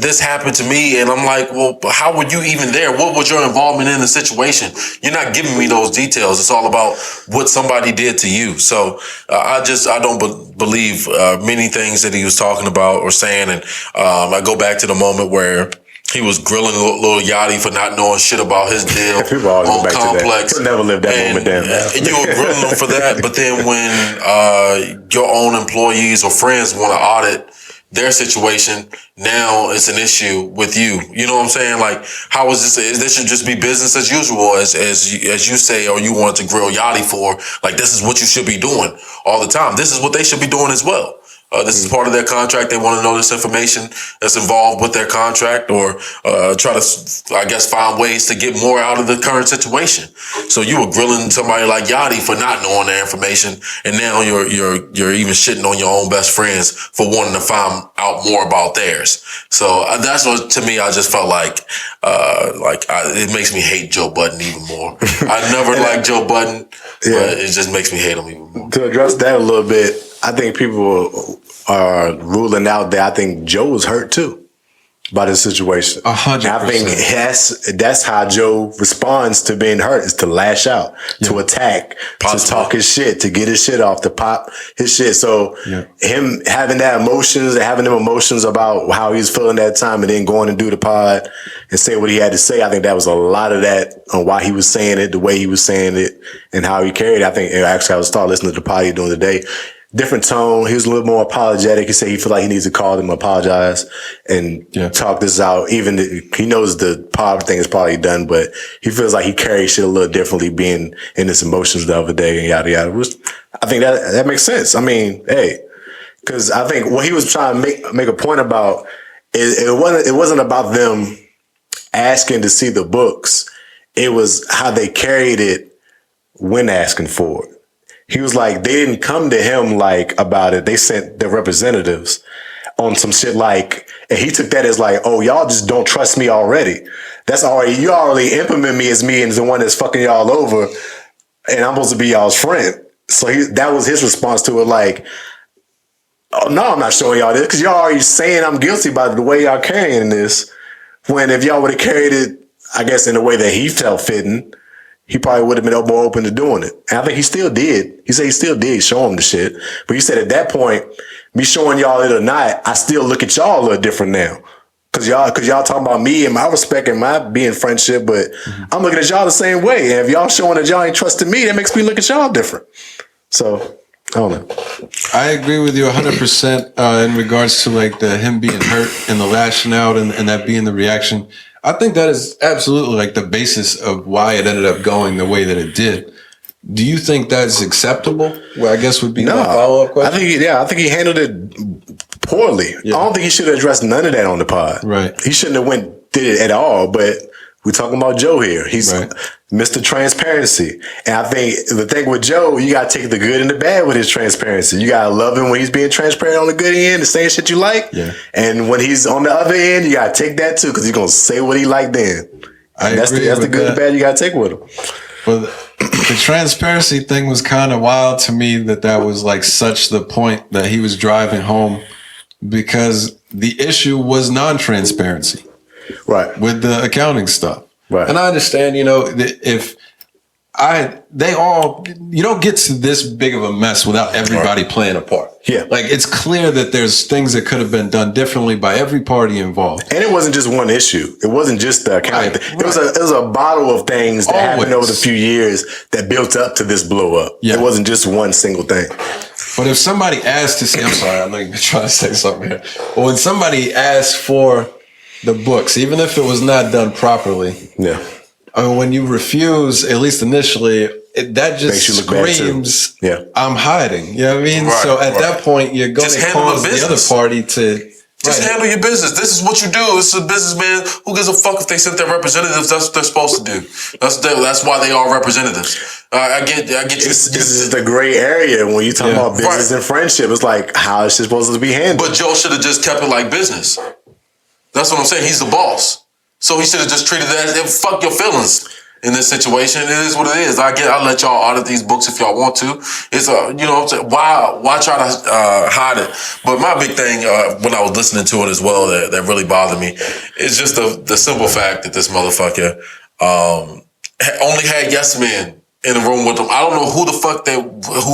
this happened to me, and I'm like, well, how were you even there? What was your involvement in the situation? You're not giving me those details. It's all about what somebody did to you. So I don't believe many things that he was talking about or saying, and I go back to the moment where he was grilling Lil Yachty for not knowing shit about his deal on Complex. He'll never live that moment down. You were grilling him for that, but then when your own employees or friends want to audit their situation, now it's an issue with you. You know what I'm saying? Like, how is this? This should just be business as usual, as you say, or you wanted to grill Yachty for. Like, this is what you should be doing all the time. This is what they should be doing as well. This is part of their contract. They want to know this information that's involved with their contract, or try to, I guess, find ways to get more out of the current situation. So you were grilling somebody like Yachty for not knowing their information, and now you're even shitting on your own best friends for wanting to find out more about theirs. So that's what, to me, I just felt like it makes me hate Joe Budden even more. I never liked Joe Budden, but it just makes me hate him even more. To address that a little bit, I think people are ruling out that I think Joe was hurt too by this situation. 100%. I think that's how Joe responds to being hurt, is to lash out, to attack, to talk his shit, to get his shit off, to pop his shit. So him having them emotions about how he was feeling that time, and then going and do the pod and say what he had to say, I think that was a lot of that on why he was saying it, the way he was saying it, and how he carried it. I think actually I was starting listening to the pod during the day. Different tone. He was a little more apologetic. He said he felt like he needs to call them, apologize, and talk this out. Even he knows the pod thing is probably done, but he feels like he carried shit a little differently, being in his emotions the other day and yada yada. I think that makes sense. I mean, hey, because I think what he was trying to make a point about it wasn't about them asking to see the books. It was how they carried it when asking for it. He was like, they didn't come to him like about it. They sent their representatives on some shit like, and he took that as like, oh, y'all just don't trust me already. You already implement me as the one that's fucking y'all over, and I'm supposed to be y'all's friend. So that was his response to it, like, oh no, I'm not showing y'all this because y'all already saying I'm guilty by the way y'all carrying this. When if y'all would have carried it, I guess in a way that he felt fitting, he probably would have been more open to doing it. And I think he still did. He said he still did show him the shit. But he said at that point, me showing y'all it or not, I still look at y'all a little different now. Cause y'all talking about me and my respect and my being friendship, but I'm looking at y'all the same way. And if y'all showing that y'all ain't trusting me, that makes me look at y'all different. So I don't know. I agree with you 100% in regards to like him being hurt and the lashing out and that being the reaction. I think that is absolutely like the basis of why it ended up going the way that it did. Do you think that's acceptable? Well, I guess would be my follow-up question. I think he handled it poorly. Yeah. I don't think he should have addressed none of that on the pod. Right. He shouldn't have did it at all, but we're talking about Joe here. He's Mr. Transparency. And I think the thing with Joe, you got to take the good and the bad with his transparency. You got to love him when he's being transparent on the good end and saying shit you like. Yeah. And when he's on the other end, you got to take that too, because he's going to say what he like then. That's the good and bad you got to take with him. But the transparency thing was kind of wild to me that was like such the point that he was driving home because the issue was non-transparency. Right. With the accounting stuff. Right. And I understand, you know, you don't get to this big of a mess without everybody playing a part. Yeah. Like, it's clear that there's things that could have been done differently by every party involved. And it wasn't just one issue. It wasn't just the accounting thing. It was a bottle of things that happened over the few years that built up to this blow up. Yeah. It wasn't just one single thing. But if somebody asked to see, I'm sorry, I'm not even trying to say something here. But when somebody asked for the books, even if it was not done properly, yeah. I mean, when you refuse, at least initially, that just screams, I'm hiding. You know what I mean? Right, so at that point, you're going to cause the other party to... Just handle your business. This is what you do. It's a businessman. Who gives a fuck if they sent their representatives? That's what they're supposed to do. That's why they are representatives. I get you. This is the gray area when you talk about business and friendship. It's like, how is it supposed to be handled? But Joe should have just kept it like business. That's what I'm saying. He's the boss. So he should have just treated it as fuck your feelings in this situation. It is what it is. I'll let y'all audit these books if y'all want to. It's you know, why try to hide it? But my big thing when I was listening to it as well that really bothered me is just the simple fact that this motherfucker only had yes men in the room with him. I don't know who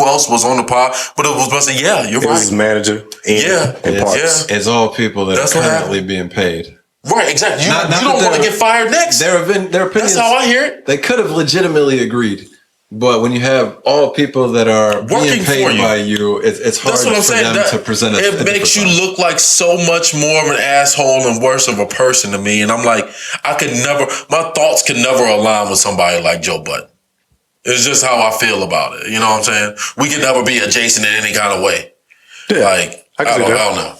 else was on the pod, but it was basically, you're right. It was his manager. And parts. It's all people that are currently being paid. Right, exactly. You don't want to get fired next. Their opinions, that's how I hear it. They could have legitimately agreed. But when you have all people that are being paid by you, it's hard for them to present it. It makes you look like so much more of an asshole and worse of a person to me. And I'm like, my thoughts can never align with somebody like Joe Budden. It's just how I feel about it. You know what I'm saying? We can never be adjacent in any kind of way. Yeah, like, I don't know.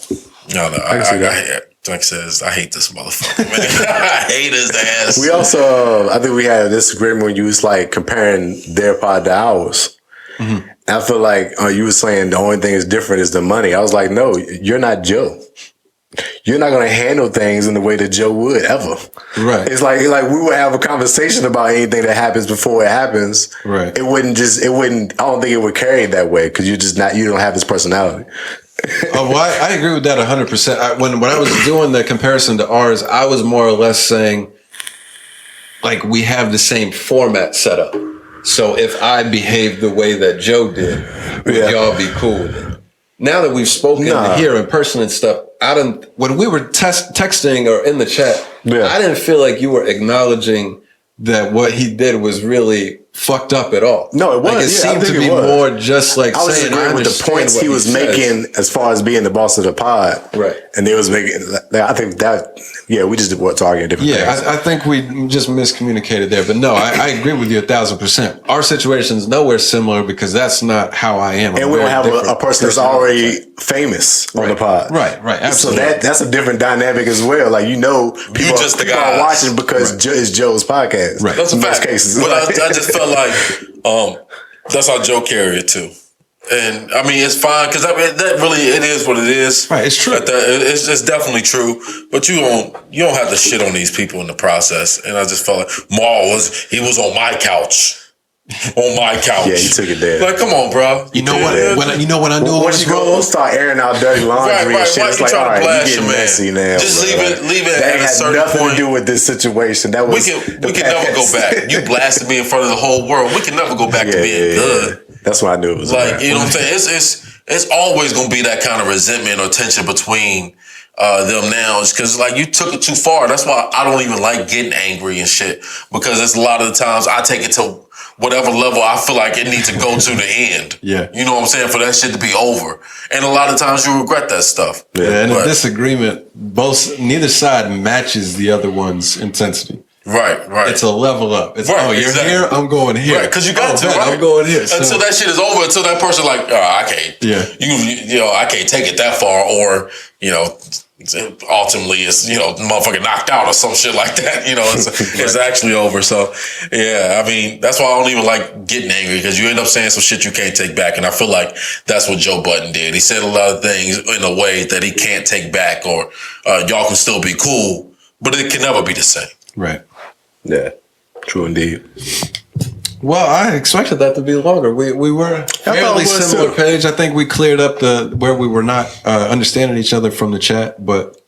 Like says, I hate this motherfucker, man. I hate his ass. We also, I think we had a disagreement when you was like comparing their pod to ours. Mm-hmm. I feel like you were saying the only thing is different is the money. I was like, no, you're not Joe. You're not going to handle things in the way that Joe would ever. Right. It's like we would have a conversation about anything that happens before it happens. Right. I don't think it would carry that way because you don't have this personality. I agree with that 100%. When I was doing the comparison to ours, I was more or less saying, like, we have the same format set up. So if I behaved the way that Joe did, would y'all be cool with it? Now that we've spoken here in person and stuff, when we were texting or in the chat, I didn't feel like you were acknowledging that what he did was really fucked up at all. No, it wasn't. Like, it seemed to be more just like I was saying, agreeing with the points he was making as far as being the boss of the pod. Right. And they was making, I think that, we just were talking different things. I think we just miscommunicated there. But no, I agree with you 1,000%. Our situation's nowhere similar because that's not how I am. And we don't have a person that's already famous on the pod. Right, absolutely. So that's a different dynamic as well. Like, people are watching because it's Joe's podcast. Right. That's a fact. Cases. But I just felt like that's how Joe carried it too. And I mean, it's fine because that really it is what it is. Right, it's true. It's definitely true. But you don't have to shit on these people in the process. And I just felt like Maul was on my couch. On my couch. Yeah, he took it there. Like, come on, bro. You know what I knew? Once you go start airing out dirty laundry and shit, it's like, all right, you getting messy now. Just leave it that at a certain had nothing point. to do with this situation. That was we can never go back. You blasted me in front of the whole world. We can never go back to being good. That's why I knew it was like, you know what I'm saying? It's always gonna be that kind of resentment or tension between them now. It's because like you took it too far. That's why I don't even like getting angry and shit, because it's a lot of the times I take it to whatever level I feel like it needs to go to the end. Yeah. You know what I'm saying? For that shit to be over. And a lot of times you regret that stuff. Yeah, and a disagreement, neither side matches the other one's intensity. Right. It's a level up. It's, right, you're here, I'm going here. Right, because you got to, right? I'm going here. Until that shit is over, until that person like, I can't. Yeah. I can't take it that far, or, ultimately it's, motherfucker knocked out or some shit like that. It's actually over. So, yeah, I mean, that's why I don't even like getting angry, because you end up saying some shit you can't take back. And I feel like that's what Joe Budden did. He said a lot of things in a way that he can't take back, or y'all can still be cool, but it can never be the same. Right. Yeah, true indeed. Well, I expected that to be longer. We were fairly it was similar too. page. I think we cleared up where we were not understanding each other from the chat, but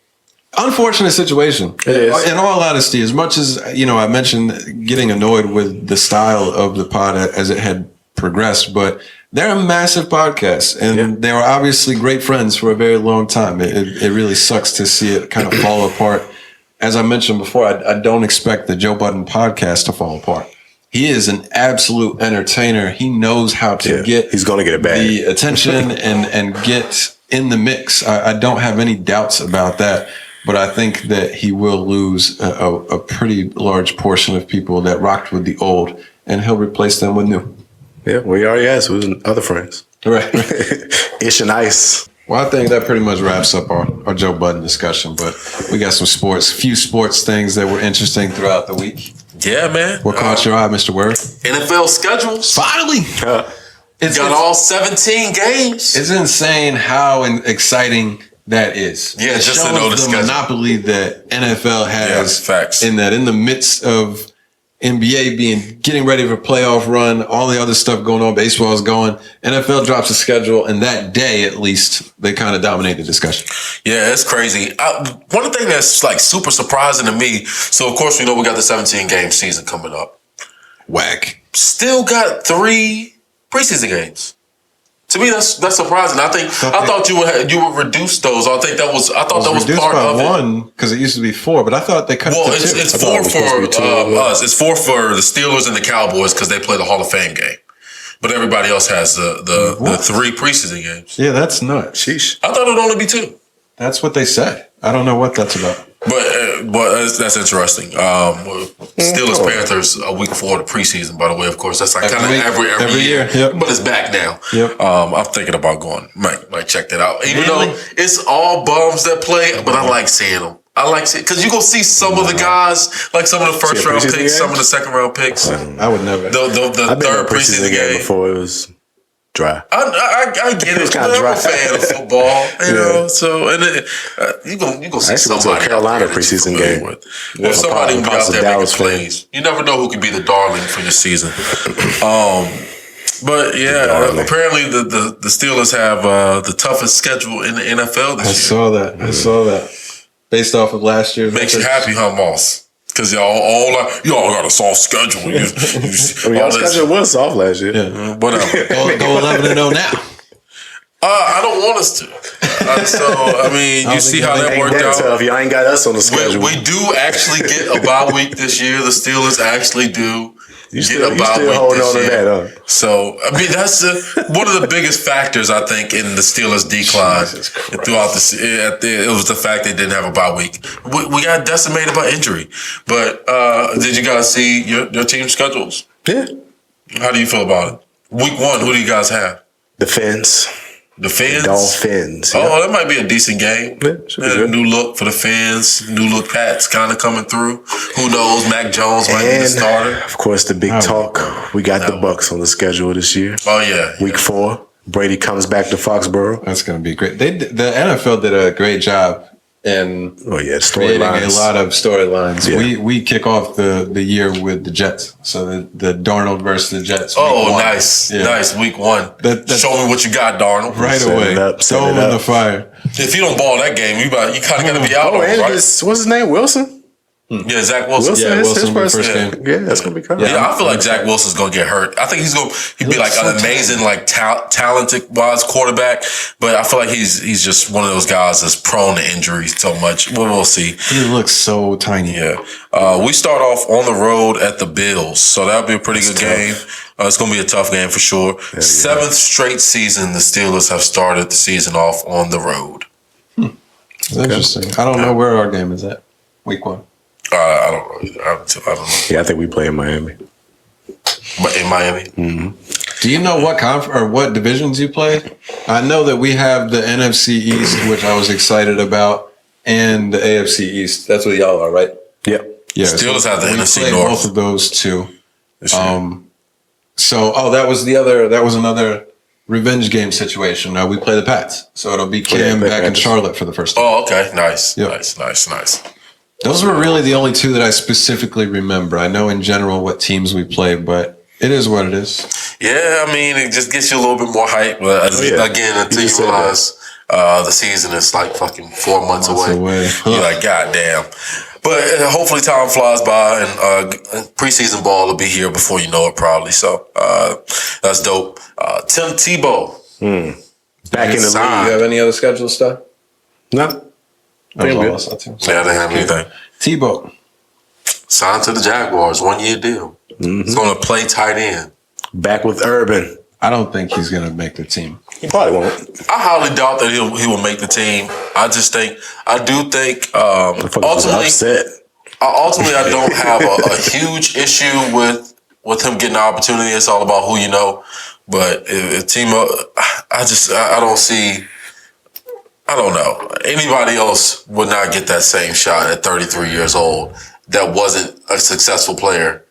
unfortunate situation. It is. In all honesty, as much as I mentioned getting annoyed with the style of the pod as it had progressed, but they're a massive podcast, and they were obviously great friends for a very long time. It really sucks to see it kind of fall apart. As I mentioned before, I don't expect the Joe Budden Podcast to fall apart. He is an absolute entertainer. He knows how to get he's going to get it back. the attention and get in the mix. I don't have any doubts about that, but I think that he will lose a pretty large portion of people that rocked with the old, and he'll replace them with new. Yeah, well, he already has. Who's other friends? Right. Ish and Ice. Well, I think that pretty much wraps up our Joe Budden discussion, but we got some few sports things that were interesting throughout the week. Yeah, man. What caught your eye, Mr. Word? NFL schedules. Finally! It's got all 17 games. It's insane how exciting that is. Yeah, it just to shows know the the schedule. monopoly that NFL has. Yeah, facts. In the midst of NBA getting ready for playoff run, all the other stuff going on, baseball is going, NFL drops a schedule, and that day at least they kind of dominate the discussion. Yeah, it's crazy. One thing that's like super surprising to me. So of course we know we got the 17 game season coming up. Whack. Still got 3 preseason games. To me, that's surprising. I thought you would reduce those. I thought that was reduced part by of one because it used to be 4, but I thought they cut Well, it to 2. it's 4 for us. It's 4 for the Steelers and the Cowboys because they play the Hall of Fame game. But everybody else has the 3 preseason games. Yeah, that's nuts. Sheesh. I thought it'd only be 2. That's what they said. I don't know what that's about. But that's interesting. Steelers Panthers a week 4 of the preseason. By the way, of course, that's like kind of every year. Yep. But it's back now. Yep. I'm thinking about going. Might check that out. Even Really? though it's all bums that play, but I like seeing them. I like seeing because you gonna see some of the guys, like some of the first round preseason picks, some game? of the second round picks. I would never. The I've been to a third preseason game. before. It was dry. I get It was it. kinda I'm dry. a fan of football, you know. So and you gonna see I actually went to somebody a Carolina out there that preseason you're familiar game. with. Or somebody who be out there making Dallas fan. plays. You never know who could be the darling for your season. But yeah, Darling. apparently the Steelers have the toughest schedule in the NFL this year. I saw that. Based off of last year's Makes you records. happy, huh, Moss? Because y'all got a soft schedule. I mean, our schedule was soft last year. Yeah. Whatever. Go 11-0 now. I don't want us to. I mean, you see how that Ain't worked that out. tough. Y'all ain't got us on the schedule. We do actually get a bye week this year. The Steelers actually do You get still a bye week holding this on to year. that, huh? So, I mean, that's one of the biggest factors, I think, in the Steelers' decline throughout it was the fact they didn't have a bye week. We got decimated by injury. But did you guys see your team schedules? Yeah. How do you feel about it? Week 1, who do you guys have? The Fins. The Fins? Dolphins. Oh, that might be a decent game. Yeah, should be And a good. new look for the Fins. New look Pats kind of coming through. Who knows? Mac Jones might be the And, starter. of course, the big talk. We got the Bucks on the schedule this year. Oh, yeah. Week 4. Brady comes back to Foxborough. That's going to be great. The NFL did a great job in Oh, yeah. creating a Storylines. lot of storylines. Yeah. We kick off the year with the Jets. So the Darnold versus the Jets. Oh, week 1. nice. Yeah. Nice. Week 1. That- Show me what you got, Darnold. Right Set away. it up, set Throw it him in up. the fire. If you don't ball that game, you kind of got to be out Oh, on it, and right? what's his name? Wilson? Yeah, Zach Wilson. Wilson, Yeah, his Wilson will be first first game. game. Yeah, that's going to be coming. Yeah, I feel like Zach Wilson's gonna get hurt. I think he'd be like looks an so amazing, like talented wise quarterback, but I feel like he's just one of those guys that's prone to injuries so much. We'll see. He looks so tiny. Yeah, we start off on the road at the Bills, so that'll be a pretty good game. It's gonna be a tough game for sure. 7th straight season, the Steelers have started the season off on the road. It's interesting. I don't know where our game is at. Week 1. I don't know either. I don't know. Yeah, I think we play in Miami. But in Miami, Do you know what what divisions you play? I know that we have the NFC East, which I was excited about, and the AFC East. That's what y'all are, right? Yep. Yeah. Steelers have the we NFC play North. both of those two. this year. That was another revenge game situation. We play the Pats, so it'll be Cam play back in Pats. Charlotte for the first time. Oh, okay, nice, Yep. nice. Those were really the only two that I specifically remember. I know in general what teams we play, but It is what it is. Yeah, I mean, it just gets you a little bit more hype. But again, until you realize the season is like fucking 4 months away. You're like, God damn. But hopefully time flies by and preseason ball will be here before you know it, probably. So that's dope. Tim Tebow. Back in the league. You have any other scheduled stuff? No. Yeah, they didn't have anything. Tebow. Signed to the Jaguars, 1 year deal. He's going to play tight end. Back with Urban. I don't think he's going to make the team. He probably won't. I highly doubt that he will make the team. I do think ultimately I don't have a huge issue with him getting the opportunity. It's all about who you know. But if Timo, I don't know. Anybody else would not get that same shot at 33 years old that wasn't a successful player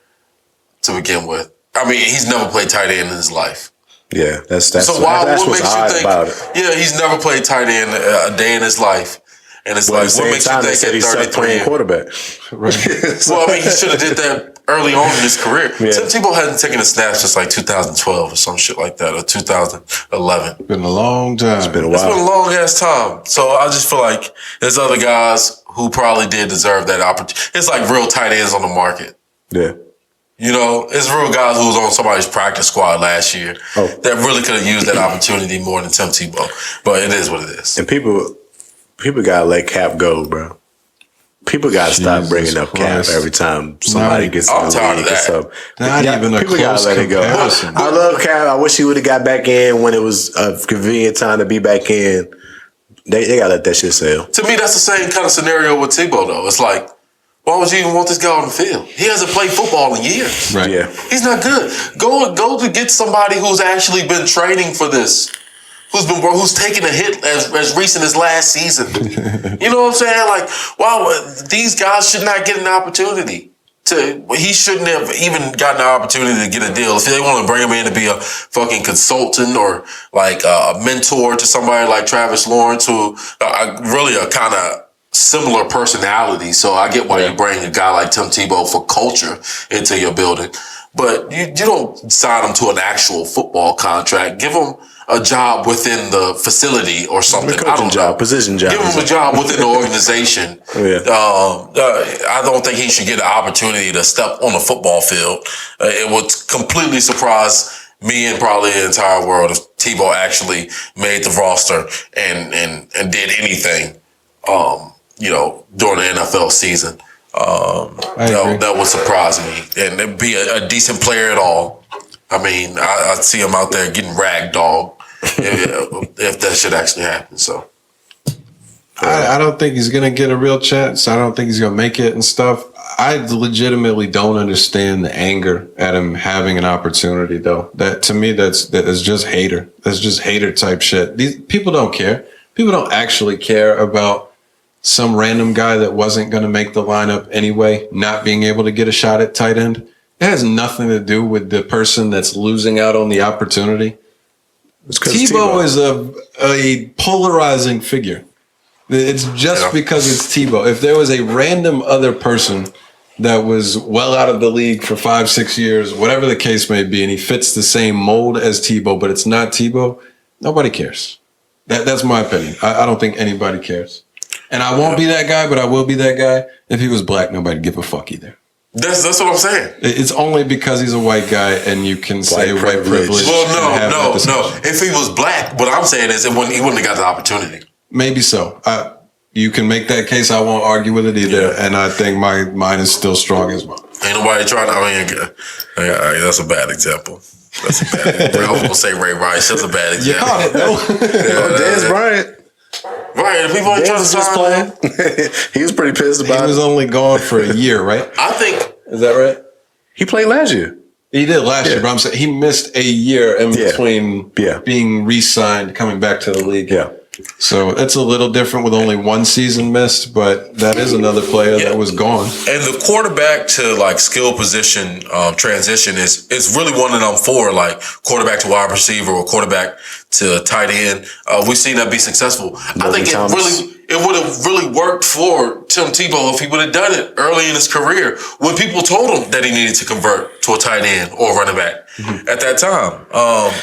to begin with. I mean, he's never played tight end in his life. Yeah, that's what makes you think about it. Yeah, he's never played tight end a day in his life. And it's what makes you think at 33 playing quarterback? Right. Well, I mean, he should have did that early on in his career. Yeah. Tim Tebow hadn't taken a snap since like 2012 or some shit like that, or 2011. Been a long time. It's been a while. It's been a long ass time. So I just feel like there's other guys who probably did deserve that opportunity. It's like real tight ends on the market. Yeah. You know, it's real guys who was on somebody's practice squad last year that really could have used that opportunity more than Tim Tebow. But it is what it is. And people gotta let Cap go, bro. People gotta stop bringing up Cap every time somebody gets in the league or something. Not even a people close gotta let it go. comparison. I love Cap. I wish he would have got back in when it was a convenient time to be back in. They gotta let that shit sell. To me, that's the same kind of scenario with Tebow, though. It's like, why would you even want this guy on the field? He hasn't played football in years. Right. Yeah. He's not good. Go to get somebody who's actually been training for this. Who's taken a hit as recent as last season. You know what I'm saying? Like, wow, these guys should not get an opportunity. He shouldn't have even gotten an opportunity to get a deal. If they want to bring him in to be a fucking consultant or like a mentor to somebody like Travis Lawrence, who really are kind of similar personality. So I get why you bring a guy like Tim Tebow for culture into your building. But you don't sign him to an actual football contract. Give him a job within the facility or something. Position job. Give him a job within the organization. I don't think he should get an opportunity to step on a football field. It would completely surprise me and probably the entire world if Tebow actually made the roster and did anything, during the NFL season. That would surprise me and be a decent player at all. I mean, I see him out there getting ragdolled if that should actually happen. So, I don't think he's gonna get a real chance. I don't think he's gonna make it and stuff. I legitimately don't understand the anger at him having an opportunity, though. That to me, that's just hater. That's just hater type shit. These people don't care. People don't actually care about some random guy that wasn't going to make the lineup anyway, not being able to get a shot at tight end. It has nothing to do with the person that's losing out on the opportunity. Tebow is a polarizing figure. It's just because it's Tebow. If there was a random other person that was well out of the league for 5-6 years, whatever the case may be, and he fits the same mold as Tebow, but it's not Tebow, nobody cares. That's my opinion. I don't think anybody cares. And I won't be that guy, but I will be that guy. If he was black, nobody'd give a fuck either. That's what I'm saying. It's only because he's a white guy and you can say white privilege. Well, no. If he was black, what I'm saying is he wouldn't have got the opportunity. Maybe so. You can make that case. I won't argue with it either. Yeah. And I think mine is still strong as well. Ain't nobody trying to, that's a bad example. That's a bad example. I was going to say Ray Rice. That's a bad example. You caught it, though. Dez Bryant. Right, people ain't trying to just playing. He was pretty pissed about it. He was only gone for a year, right? I think. Is that right? He played last year. He did last year, but I'm saying he missed a year in between being re-signed, coming back to the league. Yeah. So it's a little different with only one season missed, but that is another player that was gone. And the quarterback to like skill position transition is really one of them four, like quarterback to wide receiver or quarterback to tight end. We've seen that be successful. I think it would have really worked for Tim Tebow if he would have done it early in his career when people told him that he needed to convert to a tight end or running back at that time.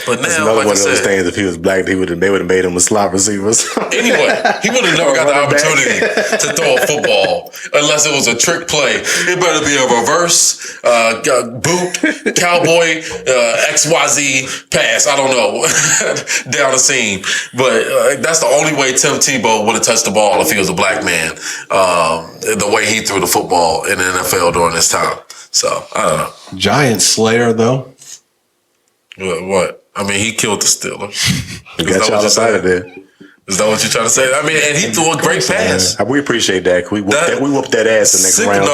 But That's now, another like one I of those said, things. If he was black, they would have made him a slot receiver. anyway, he would have never got the opportunity to throw a football unless it was a trick play. It better be a reverse, boot, cowboy, XYZ pass. I don't know, down the seam. But that's the only way Tim Tebow would have touched the ball if he was a black man. The way he threw the football in the NFL during this time. So, I don't know. Giant Slayer, though. What? I mean, he killed the Steelers. He got y'all up out of there. Is that what you're trying to say? I mean, and he threw a great pass. We appreciate that. We whooped that ass the next round.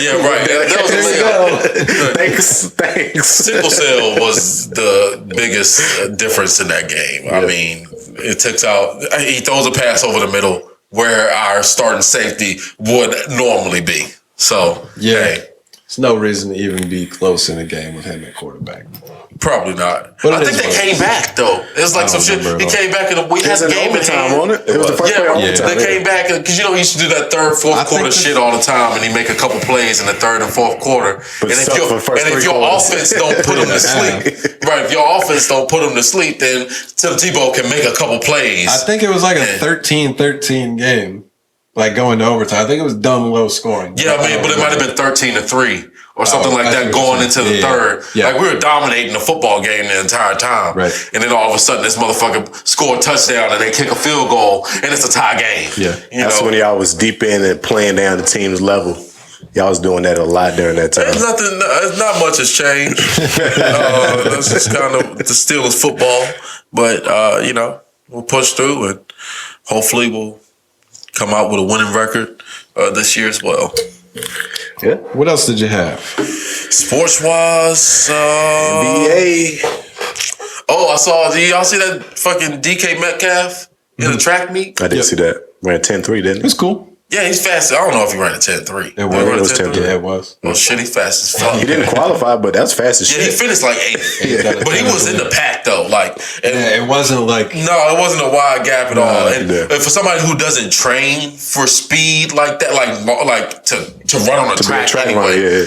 Yeah, right. That was Thanks. Sickle cell was the biggest difference in that game. Yeah. I mean, it takes out. He throws a pass over the middle where our starting safety would normally be. So, yeah. Hey. There's no reason to even be close in a game with him at quarterback. Probably not. But I think they came back though. It was like some shit. He came back and we had a game in hand. On it. It was the first play overtime. They came back because he used to do that third, fourth quarter shit all the time, and he make a couple plays in the third and fourth quarter. And if your offense don't put him to sleep, right? If your offense don't put him to sleep, then Tim Tebow can make a couple plays. I think it was like a 13-13 game, like going to overtime. I think it was dumb low scoring. Yeah, I mean, but it might have been 13-3. Or something like that going into the third. Yeah. Like we were dominating the football game the entire time. Right. And then all of a sudden this motherfucker score a touchdown and they kick a field goal and it's a tie game. Yeah. That's when y'all was deep in and playing down the team's level. Y'all was doing that a lot during that time. Not much has changed. That's just kind of the Steelers football. But, we'll push through and hopefully we'll come out with a winning record this year as well. Yeah. What else did you have? Sports-wise, NBA. Oh, I saw. Did y'all see that fucking DK Metcalf in the track meet? I did see that. Ran 10-3, didn't he? It's cool. Yeah, he's fast. I don't know if he ran a 10-3. It was 10-3. Yeah, it was. Oh shit, he's fast as fuck. He didn't qualify, but that's fast as shit. Yeah, he finished like 8th. But he was in the pack though. It wasn't like it wasn't a wide gap at all. And for somebody who doesn't train for speed like that, like to run on a track anyway,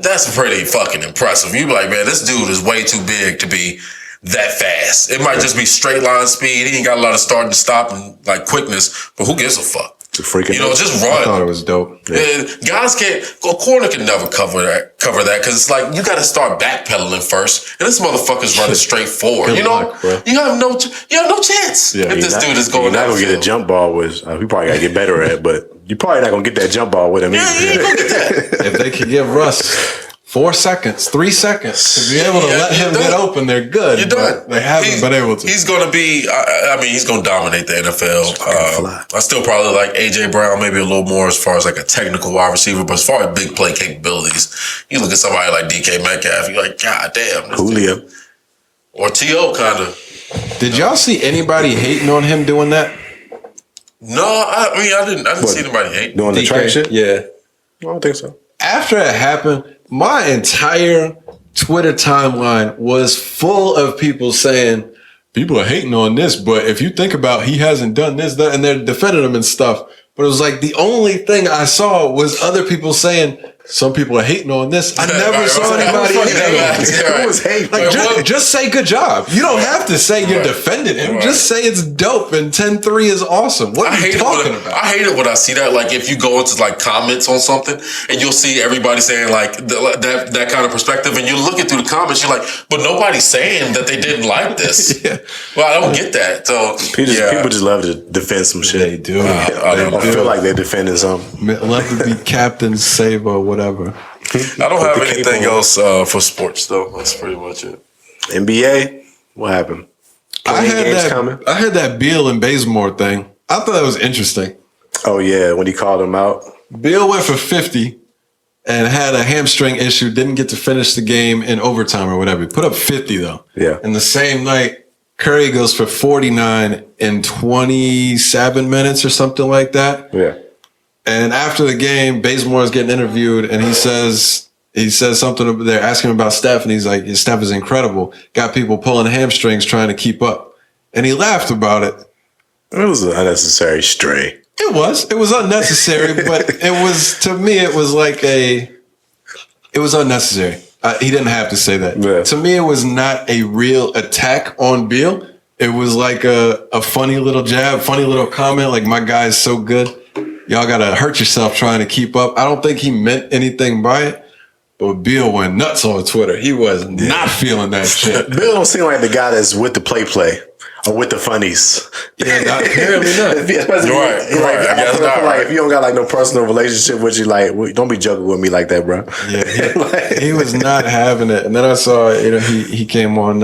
that's pretty fucking impressive. You be like, man, this dude is way too big to be that fast. It might just be straight line speed. He ain't got a lot of start and stop and like quickness, but who gives a fuck? Just run. I thought it was dope. Yeah. Guys a corner can never cover that because it's like you got to start backpedaling first, and this motherfucker's running straight forward. You have no chance if this dude is going. You're not gonna get a jump ball with. We probably gotta get better at, but you're probably not gonna get that jump ball with him. Yeah, you ain't gonna get that. If they could give Russ 4 seconds, 3 seconds to be able to let him get open, they're good. You're done. They haven't been able to. He's going to be, he's going to dominate the NFL. I still probably like A.J. Brown maybe a little more as far as like a technical wide receiver, but as far as big play capabilities, you look at somebody like DK Metcalf, you're like, God damn. Julio. Or T.O. kind of. Did y'all see anybody hating on him doing that? No, I didn't see anybody hating. Doing the track shit? Yeah. I don't think so. After it happened, my entire Twitter timeline was full of people saying, people are hating on this, but if you think about he hasn't done this, that, and they're defending him and stuff. But it was like the only thing I saw was other people saying, some people are hating on this. I never saw anybody hating on it. Who was hating? Like, just say good job. You don't have to say you're defending him. Just say it's dope and 10-3 is awesome. What are you talking about? I hate it when I see that. Like if you go into like comments on something and you'll see everybody saying like that kind of perspective, and you're looking through the comments, you're like, but nobody's saying that they didn't like this. Yeah. Well, I don't get that. So people just love to defend some shit. They do. I feel like they're defending something. Love to be Captain Sabo, whatever. I don't have anything else for sports though. That's pretty much it. NBA, what happened? I had that Beal and Bazemore thing. I thought that was interesting. Oh yeah, when he called him out. Beal went for 50 and had a hamstring issue, didn't get to finish the game in overtime or whatever. He put up 50 though. Yeah. And the same night, Curry goes for 49 in 27 minutes or something like that. Yeah. And after the game, Bazemore is getting interviewed, and he says something. They're asking him about Steph, and he's like, "His Steph is incredible. Got people pulling hamstrings trying to keep up." And he laughed about it. It was an unnecessary stray. It was unnecessary, but it was, to me, it was unnecessary. He didn't have to say that. Yeah. To me, it was not a real attack on Beal. It was like a funny little jab, funny little comment, like, my guy's so good. Y'all got to hurt yourself trying to keep up. I don't think he meant anything by it. But Beal went nuts on Twitter. He was not feeling that shit. Bill don't seem like the guy that's with the play or with the funnies. Yeah, apparently not. I feel like if you don't got like no personal relationship with you, like, don't be joking with me like that, bro. Yeah, he was not having it. And then I saw, he came on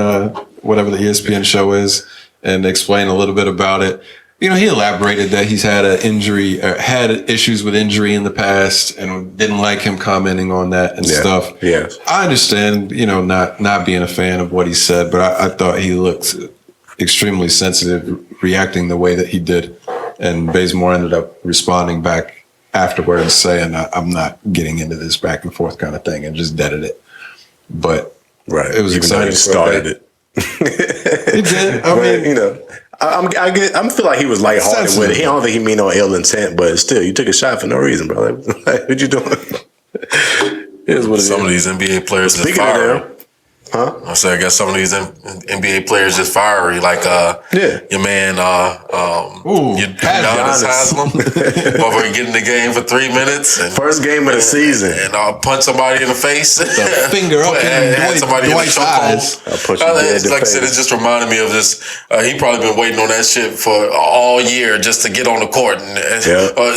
whatever the ESPN show is and explained a little bit about it. He elaborated that he's had an injury, or had issues with injury in the past, and didn't like him commenting on that and stuff. Yeah, I understand, not being a fan of what he said, but I thought he looked extremely sensitive, reacting the way that he did. And Bazemore ended up responding back afterwards, saying, "I'm not getting into this back and forth kind of thing," and just deaded it. But it was even exciting. He started it. He did. I mean, I feel like he was lighthearted with it. I don't think he mean no ill intent, but still, you took a shot for no reason, bro. Like, what you doing? Here's what some of these NBA players just fiery. I said, I guess some of these NBA players just fiery, like your man, Udonis Haslem, over getting the game for 3 minutes. And, first game of the season. And punch somebody in the face. The finger up in somebody Dwight's eyes. Like I said, it just reminded me of this. He probably been waiting on that shit for all year just to get on the court. And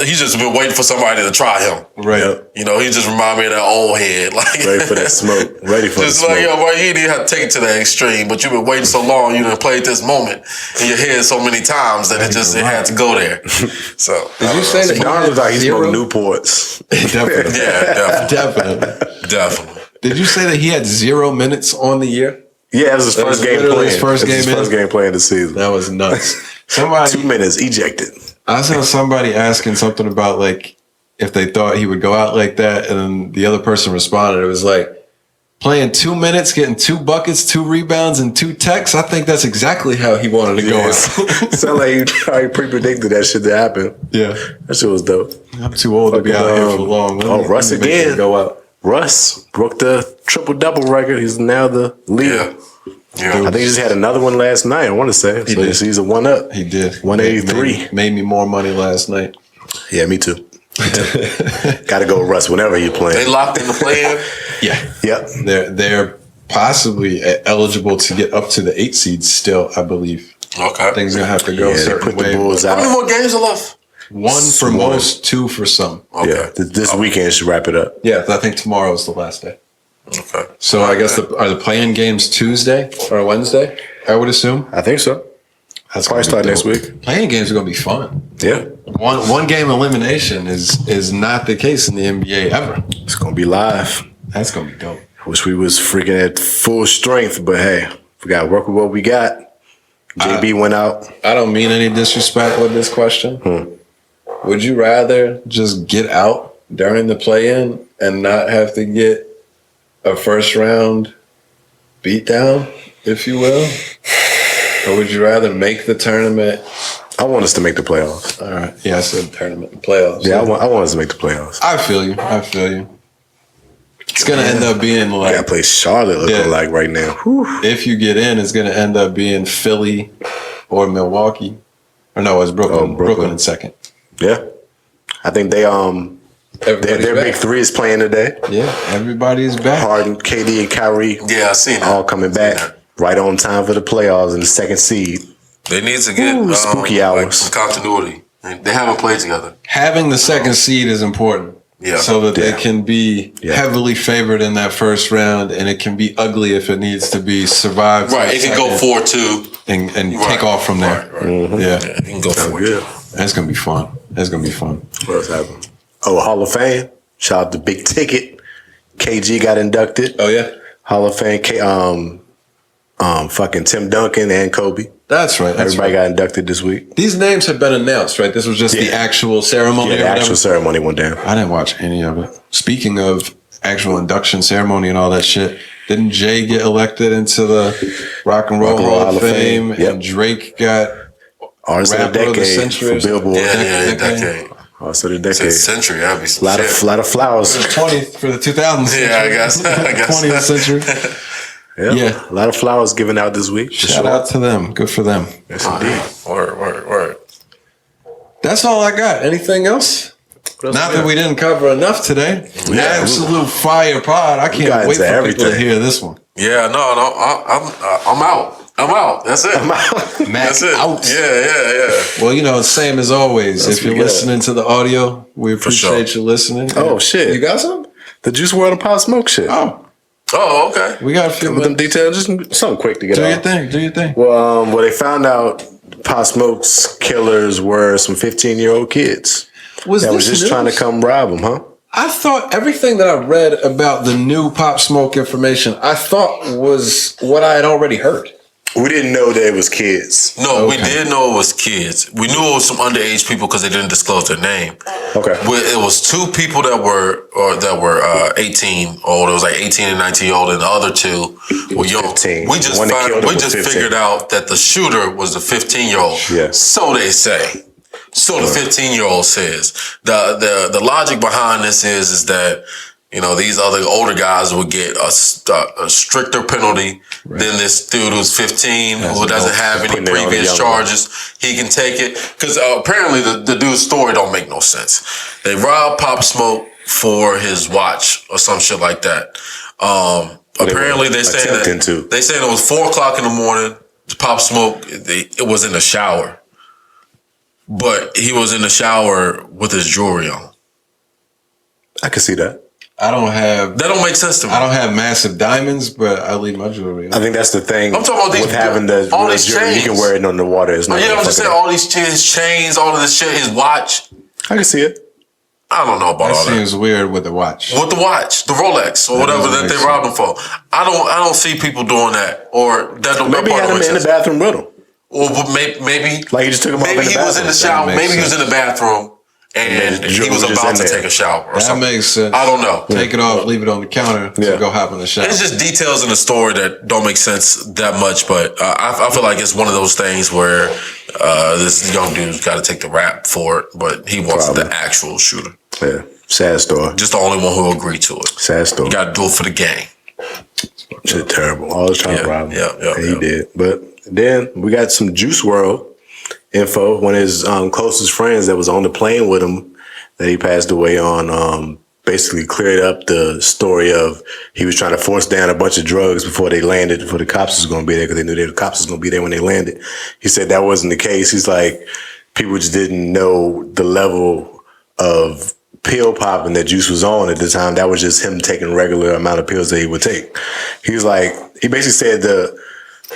he's just been waiting for somebody to try him. Right. He just reminded me of that old head. Like, ready for that smoke. Ready for just the like, smoke. bro, you didn't have to take it to the extreme, but you've been waiting so long, you done played this moment in your head so many times that it had to go there. So did you say that Don looks like he's smoking Newports? Definitely. Yeah, Definitely. Did you say that he had 0 minutes on the year? Yeah, it was his first game playing. His first game playing the season. That was nuts. 2 minutes ejected. I saw somebody asking something about like if they thought he would go out like that, and then the other person responded. It was like, playing 2 minutes, getting 2 buckets, 2 rebounds, and 2 techs. I think that's exactly how he wanted to go out. Sound like you probably pre-predicted that shit to happen. Yeah. That shit was dope. I'm too old to be out here for long. Russ again. Go out. Russ broke the triple-double record. He's now the leader. Yeah. I think he just had another one last night, I want to say. He's a one-up. He did. 183. Made me more money last night. Yeah, me too. Got to go with Russ whenever you're playing. They locked in the play-in? Yeah. Yep. They're possibly eligible to get up to the 8 seeds still, I believe. Okay. Things going to have to go a certain way. The Bulls out. How many more games are left? 1 for most, 2 for some. Okay. Yeah, this weekend should wrap it up. Yeah, I think tomorrow is the last day. Okay. So I guess are the play-in games Tuesday or Wednesday? I would assume. I think so. That's probably start next week. Play-in games are going to be fun. Yeah. One game elimination is not the case in the NBA ever. It's going to be live. That's going to be dope. Wish we was freaking at full strength, but hey, we got to work with what we got. JB went out. I don't mean any disrespect with this question. Would you rather just get out during the play-in and not have to get a first round beatdown, if you will? Or would you rather make the tournament? I want us to make the playoffs. All right. Yeah, I said tournament and playoffs. Yeah, I want us to make the playoffs. I feel you. It's going to end up being like... I got to play Charlotte looking like right now. Whew. If you get in, it's going to end up being Philly or Milwaukee. Or no, it's Brooklyn. Brooklyn in second. Yeah. I think their big three is playing today. Yeah, everybody's back. Harden, KD, and Kyrie. Yeah, I seen that. All coming back right on time for the playoffs in the second seed. They need to get spooky hours. like some continuity. They haven't played together. Having the second seed is important. Yeah. So that they can be heavily favored in that first round, and it can be ugly if it needs to be survived. Right, it can go 4-2. And take off from there. Right. Mm-hmm. Yeah, it can go 4-2. That's going to be fun. What else happened? Oh, Hall of Fame. Shout out to Big Ticket. KG got inducted. Oh, yeah? Hall of Fame. Fucking Tim Duncan and Kobe. That's right. Everybody got inducted this week. These names have been announced, right? This was just the actual ceremony. Yeah, the actual ceremony went down. I didn't watch any of it. Speaking of actual induction ceremony and all that shit, didn't Jay get elected into the Rock and Roll Hall of Fame? Yep. And Drake got Artist of the rapper of the decade century. for Billboard. Decade. Artist of the decade. Century, that'd be some lot of flowers. 20th for the 2000s. Yeah, I guess. 20th century. Yeah. A lot of flowers given out this week. Shout out to them. Good for them. Yes, indeed. Word. That's all I got. Anything else? Not that we didn't cover enough today. Yeah, Absolute fire pod. I can't wait for people to hear this one. Yeah, no, I'm out. That's it. That's it. Out. Yeah. Well, same as always. That's if you're good. listening to the audio, we appreciate you listening. Oh, shit. You got some? The Juice WRLD and Pop Smoke shit. Oh, okay. we got a few With them minutes. details, just something quick to get Do off. your thing. Well, they found out Pop Smoke's killers were some 15-year-old kids that was just trying to come rob him, huh? I thought everything that I read about the new Pop Smoke information, I thought was what I had already heard. We didn't know that it was kids. No, we did know it was kids. We knew it was some underage people because they didn't disclose their name. Okay. It was two people that were 18 old. It was like 18 and 19 old, and the other two were young. 15. We just figured out that the shooter was a 15-year-old. Yeah. So they say. So the 15-year-old says. The logic behind this is that these other older guys would get a stricter penalty than this dude who's 15 who doesn't have any previous charges. He can take it because apparently the dude's story don't make no sense. They robbed Pop Smoke for his watch or some shit like that. Apparently they say it was 4:00 in the morning. Pop Smoke it was in the shower, but he was in the shower with his jewelry on. I can see that. That don't make sense to me. I don't have massive diamonds, but I leave my jewelry on. I think that's the thing. I'm talking about with having all these jewelry, you can wear it on the water. I'm just saying all these chains, all of this shit, his watch. I can see it. I don't know about all that. Seems weird with the watch. With the watch, the Rolex or whatever that they robbed him for. I don't see people doing that or that. Maybe he had him in the bathroom with him. Or maybe like he just took him off in the bathroom. Maybe he was in the shower. Maybe he was in the bathroom. And he was about to take a shower or something. That makes sense. I don't know. Take it off, leave it on the counter to go hop in the shower. It's just details in the story that don't make sense that much, but I feel like it's one of those things where this young dude's got to take the rap for it, but he wasn't the actual shooter. Yeah, sad story. Just the only one who agreed to it. Sad story. You got to do it for the game. Shit terrible. Always trying to rob him. Yeah, he did. But then we got some Juice WRLD info. One of his closest friends that was on the plane with him that he passed away on basically cleared up the story of he was trying to force down a bunch of drugs before they landed, before the cops was going to be there because they knew the cops was going to be there when they landed. He said that wasn't the case. He's like, people just didn't know the level of pill popping that Juice was on at the time. That was just him taking regular amount of pills that he would take. He was like, he basically said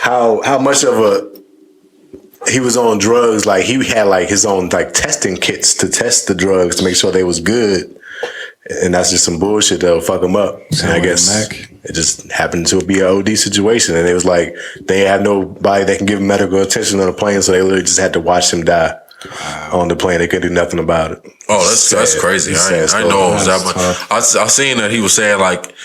how much of he was on drugs, like he had like his own like testing kits to test the drugs to make sure they was good. And that's just some bullshit that'll fuck him up. And I guess it just happened to be an OD situation. And it was like, they have nobody that can give him medical attention on the plane. So they literally just had to watch him die on the plane. They couldn't do nothing about it. Oh, that's crazy. I know it was that much. I seen that he was saying like,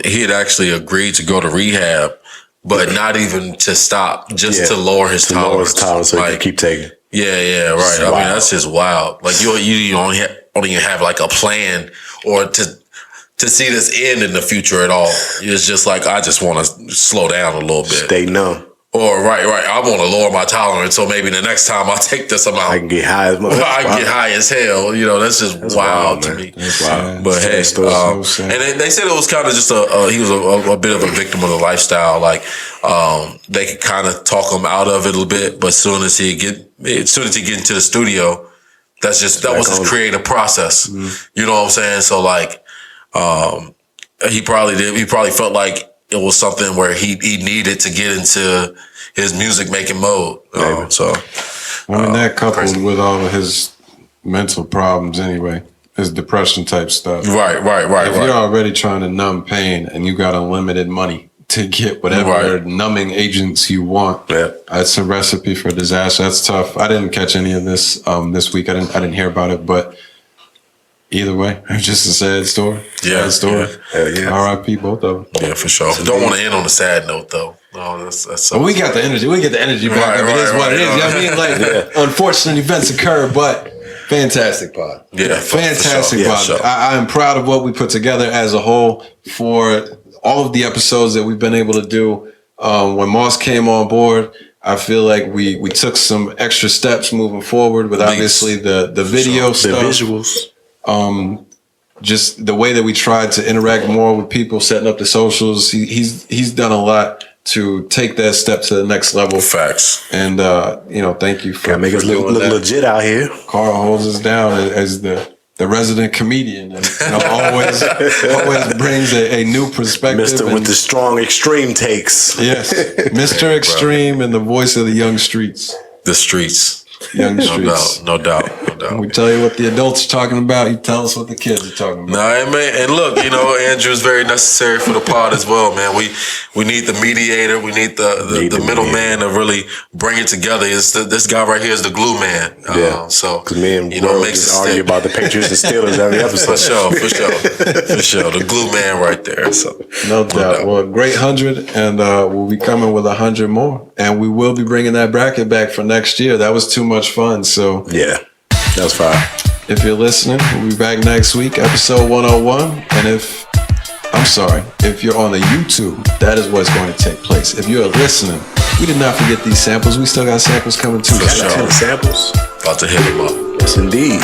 he had actually agreed to go to rehab, but not even to stop, just to lower his tolerance. Lower his tolerance so he can keep taking. Yeah, right. I mean, that's just wild. Like you don't even have like a plan or to see this end in the future at all. It's just like, I just want to slow down a little bit. Stay numb. Or right. I want to lower my tolerance, so maybe the next time I'll take this amount. I can get high as much. I can get high as hell. That's just wild to me. That's wild. But hey, and they said it was kind of just he was a bit of a victim of the lifestyle. Like they could kind of talk him out of it a little bit, but as soon as he get into the studio, that was his creative process. You know what I'm saying? So like, he probably felt like it was something where he needed to get into his music making mode. So I mean, that coupled with all of his mental problems anyway, his depression type stuff. Right. If you're already trying to numb pain and you got unlimited money to get whatever numbing agents you want, that's a recipe for disaster. That's tough. I didn't catch any of this this week. I didn't hear about it, but either way, it's just a sad story. Yeah. Sad story. Yeah. R.I.P. both of them. Yeah, for sure. Don't want to end on a sad note though. No, that's But we got the energy. We get the energy back. It is what it is. You know what I mean? Like, unfortunate events occur, but fantastic pod. Yeah, fantastic pod. Sure. I am proud of what we put together as a whole for all of the episodes that we've been able to do. When Moss came on board, I feel like we took some extra steps moving forward with obviously the video stuff. The visuals. Just the way that we tried to interact more with people, setting up the socials. He's done a lot to take that step to the next level. Facts. And thank you for Make us look legit out here. Carl holds us down as the resident comedian, and always brings a new perspective. Mister with the strong extreme takes. Yes, Mr. Extreme and the voice of the young streets. The streets. Young streets. No doubt. We tell you what the adults are talking about. You tell us what the kids are talking about. Nah, man, and look, Andrew is very necessary for the pod as well, man. We need the mediator. We need the middleman to really bring it together. This guy right here is the glue man. So because me and makes us argue about the Patriots and Steelers every episode. For sure. The glue man right there. So no doubt. Well, great 100, and we'll be coming with 100 more, and we will be bringing that bracket back for next year. That was too much fun. So yeah. That was fire. If you're listening, we'll be back next week, episode 101. And if you're on the YouTube, that is what's going to take place. If you're listening, we did not forget these samples. We still got samples coming too. For sure. Samples. About to hit them up. Yes, indeed.